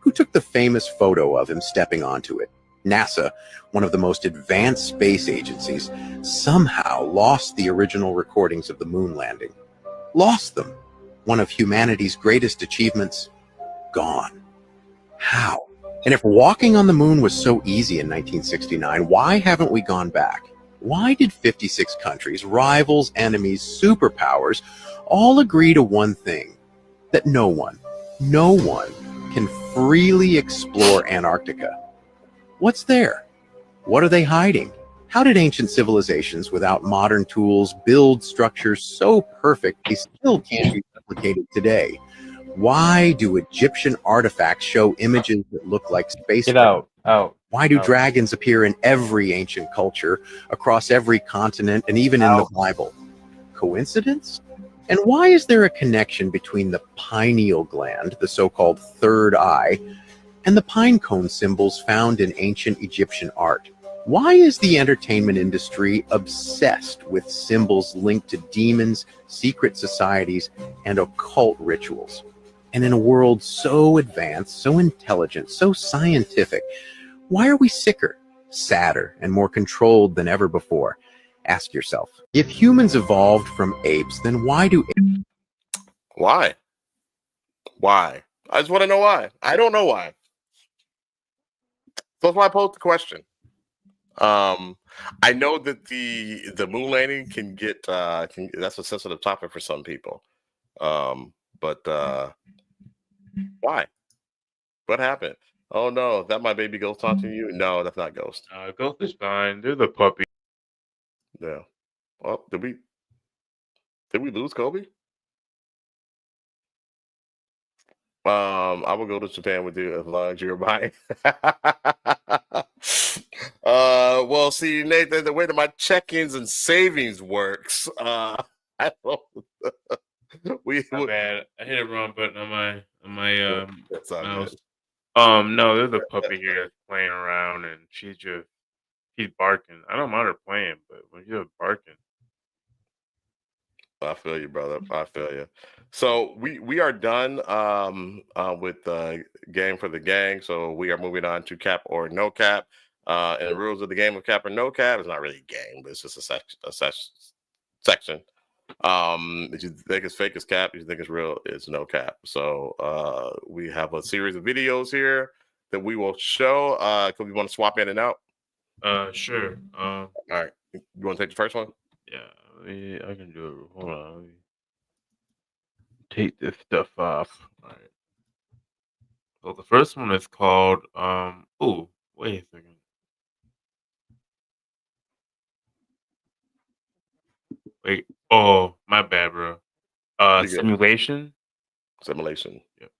who took the famous photo of him stepping onto it? NASA, one of the most advanced space agencies, somehow lost the original recordings of the moon landing. Lost them. One of humanity's greatest achievements, gone. How? And if walking on the moon was so easy in 1969, why haven't we gone back? Why did 56 countries, rivals, enemies, superpowers, all agree to one thing? That no one can freely explore Antarctica. What's there? What are they hiding? How did ancient civilizations without modern tools build structures so perfect they still can't be replicated today? Why do Egyptian artifacts show images that look like space? Get out. Why do dragons appear in every ancient culture, across every continent, and even in the Bible? Coincidence? And why is there a connection between the pineal gland, the so-called third eye, and the pine cone symbols found in ancient Egyptian art? Why is the entertainment industry obsessed with symbols linked to demons, secret societies, and occult rituals? And in a world so advanced, so intelligent, so scientific, why are we sicker, sadder, and more controlled than ever before? Ask yourself, if humans evolved from apes, then why do apes... Why? Why? I just want to know why. I don't know why. That's why I posed the question. I know that the moon landing can get that's a sensitive topic for some people. But why? What happened? Oh no, is that my baby Ghost talking to you? No, that's not Ghost. Ghost is fine. They're the puppy. Yeah. Well, did we lose Kobe? I will go to Japan with you as long as you're buying. Well, see, Nathan, the way that my check-ins and savings works, I don't. My bad. I hit a wrong button on my That's all mouse. good. No, there's a puppy here that's playing around, and she's barking. I don't mind her playing, but when she's barking. I feel you, brother. I feel you. So we are done with the game for the gang. So we are moving on to cap or no cap. And the rules of the game of cap or no cap is not really a game, but it's just a section. If you think it's fake, it's cap. If you think it's real, it's no cap. So we have a series of videos here that we will show. Could we want to swap in and out? Sure. All right. You want to take the first one? Yeah, I can do it. Hold on. Let me take this stuff off. All right. So the first one is called oh, wait a second. Wait. Oh, my bad, bro. Simulation. Simulation. Yep.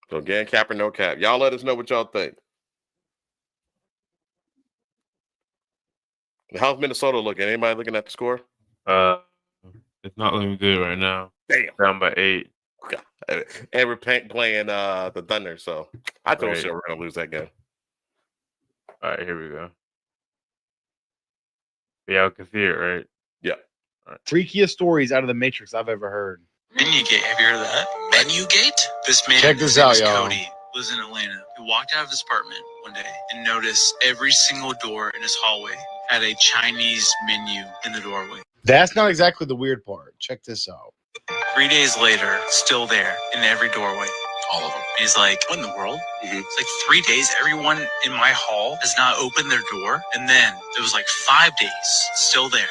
So again, cap or no cap. Y'all let us know what y'all think. How's Minnesota looking? Anybody looking at the score? It's not looking good right now. Damn. Down by 8. And we're playing the Thunder, so I told you we're gonna lose that game. All right, here we go. Yeah, I can see it, right? Yeah. All right. Freakiest stories out of the Matrix I've ever heard. Menu Gate. Have you heard of that? Menu Gate? This man, Check this out, y'all. Cody, lives in Atlanta. He walked out of his apartment one day and noticed every single door in his hallway had a Chinese menu in the doorway. That's not exactly the weird part. Check this out. 3 days later, still there in every doorway. All of them. And he's like, what in the world? It's like 3 days, everyone in my hall has not opened their door. And then it was like 5 days, still there.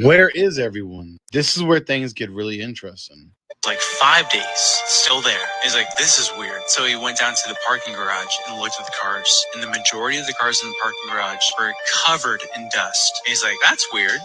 Where is everyone? This is where things get really interesting. It's like 5 days, still there. He's like, this is weird. So he went down to the parking garage and looked at the cars. And the majority of the cars in the parking garage were covered in dust. And he's like, that's weird.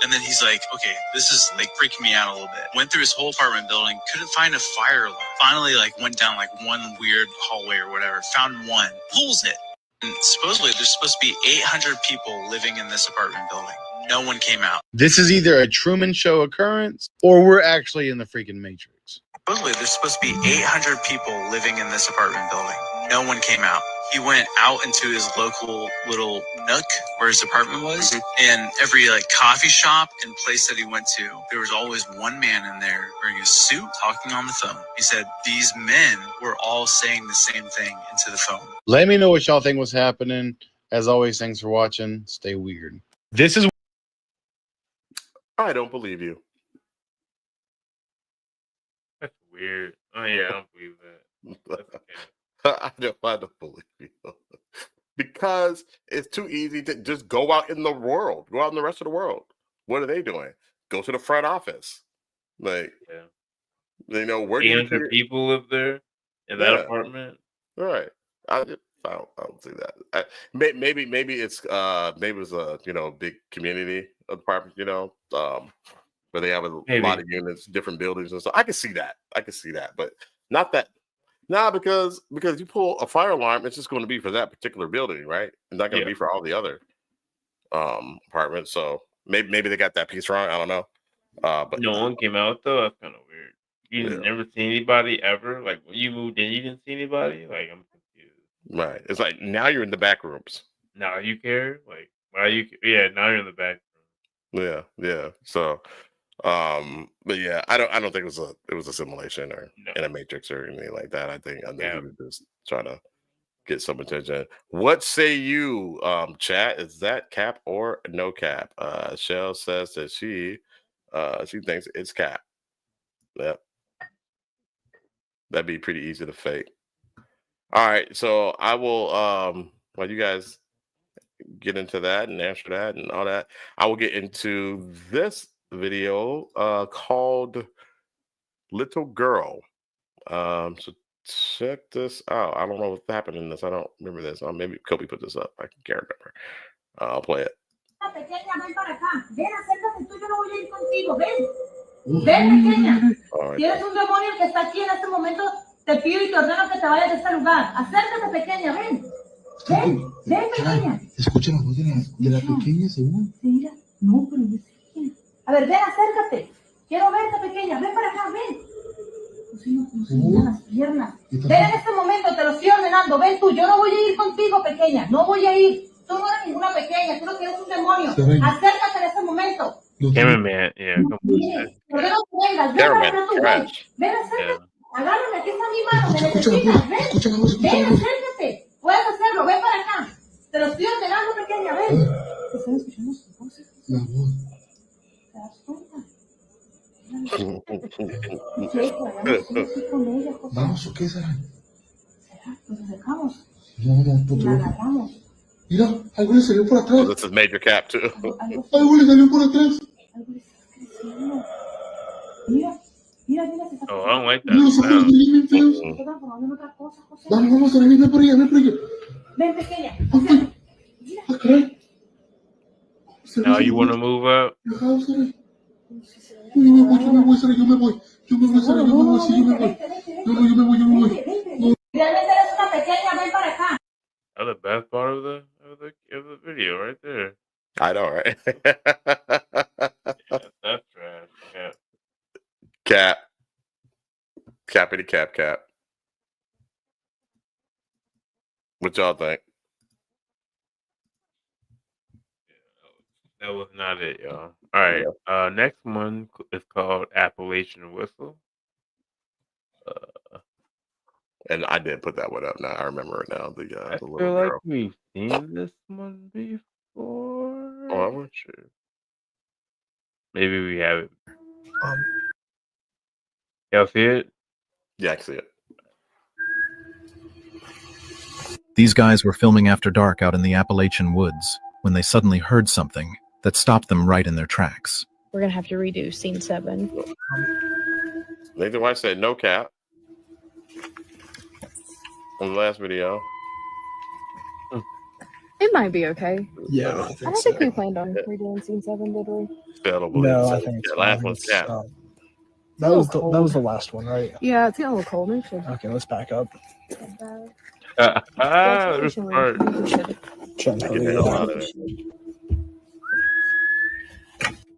And then he's like, okay, this is like freaking me out a little bit. Went through his whole apartment building, couldn't find a fire alarm. Finally, like went down like one weird hallway or whatever, found one, pulls it. And supposedly there's supposed to be 800 people living in this apartment building. No one came out. This is either a Truman Show occurrence or we're actually in the freaking Matrix. Supposedly there's supposed to be 800 people living in this apartment building. No one came out. He went out into his local little nook where his apartment was, and every like coffee shop and place that he went to, there was always one man in there wearing a suit talking on the phone. He said these men were all saying the same thing into the phone. Let me know what y'all think was happening. As always, thanks for watching. Stay weird. This is... I don't believe you. That's weird. Oh yeah, I don't believe that. I don't believe you. Because it's too easy to just go out in the world, go out in the rest of the world. What are they doing? Go to the front office. Like, you know, where 800 people live there in that apartment. Right. I don't see that. Maybe it's maybe it's a big community apartment, where they have a lot of units, different buildings and stuff. I can see that, but not that. Nah, because you pull a fire alarm, it's just going to be for that particular building, right? It's not going to be for all the other apartments. So maybe they got that piece wrong. I don't know. But no one came out though. That's kind of weird. You never see anybody ever. Like when you moved in, you didn't see anybody. Like I'm confused. Right. It's like now you're in the back rooms. Now you care. Like why you? Yeah. Now you're in the back room. Yeah. So. But yeah, I don't think it was a simulation or in a Matrix or anything like that. I think he was just trying to get some attention. What say you, chat? Is that cap or no cap? Shell says that she thinks it's cap. Yep. That'd be pretty easy to fake. All right, so I will while you guys get into that and answer that and all that, I will get into this video called Little Girl. So check this out. I don't know what's happening in this. I don't remember this. Maybe Kobe put this up. I can't remember. I'll play it. Ven, pequeña. Tienes un demonio que está aquí en este momento Te pido y te ordeno que te vayas de este lugar. Acércate, pequeña, ven. Ven, pequeña. Escucha la voz de la pequeña, según. Sí, mira. No, pero no es pequeña. A ver, ven, acércate. Quiero verte, pequeña. Ven para acá, ven. No se miran las piernas. Ven en este momento, te lo estoy ordenando. Ven tú, yo no voy a ir contigo, pequeña. No voy a ir. Tú no eres ninguna pequeña. Tú no eres un demonio. Acércate en este momento. Cameraman, yeah, come on. Ordeno que vengas. Ven para acá tú, ven. Ven, acércate. Agárrame, aquí está mi mano. Me necesitas. Ven. Ven, acércate. Puedes hacerlo. Ven para acá. Te lo estoy ordenando, pequeña. Ven. ¿Te están escuchando sus voces? La voz. ¿Te das cuenta? Vamos, ¿o qué será? Nos acercamos. No, La agarramos. Mira, algo le salió por atrás. Oh, this is Major Cap too. Algo le salió por atrás. Algo le está creciendo. Mira, se está Oh, I don't like Mira, los ojos that. bien feos. Se está transformando en otra cosa, José. Vamos, ven por allá. Ven, pequeña. Mira. Now you want to move up? Yo me voy, Sara. Yo me voy. Yo me voy. Realmente eres una pequeña, ven para acá. That's the best part of the video right there. I know, right? That's trash. Yeah. Cap. Cappity cap. What y'all think? That was not it, y'all. All right. Next one is called Appalachian Whistle. And I did put that one up. Now I remember it now. The I little feel like girl. we've seen this one before. Oh, I'm not sure. Maybe we haven't. Y'all see it? Yeah, I can see it. These guys were filming after dark out in the Appalachian woods when they suddenly heard something that stopped them right in their tracks. We're going to have to redo scene 7. Nathan White said no cap in the last video. It might be okay. Yeah, I don't think we planned on redoing scene 7, did we? Still don't believe No, it. I think it's last fine. one's cap. That was the last one, right? Yeah, it's getting a little cold. Maybe we should Okay, let's back up. There's part.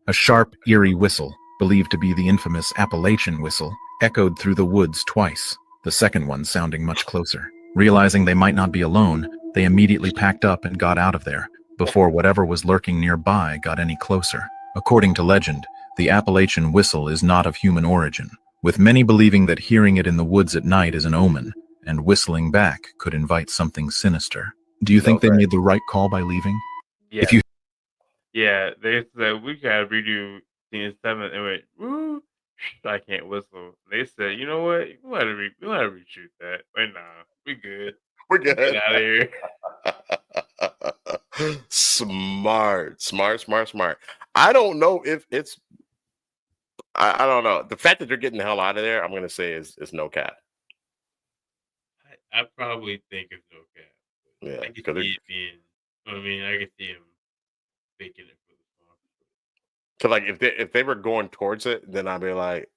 A sharp, eerie whistle, believed to be the infamous Appalachian whistle, echoed through the woods twice, the second one sounding much closer. Realizing they might not be alone, they immediately packed up and got out of there, before whatever was lurking nearby got any closer. According to legend, the Appalachian whistle is not of human origin, with many believing that hearing it in the woods at night is an omen, and whistling back could invite something sinister. Do you think they made the right call by leaving? Yeah. If you Yeah, they said we gotta redo scene 7 and went, woo, I can't whistle. They said, you know what? We gotta reshoot that. Wait, nah, we good. We're good. Get out of here. Smart. I don't know if it's. I don't know. The fact that they're getting the hell out of there, I'm gonna say is no cap. I probably think it's no cap. Yeah, I can see it being. I mean, I can see him faking it for the song. Cause like if they were going towards it, then I'd be like,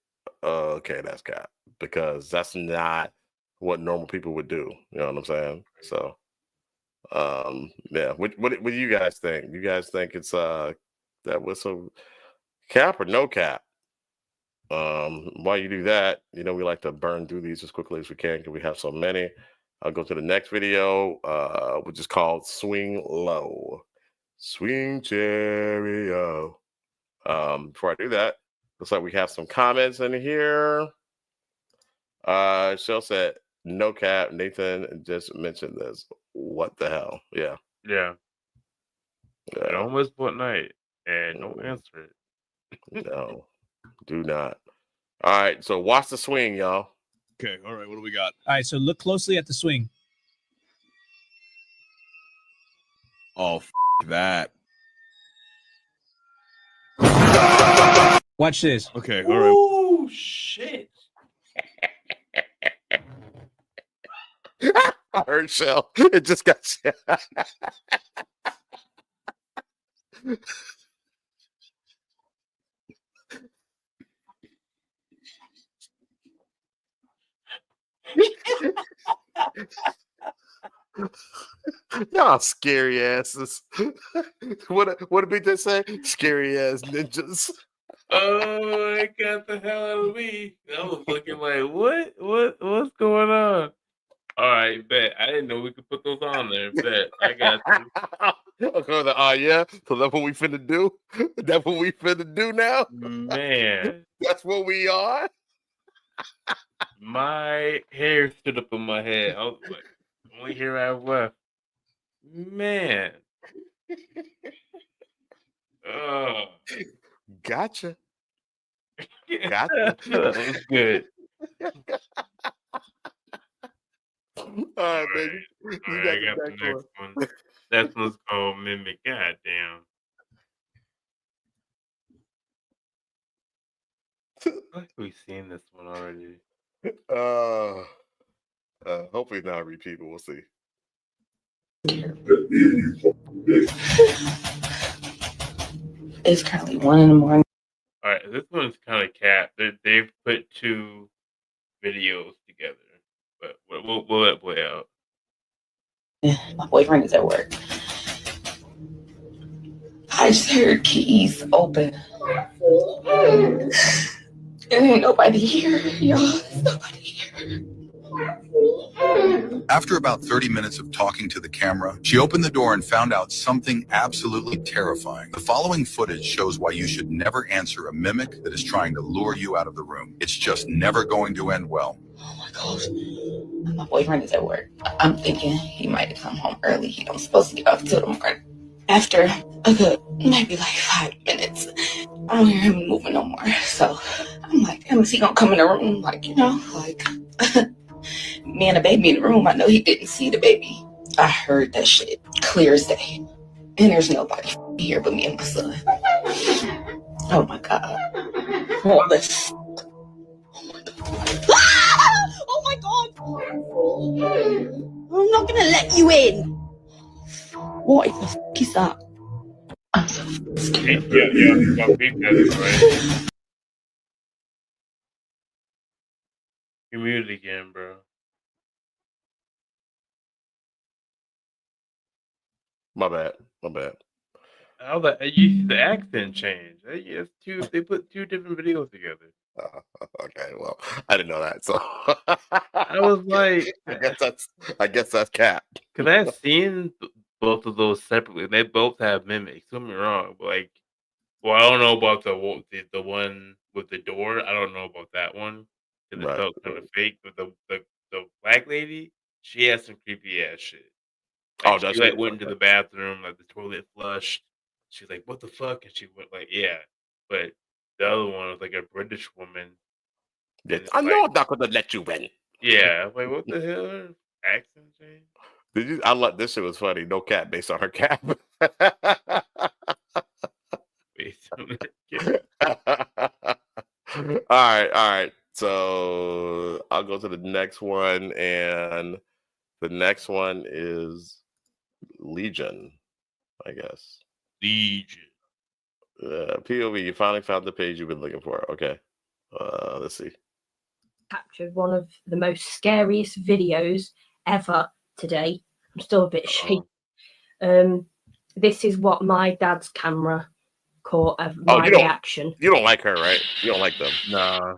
okay, that's cap, because that's not what normal people would do. You know what I'm saying? So, yeah. What do you guys think? You guys think it's that whistle cap or no cap? While you do that, you know, we like to burn through these as quickly as we can because we have so many. I'll go to the next video, which is called Swing Low. Swing Cherry-O. Before I do that, looks like we have some comments in here. Shell said, no cap. Nathan just mentioned this. What the hell? Yeah. Don't whistle at night and don't answer it. No, do not. All right, so watch the swing, y'all. Okay, all right, what do we got? All right, so look closely at the swing. Oh, that. Watch this. Okay, all right. Oh, shit. I heard Shell. It just got Y'all scary asses. What did we just say? Scary ass ninjas. Oh, it got the hell out of me. I was looking like, what's going on? All right, bet. I didn't know we could put those on there. Bet. I got you. Yeah. So that's what we finna do. That's what we finna do now. Man, that's what we are. my hair stood up on my head. I was like, only hair I have left. Man. Oh. Gotcha. That was good. All right, baby. All right, I got the next one. That one's called Mimic. Goddamn. I feel like we've seen this one already. Hopefully not a repeat, but we'll see. It's currently 1 in the morning. All right, this one's kind of cat. They've put 2 videos together, but we'll let it play out. My boyfriend is at work. I just heard keys open. There ain't nobody here, y'all. There's nobody here. After about 30 minutes of talking to the camera, she opened the door and found out something absolutely terrifying. The following footage shows why you should never answer a mimic that is trying to lure you out of the room. It's just never going to end well. Oh my gosh. My boyfriend is at work. I'm thinking he might have come home early. He don't supposed to get off till the morning. After a good, maybe like 5 minutes, I don't hear him moving no more. So I'm like, damn, is he gonna come in the room? Like, you know, like me and the baby in the room. I know he didn't see the baby. I heard that shit clear as day. And there's nobody here but me and my son. Oh my God. All this. Oh my God! I'm not gonna let you in. What the f is that? I'm so scared. Yeah, beat that, right? You're muted again, bro. My bad. How the accent changed? Yes, they put 2 different videos together. Okay, well, I didn't know that, so I was like, I guess that's cat. Because I've seen both of those separately. They both have mimics. Don't get me wrong, but like, well, I don't know about the one with the door. I don't know about that one because it felt kind of fake. But the black lady, she has some creepy ass shit. Like, that's she went into the bathroom, like the toilet flushed. She's like, "What the fuck?" And she went like, "Yeah." But the other one was like a British woman. I know I'm not gonna let you in. Yeah, like what the hell? Accent change? Did you? I like this shit was funny. No cat based on her cap. All right. So I'll go to the next one, and the next one is Legion, I guess. Legion. POV, you finally found the page you've been looking for. Okay. Let's see. Captured one of the most scariest videos ever today. I'm still a bit shaky. This is what my dad's camera caught of my reaction. You don't like her, right? You don't like them. Nah.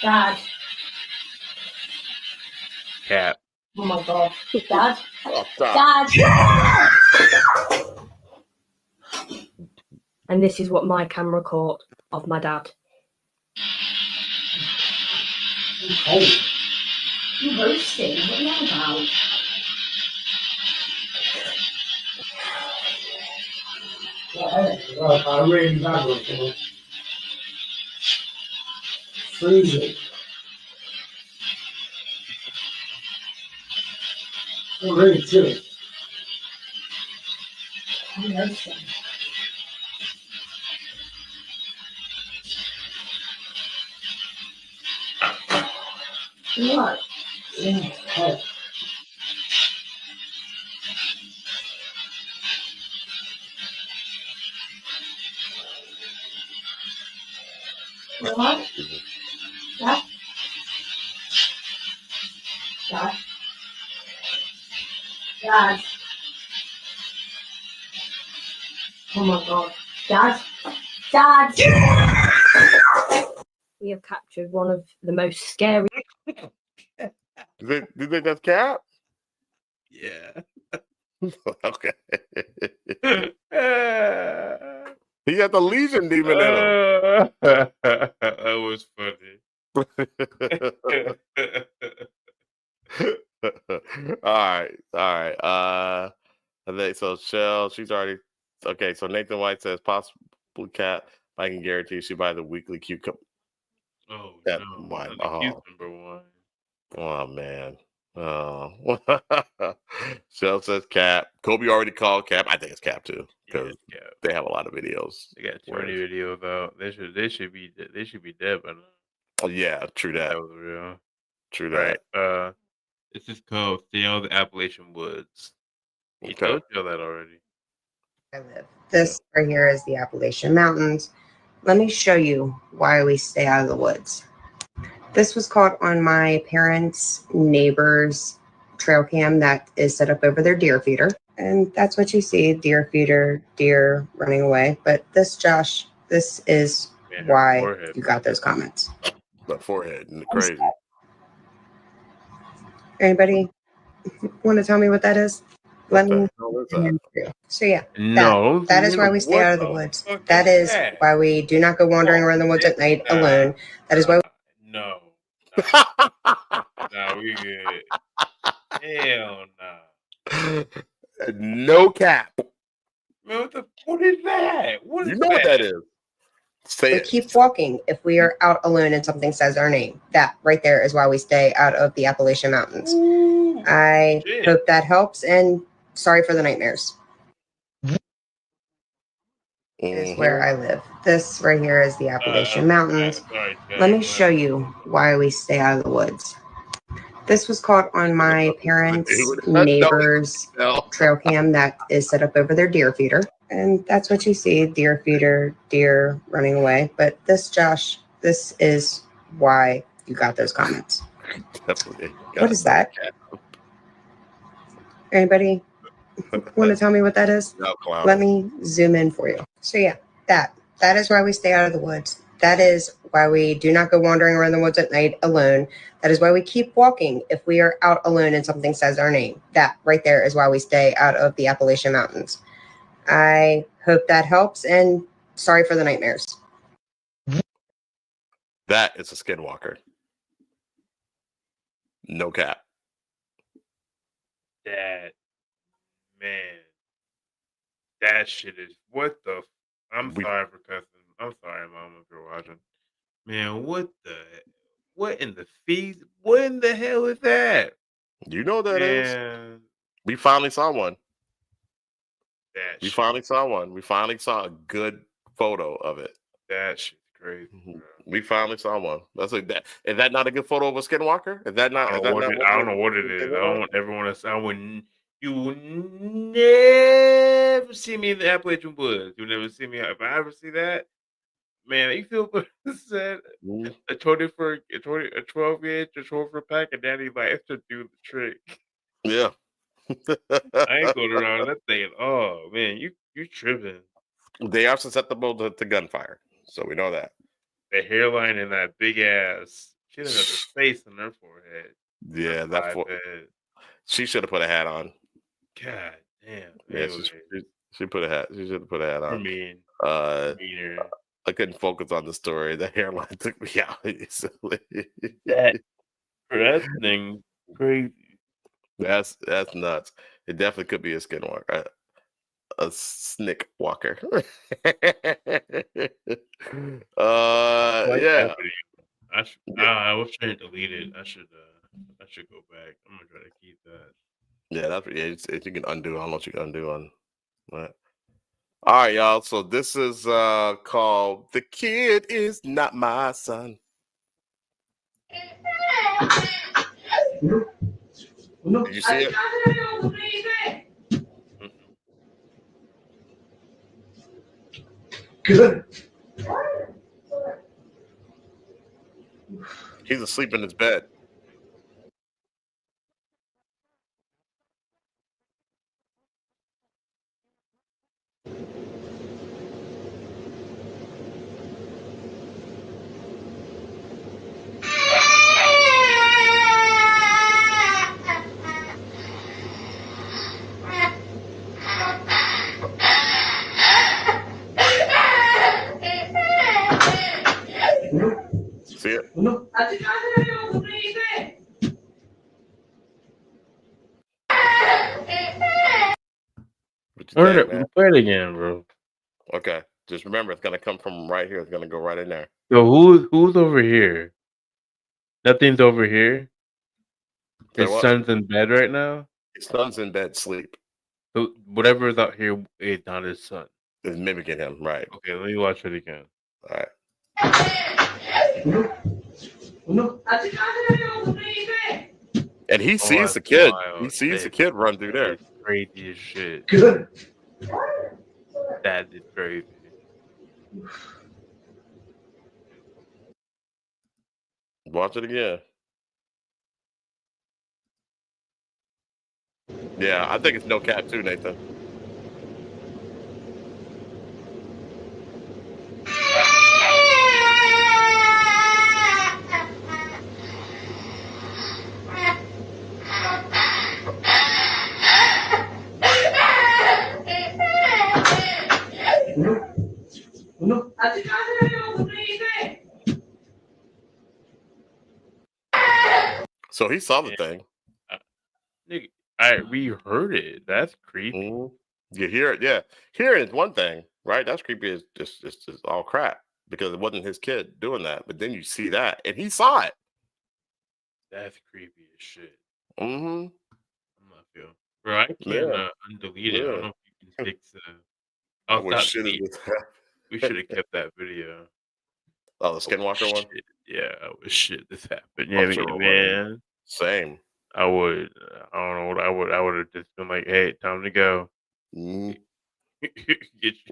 Dad. Cat. Oh my God. Dad. Oh, Dad. And this is what my camera caught of my dad. You roasting? What are you on about? I really bad one for me. Freezing. I'm really chilly. I'm roasting. What? Yeah. Oh. What? Dad? Dad? Dad. Oh my god. Dad. Dad. We have captured one of the most scary. Do you think that's Cap? Yeah. Okay. He got the Legion demon in him. That was funny. All right. I think so. Shell, she's already okay. So Nathan White says possible Cat. I can guarantee she buy the weekly cucumber. Oh That no! one. Not the cucumber one. Oh man. Oh. Shell says Cap. Kobe already called Cap. I think it's Cap too because they have a lot of videos. They got too many videos out. They should be dead by now. Oh yeah, true that. That was real. True Right. that. This is called Stay on the Appalachian Woods. He told you that already. I live. This right here is the Appalachian Mountains. Let me show you why we stay out of the woods. This was caught on my parents' neighbor's trail cam that is set up over their deer feeder. And that's what you see, deer feeder, deer running away. But this, Josh, this is why you got those comments. The forehead and the crazy. Anybody want to tell me what that is? Let me. So yeah, that is why we stay out of the woods. That is why we do not go wandering around the woods at night alone. That is why. No. Nah, we good. Hell no. No Cap. Man, what is that? What is you know what that is? Say we it. keep walking if we are out alone and something says our name. That right there is why we stay out of the Appalachian Mountains. Ooh, I hope that helps, and sorry for the nightmares. Is where I live. This right here is the Appalachian Mountains. Let me show you why we stay out of the woods. This was caught on my parents' neighbor's trail cam that is set up over their deer feeder. And that's what you see, deer feeder, deer running away. But this, Josh, this is why you got those comments. Definitely. What is that? Anybody want to tell me what that is? No, Let me zoom in for you. So yeah, that is why we stay out of the woods. That is why we do not go wandering around the woods at night alone. That is why we keep walking if we are out alone and something says our name. That right there is why we stay out of the Appalachian Mountains. I hope that helps, and sorry for the nightmares. That is a skinwalker. No Cap. That man. That shit is what the. I'm sorry for cussing. I'm sorry, Mom, if you're watching. Man, what in the fees? What in the hell is that? You know what that is. Man. We finally saw one. That we finally saw one. We finally saw a good photo of it. That shit's crazy. We finally saw one. That's like that. Is that not a good photo of a skinwalker? Is that not? I don't know what it is. I don't want everyone to. I wouldn't. You will never see me in the Appalachian Woods. You'll never see me. If I ever see that, man, you feel said a 20 for a 12-inch, a 12 for a pack, and Daddy like to do the trick. Yeah. I ain't going around that thing. Oh man, you tripping. They are susceptible to gunfire, so we know that. The hairline and that big ass. She doesn't have the space on her forehead. Yeah, that's what. She should have put a hat on. God damn. Yeah, she put a hat. She should have put a hat on. I couldn't focus on the story. The hairline took me out easily. that thing crazy. That's nuts. It definitely could be a skinwalker. A snick walker. Yeah. I was trying to delete it. I should go back. I'm gonna try to keep that. Yeah, you can undo. I don't know what you can undo on that. All right, y'all. So this is called "The Kid Is Not My Son." Did you see it? Good. He's asleep in his bed. What you think, man? Play it again, bro. Okay, just remember, it's gonna come from right here. It's gonna go right in there. Yo, who's over here? Nothing's over here. His son's in bed right now. His son's in bed, sleep. So whatever is out here is not his son. Is mimicking him, right? Okay, let me watch it again. All right. And he sees the kid. He sees the kid run through there. Crazy as shit. Good. That is crazy. Watch it again. Yeah, I think it's no cap too, Nathan. So he saw the thing. We heard it. That's creepy. You hear it, yeah. Hearing is one thing, right? That's creepy. It's just all crap because it wasn't his kid doing that. But then you see that, and he saw it. That's creepy as shit. Mm-hmm. I'm not feeling. Bro, I can't undelete it. I don't know if you can fix it. We should have kept that video. Oh, the Skinwalker one? Yeah, I wish shit this happened. I'm Yeah, sure man. Same. I would. I don't know what I would have just been like, hey, time to go. Get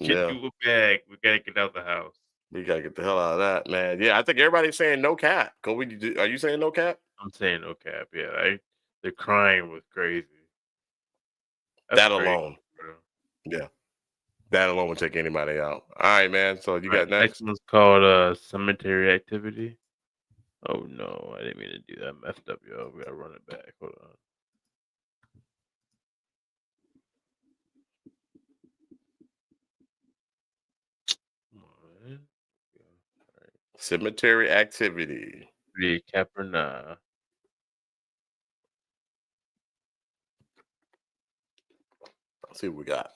you a bag. We gotta get out the house. We gotta get the hell out of that, man. Yeah, I think everybody's saying no cap. Kobe, are you saying no cap? I'm saying no cap. Yeah, the crying was crazy. That alone, bro. Yeah, that alone would take anybody out. All right, man. So you got next? Next one's called Cemetery Activity. Oh no, I didn't mean to do that. I messed up, yo. We gotta run it back. Hold on. Cemetery Activity. The Capernaum. Let's see what we got.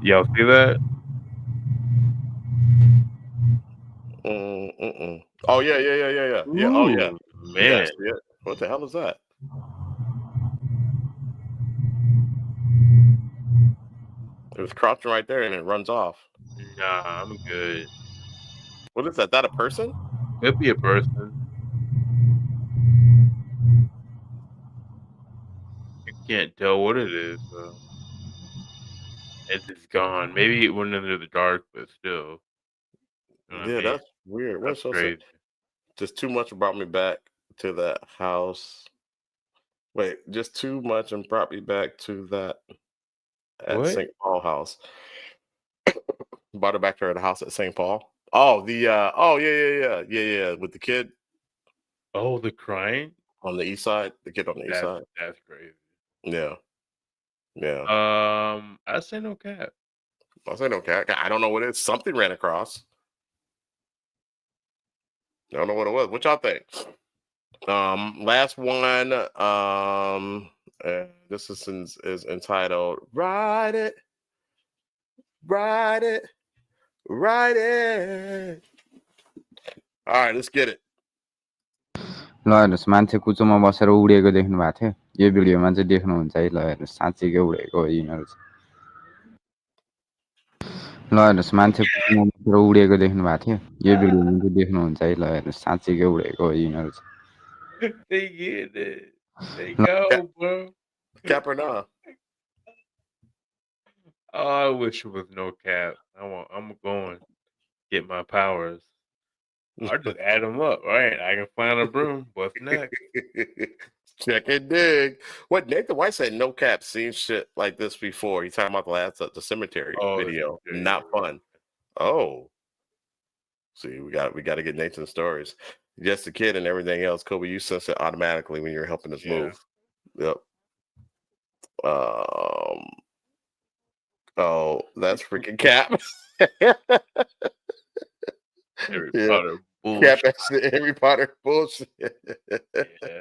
Y'all see that? Oh yeah. Yeah. Oh yeah. Man. Yeah. What the hell is that? It was crouching right there and it runs off. Nah, I'm good. What is that? That a person? Could be a person. You can't tell what it is, though. It's just gone. Maybe it went into the dark, but still. You know what I mean? That's weird. That's crazy. Just too much brought me back to that house. Wait, just too much and brought me back to that at St. Paul house. Brought her back to the house at St. Paul. Oh, yeah, with the kid. Oh, the crying on the east side. The kid on the east side. That's crazy. Yeah. I say no cap. I say no cap. I don't know what it is. Something ran across. I don't know what it was. What y'all think? Last one. This is entitled "Ride It, Ride It, Ride It." All right, let's get it. ल हेर्नुहोस् मान्छे कुचोमा बसेर उडेको देख्नु भएको थियो यो भिडियोमा चाहिँ देख्नुहुन्छ है ल हेर्नुहोस् साँच्चीकै उडेको हो यिनीहरू ल हेर्नुहोस् मान्छे कुचोमा बसेर उडेको देख्नु भएको थियो यो भिडियोमा चाहिँ देख्नुहुन्छ है ल हेर्नुहोस् साँच्चीकै उडेको हो यिनीहरू They get it. They go, bro. Capernaum. Oh, I wish it was no cap. I'm going to get my powers. I'll just add them up. All right, I can find a broom. What's next? Check and dig. What Nathan White said, no cap, seen shit like this before. He's talking about the cemetery video. Not fun. Oh. See, we got to get Nathan's stories. Just a kid and everything else. Kobe, you sense it automatically when you're helping us move. Yep. Oh, that's freaking Cap. Harry Yeah. Potter Cap, bullshit. that's the Harry Potter bullshit. Yeah.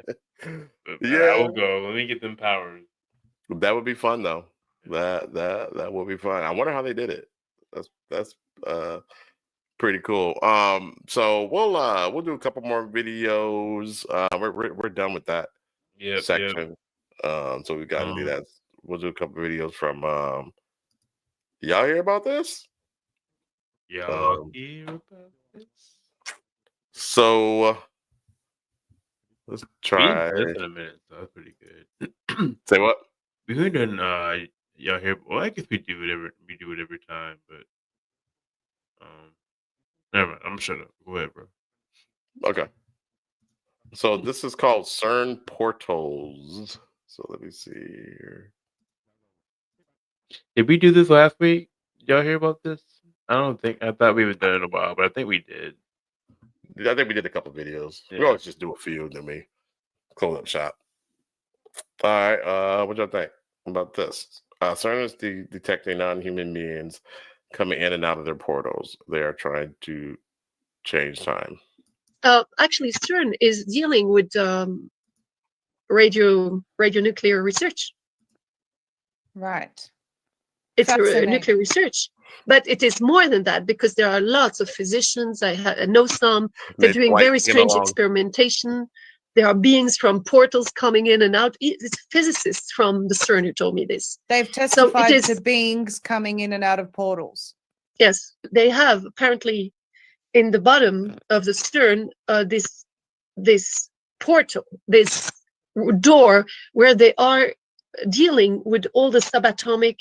But I Yeah. will go. Let me get them powers. That would be fun though. That would be fun. I wonder how they did it. That's pretty cool. So we'll do a couple more videos. We're done with that Yep. section. So we've got to do that. We'll do a couple videos from y'all hear about this? Y'all hear about this? So let's We ain't try. done this in a minute, so that's pretty good. Say what? We could have done y'all hear. Well, I guess we do it every time, but never mind. I'm shut up. Go ahead, bro. Okay. So this is called CERN portals. So let me see here. Did we do this last week? Y'all hear about this? I don't think. I thought we had done it in a while, but I think we did. I think we did a couple videos. We Yeah. always just do a few, then we close up shop. All right. What y'all think about this? CERN is detecting non-human beings coming in and out of their portals. They are trying to change time. Actually, CERN is dealing with radionuclear research. Right. It's Fascinating. nuclear research, but it is more than that because there are lots of physicians. I know some. They're doing very strange experimentation. There are beings from portals coming in and out. It's physicists from the CERN who told me this. They've testified to beings coming in and out of portals. Yes, they have apparently in the bottom of the CERN this portal, this door where they are dealing with all the subatomic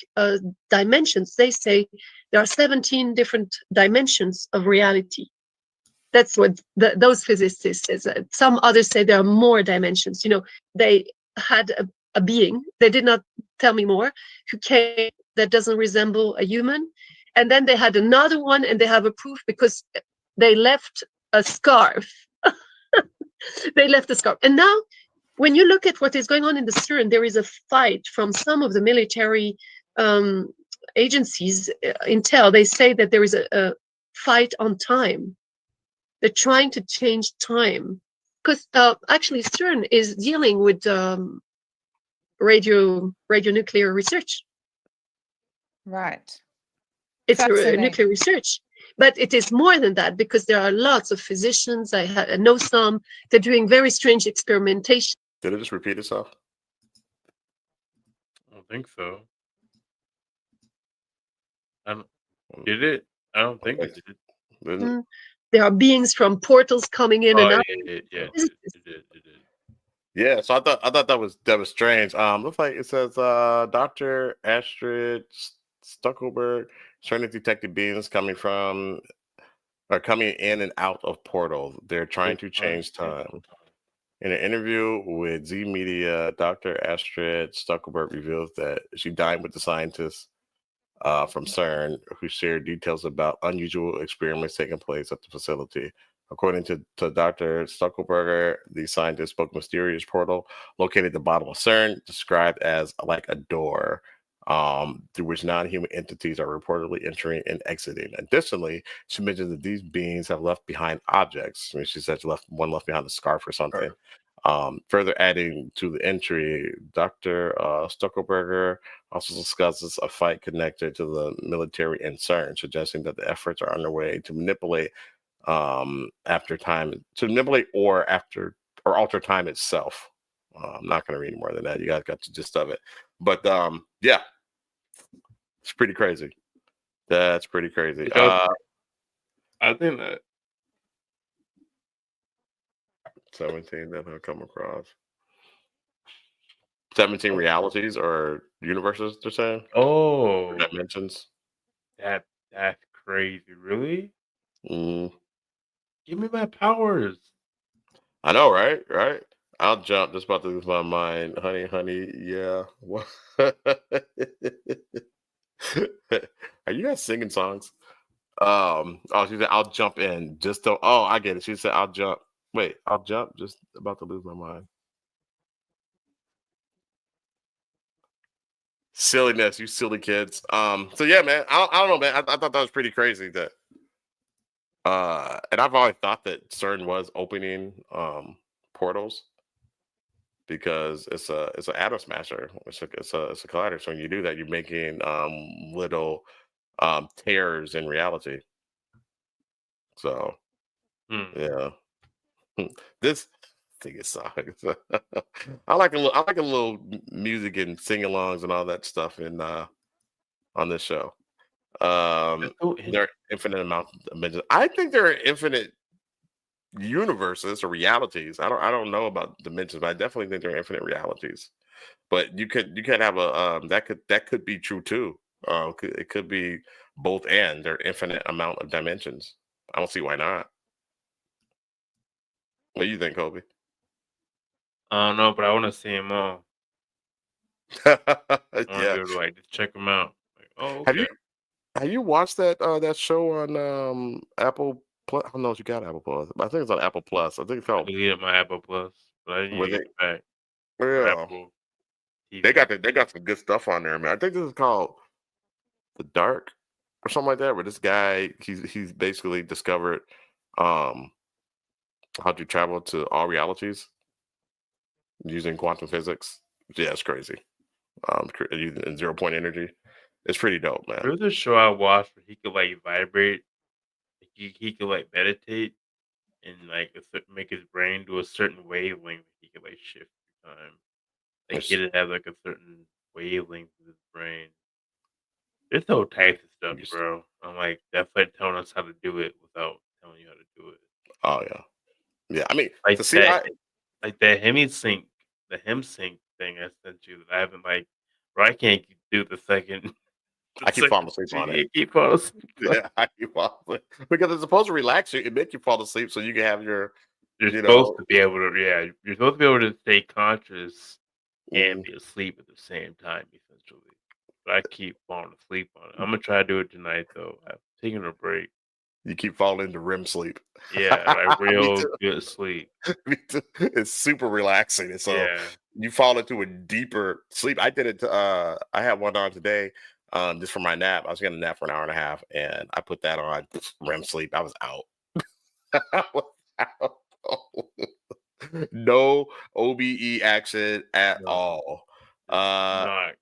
dimensions. They say there are 17 different dimensions of reality. That's what those physicists say. Some others say there are more dimensions. You know, they had a being, they did not tell me more, who came that doesn't resemble a human. And then they had another one, and they have a proof because they left a scarf. They left a scarf. And now, when you look at what is going on in the CERN, there is a fight from some of the military agencies, intel. They say that there is a fight on time. They're trying to change time. Because actually, CERN is dealing with radionuclear research. Right. It's nuclear research. But it is more than that because there are lots of physicians. I know some. They're doing very strange experimentation. Did it just repeat itself? I don't think so. Did it? I don't think it did. There are beings from portals coming in and out. It did. Yeah, so I thought that was strange. Looks like it says Dr. Astrid Stuckelberg trying to detect beings coming in and out of portals. They're trying to change time. In an interview with Z Media, Dr. Astrid Stuckelberg reveals that she dined with the scientists from CERN who shared details about unusual experiments taking place at the facility. According to Dr. Stuckelberger, the scientist spoke mysterious portal located at the bottom of CERN, described as like a door through which non-human entities are reportedly entering and exiting. Additionally, she mentioned that these beings have left behind objects. I mean, she said she left behind a scarf or something. Further adding to the entry, Dr. Stuckelberger also discusses a fight connected to the military and CERN, suggesting that the efforts are underway to manipulate alter time itself. I'm not going to read more than that. You guys got the gist of it. But yeah, it's pretty crazy. That's pretty crazy. I think that 17 that I've come across. 17 realities or universes, they're saying? Oh, dimensions. That's crazy. Really? Mm. Give me my powers. I know, right? Right. I'll jump. Just about to lose my mind, honey. Yeah. What? Are you guys singing songs? Oh, she said I'll jump in. Just to. Oh, I get it. She said I'll jump. Wait, I'll jump. Just about to lose my mind. Silliness, you silly kids. So yeah, man. I don't know, man. I thought that was pretty crazy that and I've always thought that CERN was opening portals because it's an atom smasher. It's a collider. So when you do that, you're making little tears in reality. So yeah. This thing is songs. I like a little music and sing-alongs and all that stuff in on this show. There are infinite amounts of dimensions. I think there are infinite universes or realities. I don't know about dimensions, but I definitely think there are infinite realities. But you could have a that could be true too. It could be both and there are infinite amount of dimensions. I don't see why not. What do you think, Kobe? I don't know, but I want to see them all. I want to be Yeah. able to like just check them out. Like, oh, Have okay. you watched that show on Apple Plus? I don't know if you got Apple Plus, but I think it's on Apple Plus. I think it's I called. deleted my Apple Plus, but I need Was to get it? it back. Yeah. Apple TV. They got some good stuff on there, man. I think this is called The Dark or something like that. Where this guy he's basically discovered how to travel to all realities using quantum physics. Yeah, it's crazy. Using 0 point energy. It's pretty dope, man. There was a show I watched where he could like vibrate. Like, he could like meditate and like make his brain do a certain wavelength. He could like shift through time. Like he did have like a certain wavelength of his brain. There's all types of stuff, bro. I'm like definitely telling us how to do it without telling you how to do it. Oh yeah, yeah. I mean, Like to see that, like that the him sync thing I sent you that I haven't like, bro. I can't do the second. I keep falling asleep on it. Keep falling asleep. Yeah, I keep falling asleep because it's supposed to relax you. It make you fall asleep so you can have your. You're supposed to be able to, yeah. You're supposed to be able to stay conscious and be asleep at the same time, essentially. But I keep falling asleep on it. I'm gonna try to do it tonight, though. I'm taking a break. You keep falling into REM sleep. Yeah, like Me real too. good sleep. Me too. It's super relaxing, and so Yeah. you fall into a deeper sleep. I did it. I had one on today, just for my nap. I was gonna nap for an hour and a half, and I put that on REM sleep. I was out. I was out. No OBE action at all. I'll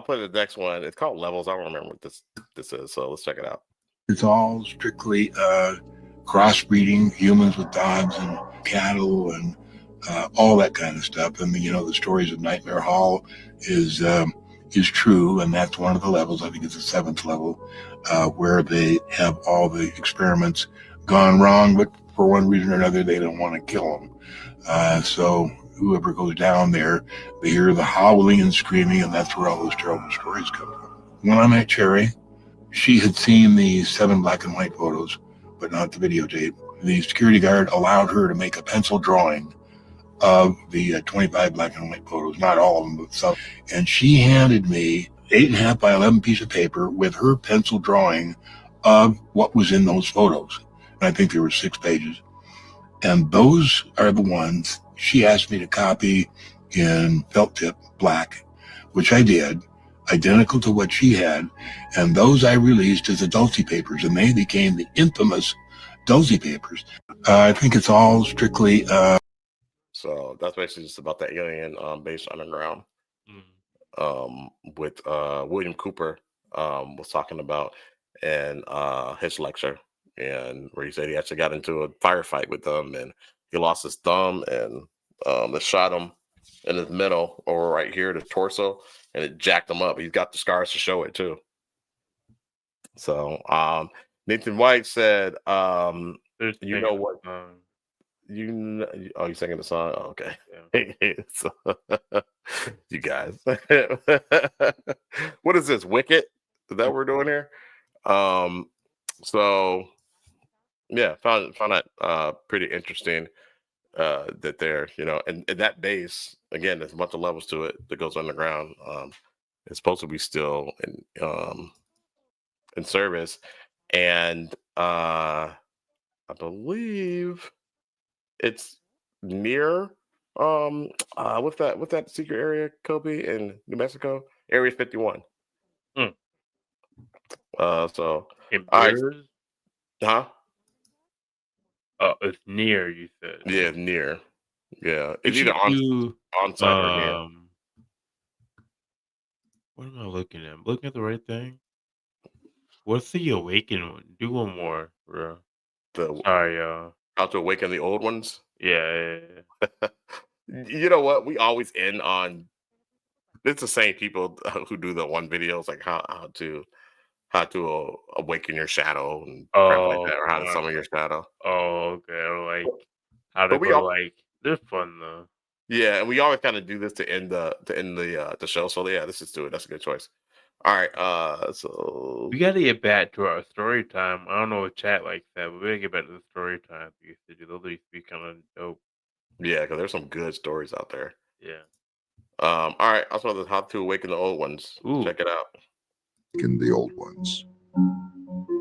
play the next one. It's called Levels. I don't remember what this is, so let's check it out. It's all strictly crossbreeding humans with dogs and cattle and all that kind of stuff. And the stories of Nightmare Hall is true, and that's one of the levels. I think it's the 7th level, where they have all the experiments gone wrong, but for one reason or another, they don't want to kill them. So whoever goes down there, they hear the howling and screaming, and that's where all those terrible stories come from. When I met Cherry, she had seen the 7 black and white photos, but not the videotape. The security guard allowed her to make a pencil drawing of the 25 black and white photos, not all of them, but some. And she handed me 8.5 by 11 piece of paper with her pencil drawing of what was in those photos. And I think there were 6 pages. And those are the ones she asked me to copy in felt tip black, which I did, identical to what she had. And those I released as the Dulce papers, and they became the infamous Dulce papers. I think it's all strictly... So that's basically just about the alien base underground. With William Cooper was talking about in his lecture, and where he said he actually got into a firefight with them, and he lost his thumb, and they shot him in his middle or right here, the torso, and it jacked him up. He's got the scars to show it too. So Nathan White said, you know what? Oh, you're singing the song? Oh, okay. Yeah. So, you guys. What is this? Wicked? Is that what we're doing here? So yeah, found that pretty interesting. That they're, and that base, again, there's a bunch of levels to it that goes underground. It's supposed to be still in service. And I believe it's near what's that secret area, Kobe, in New Mexico? Area 51. Hmm. So In all right. Brewers? Huh? Oh, it's near, you said. Yeah, near. Yeah. We It's either should do on site or near. What am I looking at? I'm looking at the right thing. What's the awakened one? Do one more, bro. Sorry, y'all. How to awaken the old ones? Yeah. You know what? We always end on it's the same people who do the one videos like how to awaken your shadow and crap like that, or how to summon your shadow. Oh, okay. Or like how to But we go all like they're fun though. yeah, and we always kind of do this to end the show. So yeah, let's just do it. That's a good choice. All right, so We gotta get back to our story time. I don't know what chat like that, but we gotta get back to the story time we used to do. Those used to be kind of dope. yeah, because there's some good stories out there. Yeah. All right, I saw this How to Awaken the Old Ones. Ooh. Check it out. Awaken the old ones.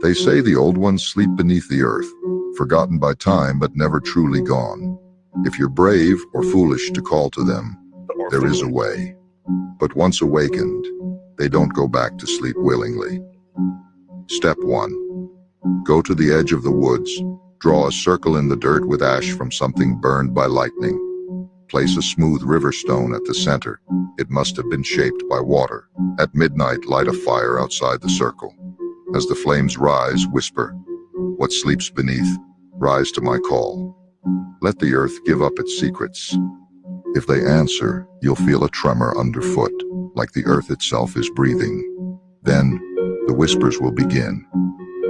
They say the old ones sleep beneath the earth, forgotten by time but never truly gone. If you're brave or foolish to call to them, there is a way. But once awakened, they don't go back to sleep willingly. Step 1. Go to the edge of the woods. Draw a circle in the dirt with ash from something burned by lightning. Place a smooth river stone at the center. It must have been shaped by water. At midnight, light a fire outside the circle. As the flames rise, whisper, "What sleeps beneath, rise to my call." Let the earth give up its secrets. If they answer, you'll feel a tremor underfoot, like the earth itself is breathing. Then, the whispers will begin.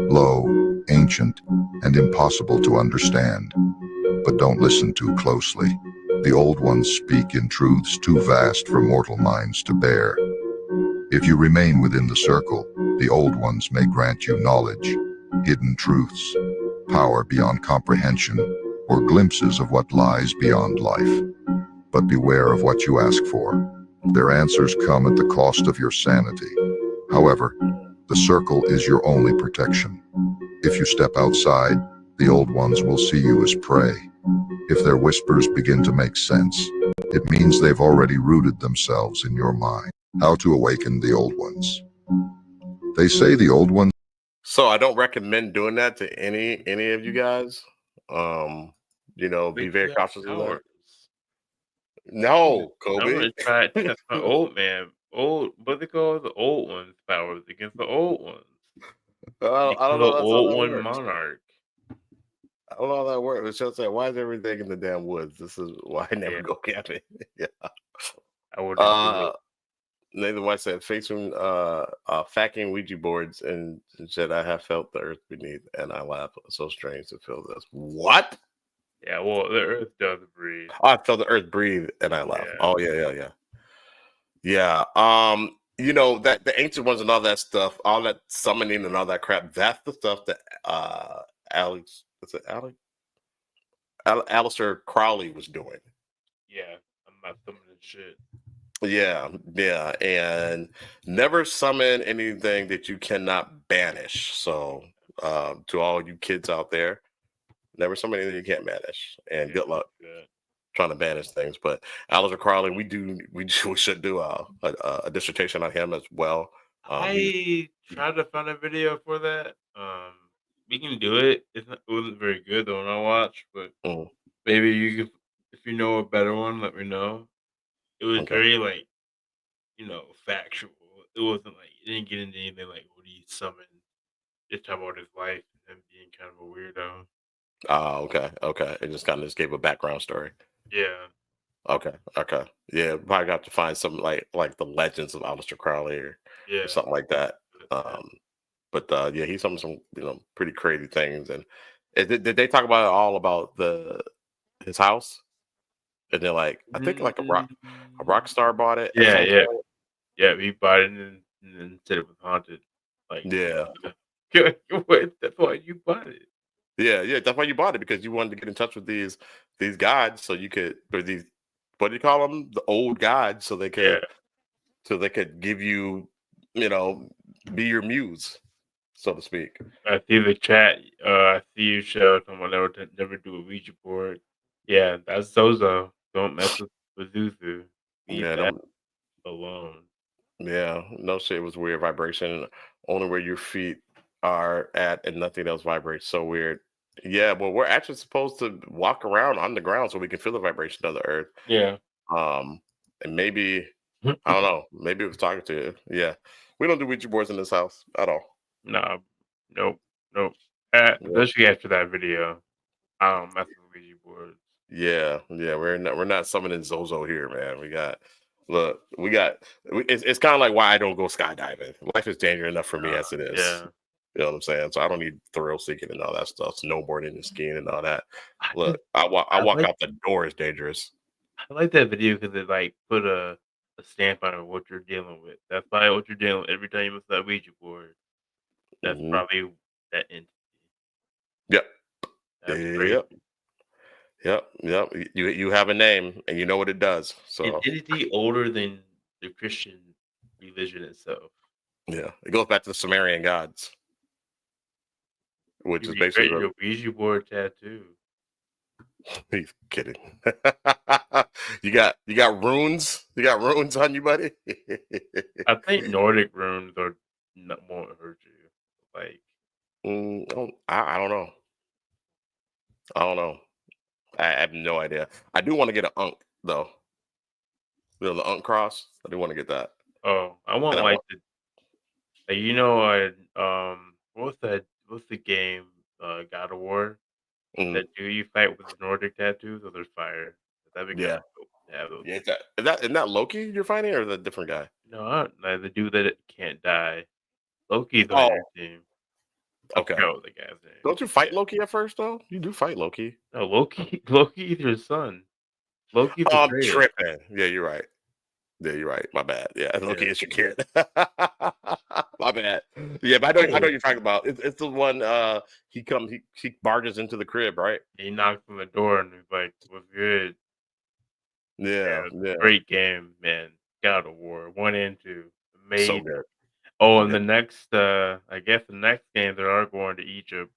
Low, ancient, and impossible to understand. But don't listen too closely. The old ones speak in truths too vast for mortal minds to bear. If you remain within the circle, the old ones may grant you knowledge, hidden truths, power beyond comprehension, or glimpses of what lies beyond life. But beware of what you ask for. Their answers come at the cost of your sanity. However, the circle is your only protection. If you step outside, the old ones will see you as prey. If their whispers begin to make sense, it means they've already rooted themselves in your mind. How to awaken the old ones. They say the old ones. So I don't recommend doing that to any of you guys. Be very cautious of that. No, I'm Kobe. gonna try to test my old man. What they call the old ones powers against the old ones. I don't The know. That's how old that one works. monarch. I don't know how that works. It's just like, why is everything in the damn woods? This is why I never go camping. Yeah. I would do it. Nathan White said, facing facking Ouija boards and said, I have felt the earth beneath, and I laugh. It's so strange to feel this. What? Yeah, well, the earth does breathe. Oh, I felt the earth breathe, and I laugh. Yeah. Oh, yeah. That the ancient ones and all that stuff, all that summoning and all that crap, that's the stuff that Aleister Crowley was doing. Yeah, I'm not summoning shit. Yeah, and never summon anything that you cannot banish. So, to all you kids out there, never summon anything you can't banish, and good luck trying to banish things. But Aleister Crowley, we should do a dissertation on him as well. I tried to find a video for that. We can do it. It wasn't very good the one I watched, but maybe you can, if you know a better one, let me know. It was very factual. It wasn't like it didn't get into anything like what he summoned. Just talk about his life and him being kind of a weirdo. Oh, okay. It just kind of gave a background story. Yeah. Okay. Yeah, probably got to find some like the legends of Aleister Crowley or something like that. But he summoned some pretty crazy things. And did they talk about it all about his house? And they're like, I think like a rock star bought it. Yeah. He bought it and then said it was haunted. Like that's why you bought it. Yeah, that's why you bought it, because you wanted to get in touch with these gods, so you could, or these, what do you call them? The old gods, so they could give you, be your muse, so to speak. I see the chat. I see you show someone never do a Ouija board. Yeah, that's Zozo. Don't mess with Zuzu. Leave that alone. Yeah, no shit. It was weird vibration. Only where your feet are at, and nothing else vibrates. So weird. Yeah, well, we're actually supposed to walk around on the ground so we can feel the vibration of the earth. Yeah. And maybe I don't know. Maybe it was talking to you. Yeah, we don't do Ouija boards in this house at all. No, nope. Yeah. Especially after that video, I don't mess with Ouija boards. Yeah, we're not summoning Zozo here, man. It's kind of like why I don't go skydiving. Life is dangerous enough for me as it is. Yeah. You know what I'm saying? So I don't need thrill seeking and all that stuff, snowboarding and skiing and all that. Look, I walk out the door is dangerous. I like that video because it like put a stamp on what you're dealing with. That's probably what you're dealing with every time you mess that Ouija board. That's probably that entity. Yep. That's crazy. Yep. You have a name and you know what it does. So An entity older than the Christian religion itself. yeah, it goes back to the Sumerian gods, which is You basically get your Ouija board tattoo. He's kidding. You got runes. You got runes on you, buddy. I think Nordic runes won't hurt you. Like, I don't know. I have no idea. I do want to get an Ankh though. You know, the Ankh cross. I do want to get that. oh, I want like what's the game? God of War. That do you fight with Nordic tattoos or there's fire? That'd be Yeah. kinda cool to have those. Yeah, isn't that Loki you're fighting or the different guy? No, the dude that can't die. Loki's on your team. I Okay. forgot what the guy's name. Don't you fight Loki at first though? You do fight Loki. No, Loki's your son. Loki's I'm the tripping. Yeah, you're right. My bad. Yeah, Loki is your kid. My bad. Yeah, but I know what you're talking about. It's the one he barges into the crib, right? He knocks on the door and he's like, "What's good?" Yeah. Great game, man. God of War 1 and 2. So Amazing. good. Oh, and the next I guess the next game they are going to Egypt.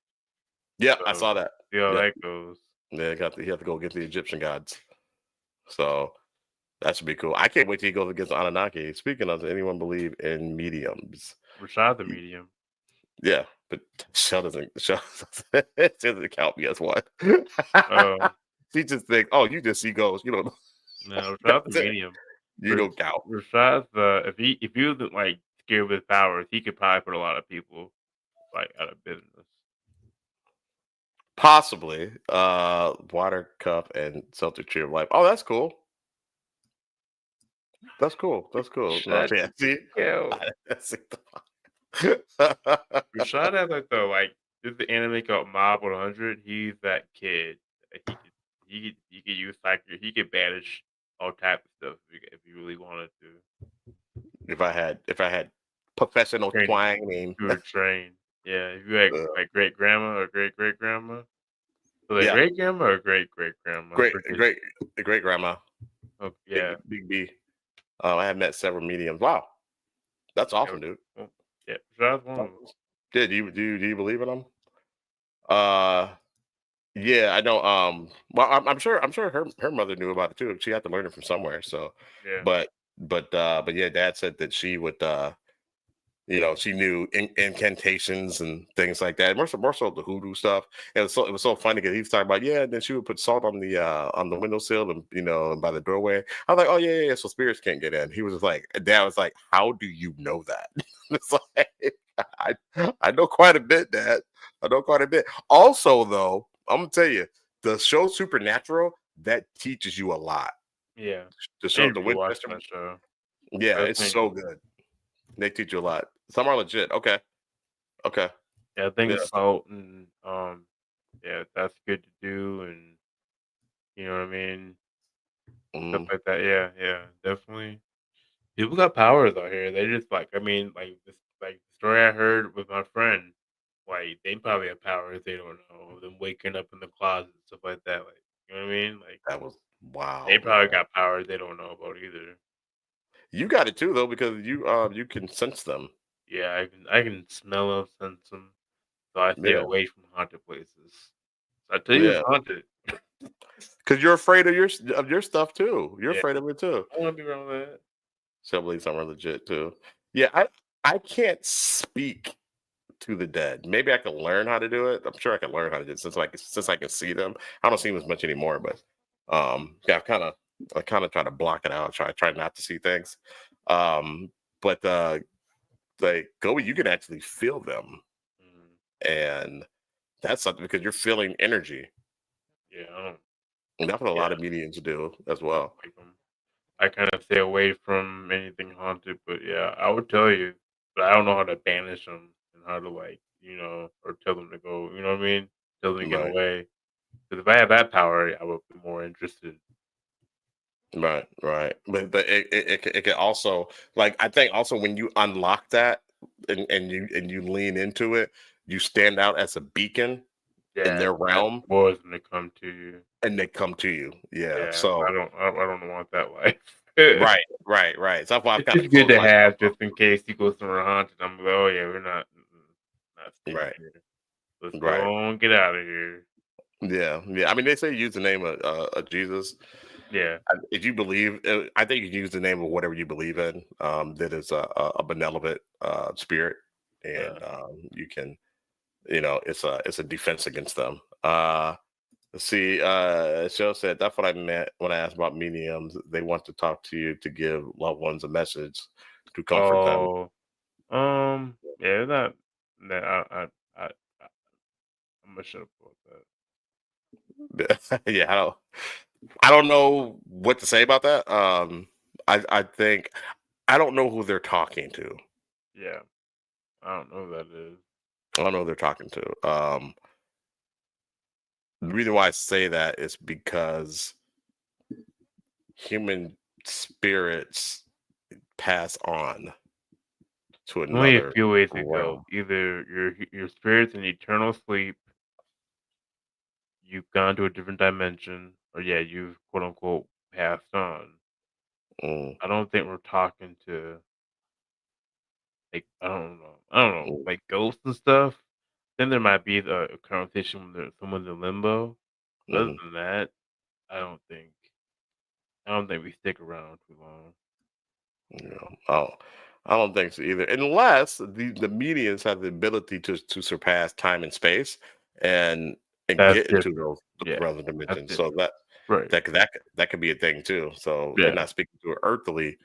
Yeah, I So, saw that. see how Yeah. that goes. Yeah, he have to go get the Egyptian gods. So that should be cool. I can't wait till he goes against Anunnaki. Speaking of, does anyone believe in mediums? Rashad the medium. Yeah, but Shell doesn't count me as one. Oh. She just thinks, oh, you just see ghosts. You don't. No, Rashad's the medium. You don't count. Rashad's if he wasn't like scared with powers, he could probably put a lot of people like out of business. Possibly. Water cup and Celtic Tree of Life. Oh, that's cool. That's cool. No, yeah, see? Rashad has this is the anime called Mob 100. He's that kid. He could use psychic. He could banish all types of stuff if you really wanted to. If I had professional twang, you would train. Yeah, if you had like great grandma or great grandma. So like great grandma or great grandma. Great grandma. Oh yeah, Big B. I have met several mediums. Wow, that's awesome, dude. Yeah, Rashad's one of them. Yeah, do you believe in them? Yeah, I know. Well, I'm sure her mother knew about it too. She had to learn it from somewhere. So, yeah. But yeah, Dad said that she would, she knew incantations and things like that. More so the hoodoo stuff. And it was so funny because he was talking about and then she would put salt on the windowsill and and by the doorway. I was like, oh yeah, so spirits can't get in. He was just like, Dad was like, how do you know that? It's like I know quite a bit, Dad. I know quite a bit. Also, though, I'm gonna tell you, the show Supernatural that teaches you a lot. Yeah, the show, the Winchester show. Yeah, it's so good. They teach you a lot. Some are legit. Okay. Yeah, I think salt and that's good to do, and you know what I mean, stuff like that. Yeah, definitely. People got powers out here. They just like the story I heard with my friend. Like they probably have powers they don't know. Them waking up in the closet, stuff like that. Like you know what I mean? Like that was wow. They probably got powers they don't know about either. You got it too, though, because you can sense them. Yeah, I can smell them, sense them. So I stay away from haunted places. So I tell you, it's haunted. Because you're afraid of your stuff too. You're afraid of it too. I want to be around that. Still believe some are legit too. Yeah, I can't speak to the dead. Maybe I can learn how to do it. I'm sure I can learn how to do it since I can see them. I don't see them as much anymore, but yeah, I kind of try to block it out. Try not to see things. But like Gobi, you can actually feel them, and that's something because you're feeling energy. Yeah, And that's what a lot of mediums do as well. I kind of stay away from anything haunted, but yeah, I would tell you, but I don't know how to banish them and how to like, or tell them to go. You know what I mean? Tell them to get Right. away. Because if I had that power, I would be more interested. Right, but it can also, like, I think also when you unlock that and you lean into it, you stand out as a beacon in their realm, boys when they come to you, and they come to you. Yeah, I so don't want that life. right. So that's why I've kind It's of good closed to myself have off. just in case he goes somewhere haunted. I'm like, oh yeah, we're not staying Right. here. Let's Right. go on, get out of here. Yeah. I mean, they say use the name of Jesus. Yeah. If you believe, I think you can use the name of whatever you believe in. That is a benevolent spirit, and you can, it's a defense against them. Let's see. Cheryl said that's what I meant when I asked about mediums. They want to talk to you to give loved ones a message to comfort them. Yeah, that I'm gonna shut up about that. Yeah, I don't know what to say about that. I think I don't know who they're talking to. Yeah, I don't know who that is. I don't know who they're talking to. The reason why I say that is because human spirits pass on to Only a another few ways to go. realm. Either your spirit's in eternal sleep, you've gone to a different dimension, or yeah, you've quote unquote passed on. I don't think we're talking to like I don't know, like ghosts and stuff. Then there might be a conversation when there's someone's in limbo. Other than that, I don't think we stick around too long. I don't think so either. Unless the medians have the ability to surpass time and space and That's get into different. those other dimensions. So different. Right. that could be a thing too. So you're not speaking to an earthly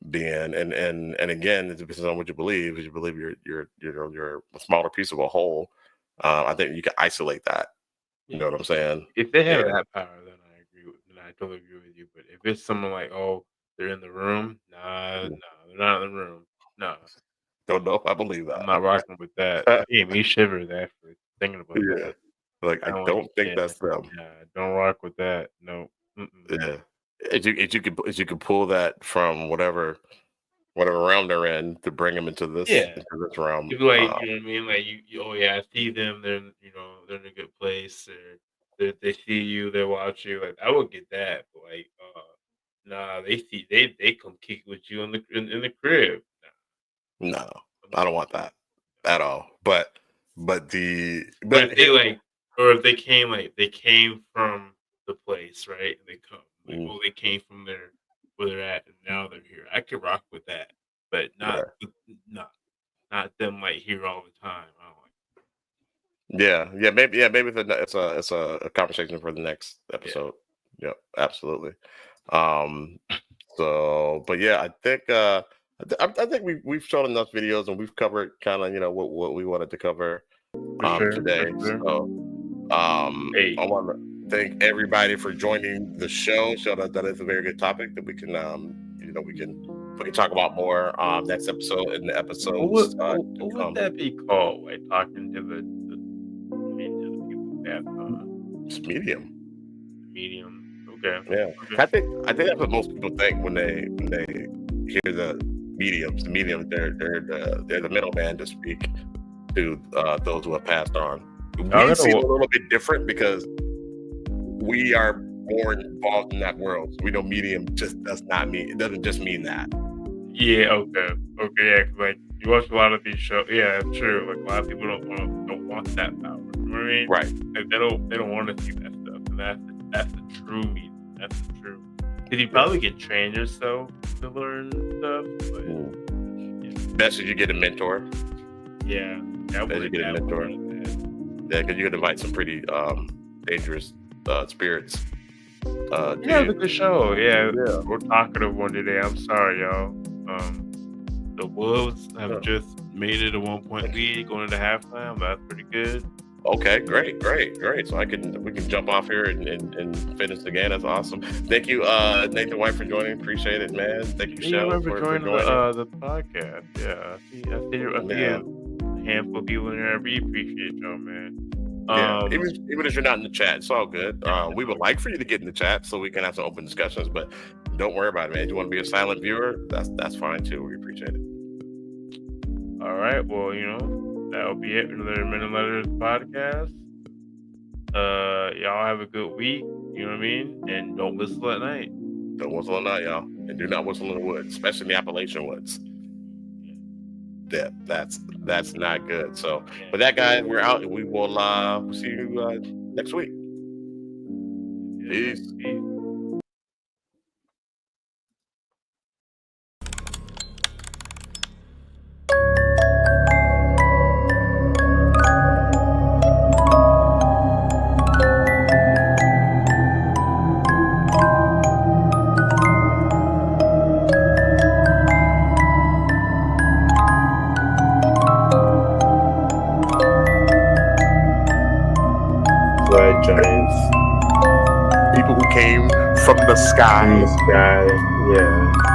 being, and again, it depends on what you believe. If you believe you're a smaller piece of a whole, I think you can isolate that. You know what I'm saying? If they have that power, then I totally agree with you. But if it's someone like, oh, they're in the room, nah, they're not in the room. No. Don't know if I believe that. I'm not rocking with that. It gave me shivers after thinking about that. Like I don't think that's them. Yeah, don't rock with that. No. Yeah. If you could pull that from whatever realm they're in to bring them into this realm. You'd be like, you know what I mean? Like you oh yeah, I see them. They're they're in a good place. Or they see you. They watch you. Like I would get that. But like, nah, they come kick with you in the crib. No, I don't want that at all. But if they or if they came from the place, right? And they come, like, they came from where they're at, and now they're here. I could rock with that, but not them like here all the time. I don't like. Maybe it's a conversation for the next episode. Yeah, absolutely. So, but yeah, I think I think we've shown enough videos and we've covered kind of what we wanted to cover today. So I want to thank everybody for joining the show. So that is a very good topic that we can we can talk about more next episode in the episodes. What would that be called? Like talking to the people that it's medium. Medium. Okay. Yeah. Okay. I think that's what most people think when they hear the mediums. The mediums, they're the middleman to speak to those who have passed on. We see it a little bit different because we are more involved in that world. We know medium just doesn't just mean that. Yeah. Okay. Yeah. Cause like you watch a lot of these shows. Yeah, it's true. Like a lot of people don't want that power. You know what I mean? Right. Like, they don't want to see that stuff, and that's the true medium. That's the true Did you probably get trained yourself to learn stuff? But, Best is you get a mentor. yeah, Best you get a mentor. Yeah, because you could invite some pretty dangerous spirits. Yeah, it's a good show. Yeah, we're talkative one today. I'm sorry, y'all. The Wolves have just made it a 1-point lead going into halftime. That's pretty good. Okay, great. So we can jump off here and finish the game. That's awesome. Thank you, Nathan White, for joining. Appreciate it, man. Thank you, Shell, for joining the podcast. Yeah, I see you again. A handful of people in there. We appreciate y'all, man. Yeah, even if you're not in the chat, it's all good. We would like for you to get in the chat so we can have some open discussions, but don't worry about it, man. If you want to be a silent viewer, that's fine too. We appreciate it. All right, well, that'll be it for another Men and Letters podcast. Y'all have a good week, you know what I mean? And don't whistle at night. Don't whistle at night, y'all. And do not whistle in the woods, especially in the Appalachian woods. Yeah, that's not good. So, with that, guys, we're out, and we will we'll see you next week. Peace. Giants. People who came from the sky. Yeah.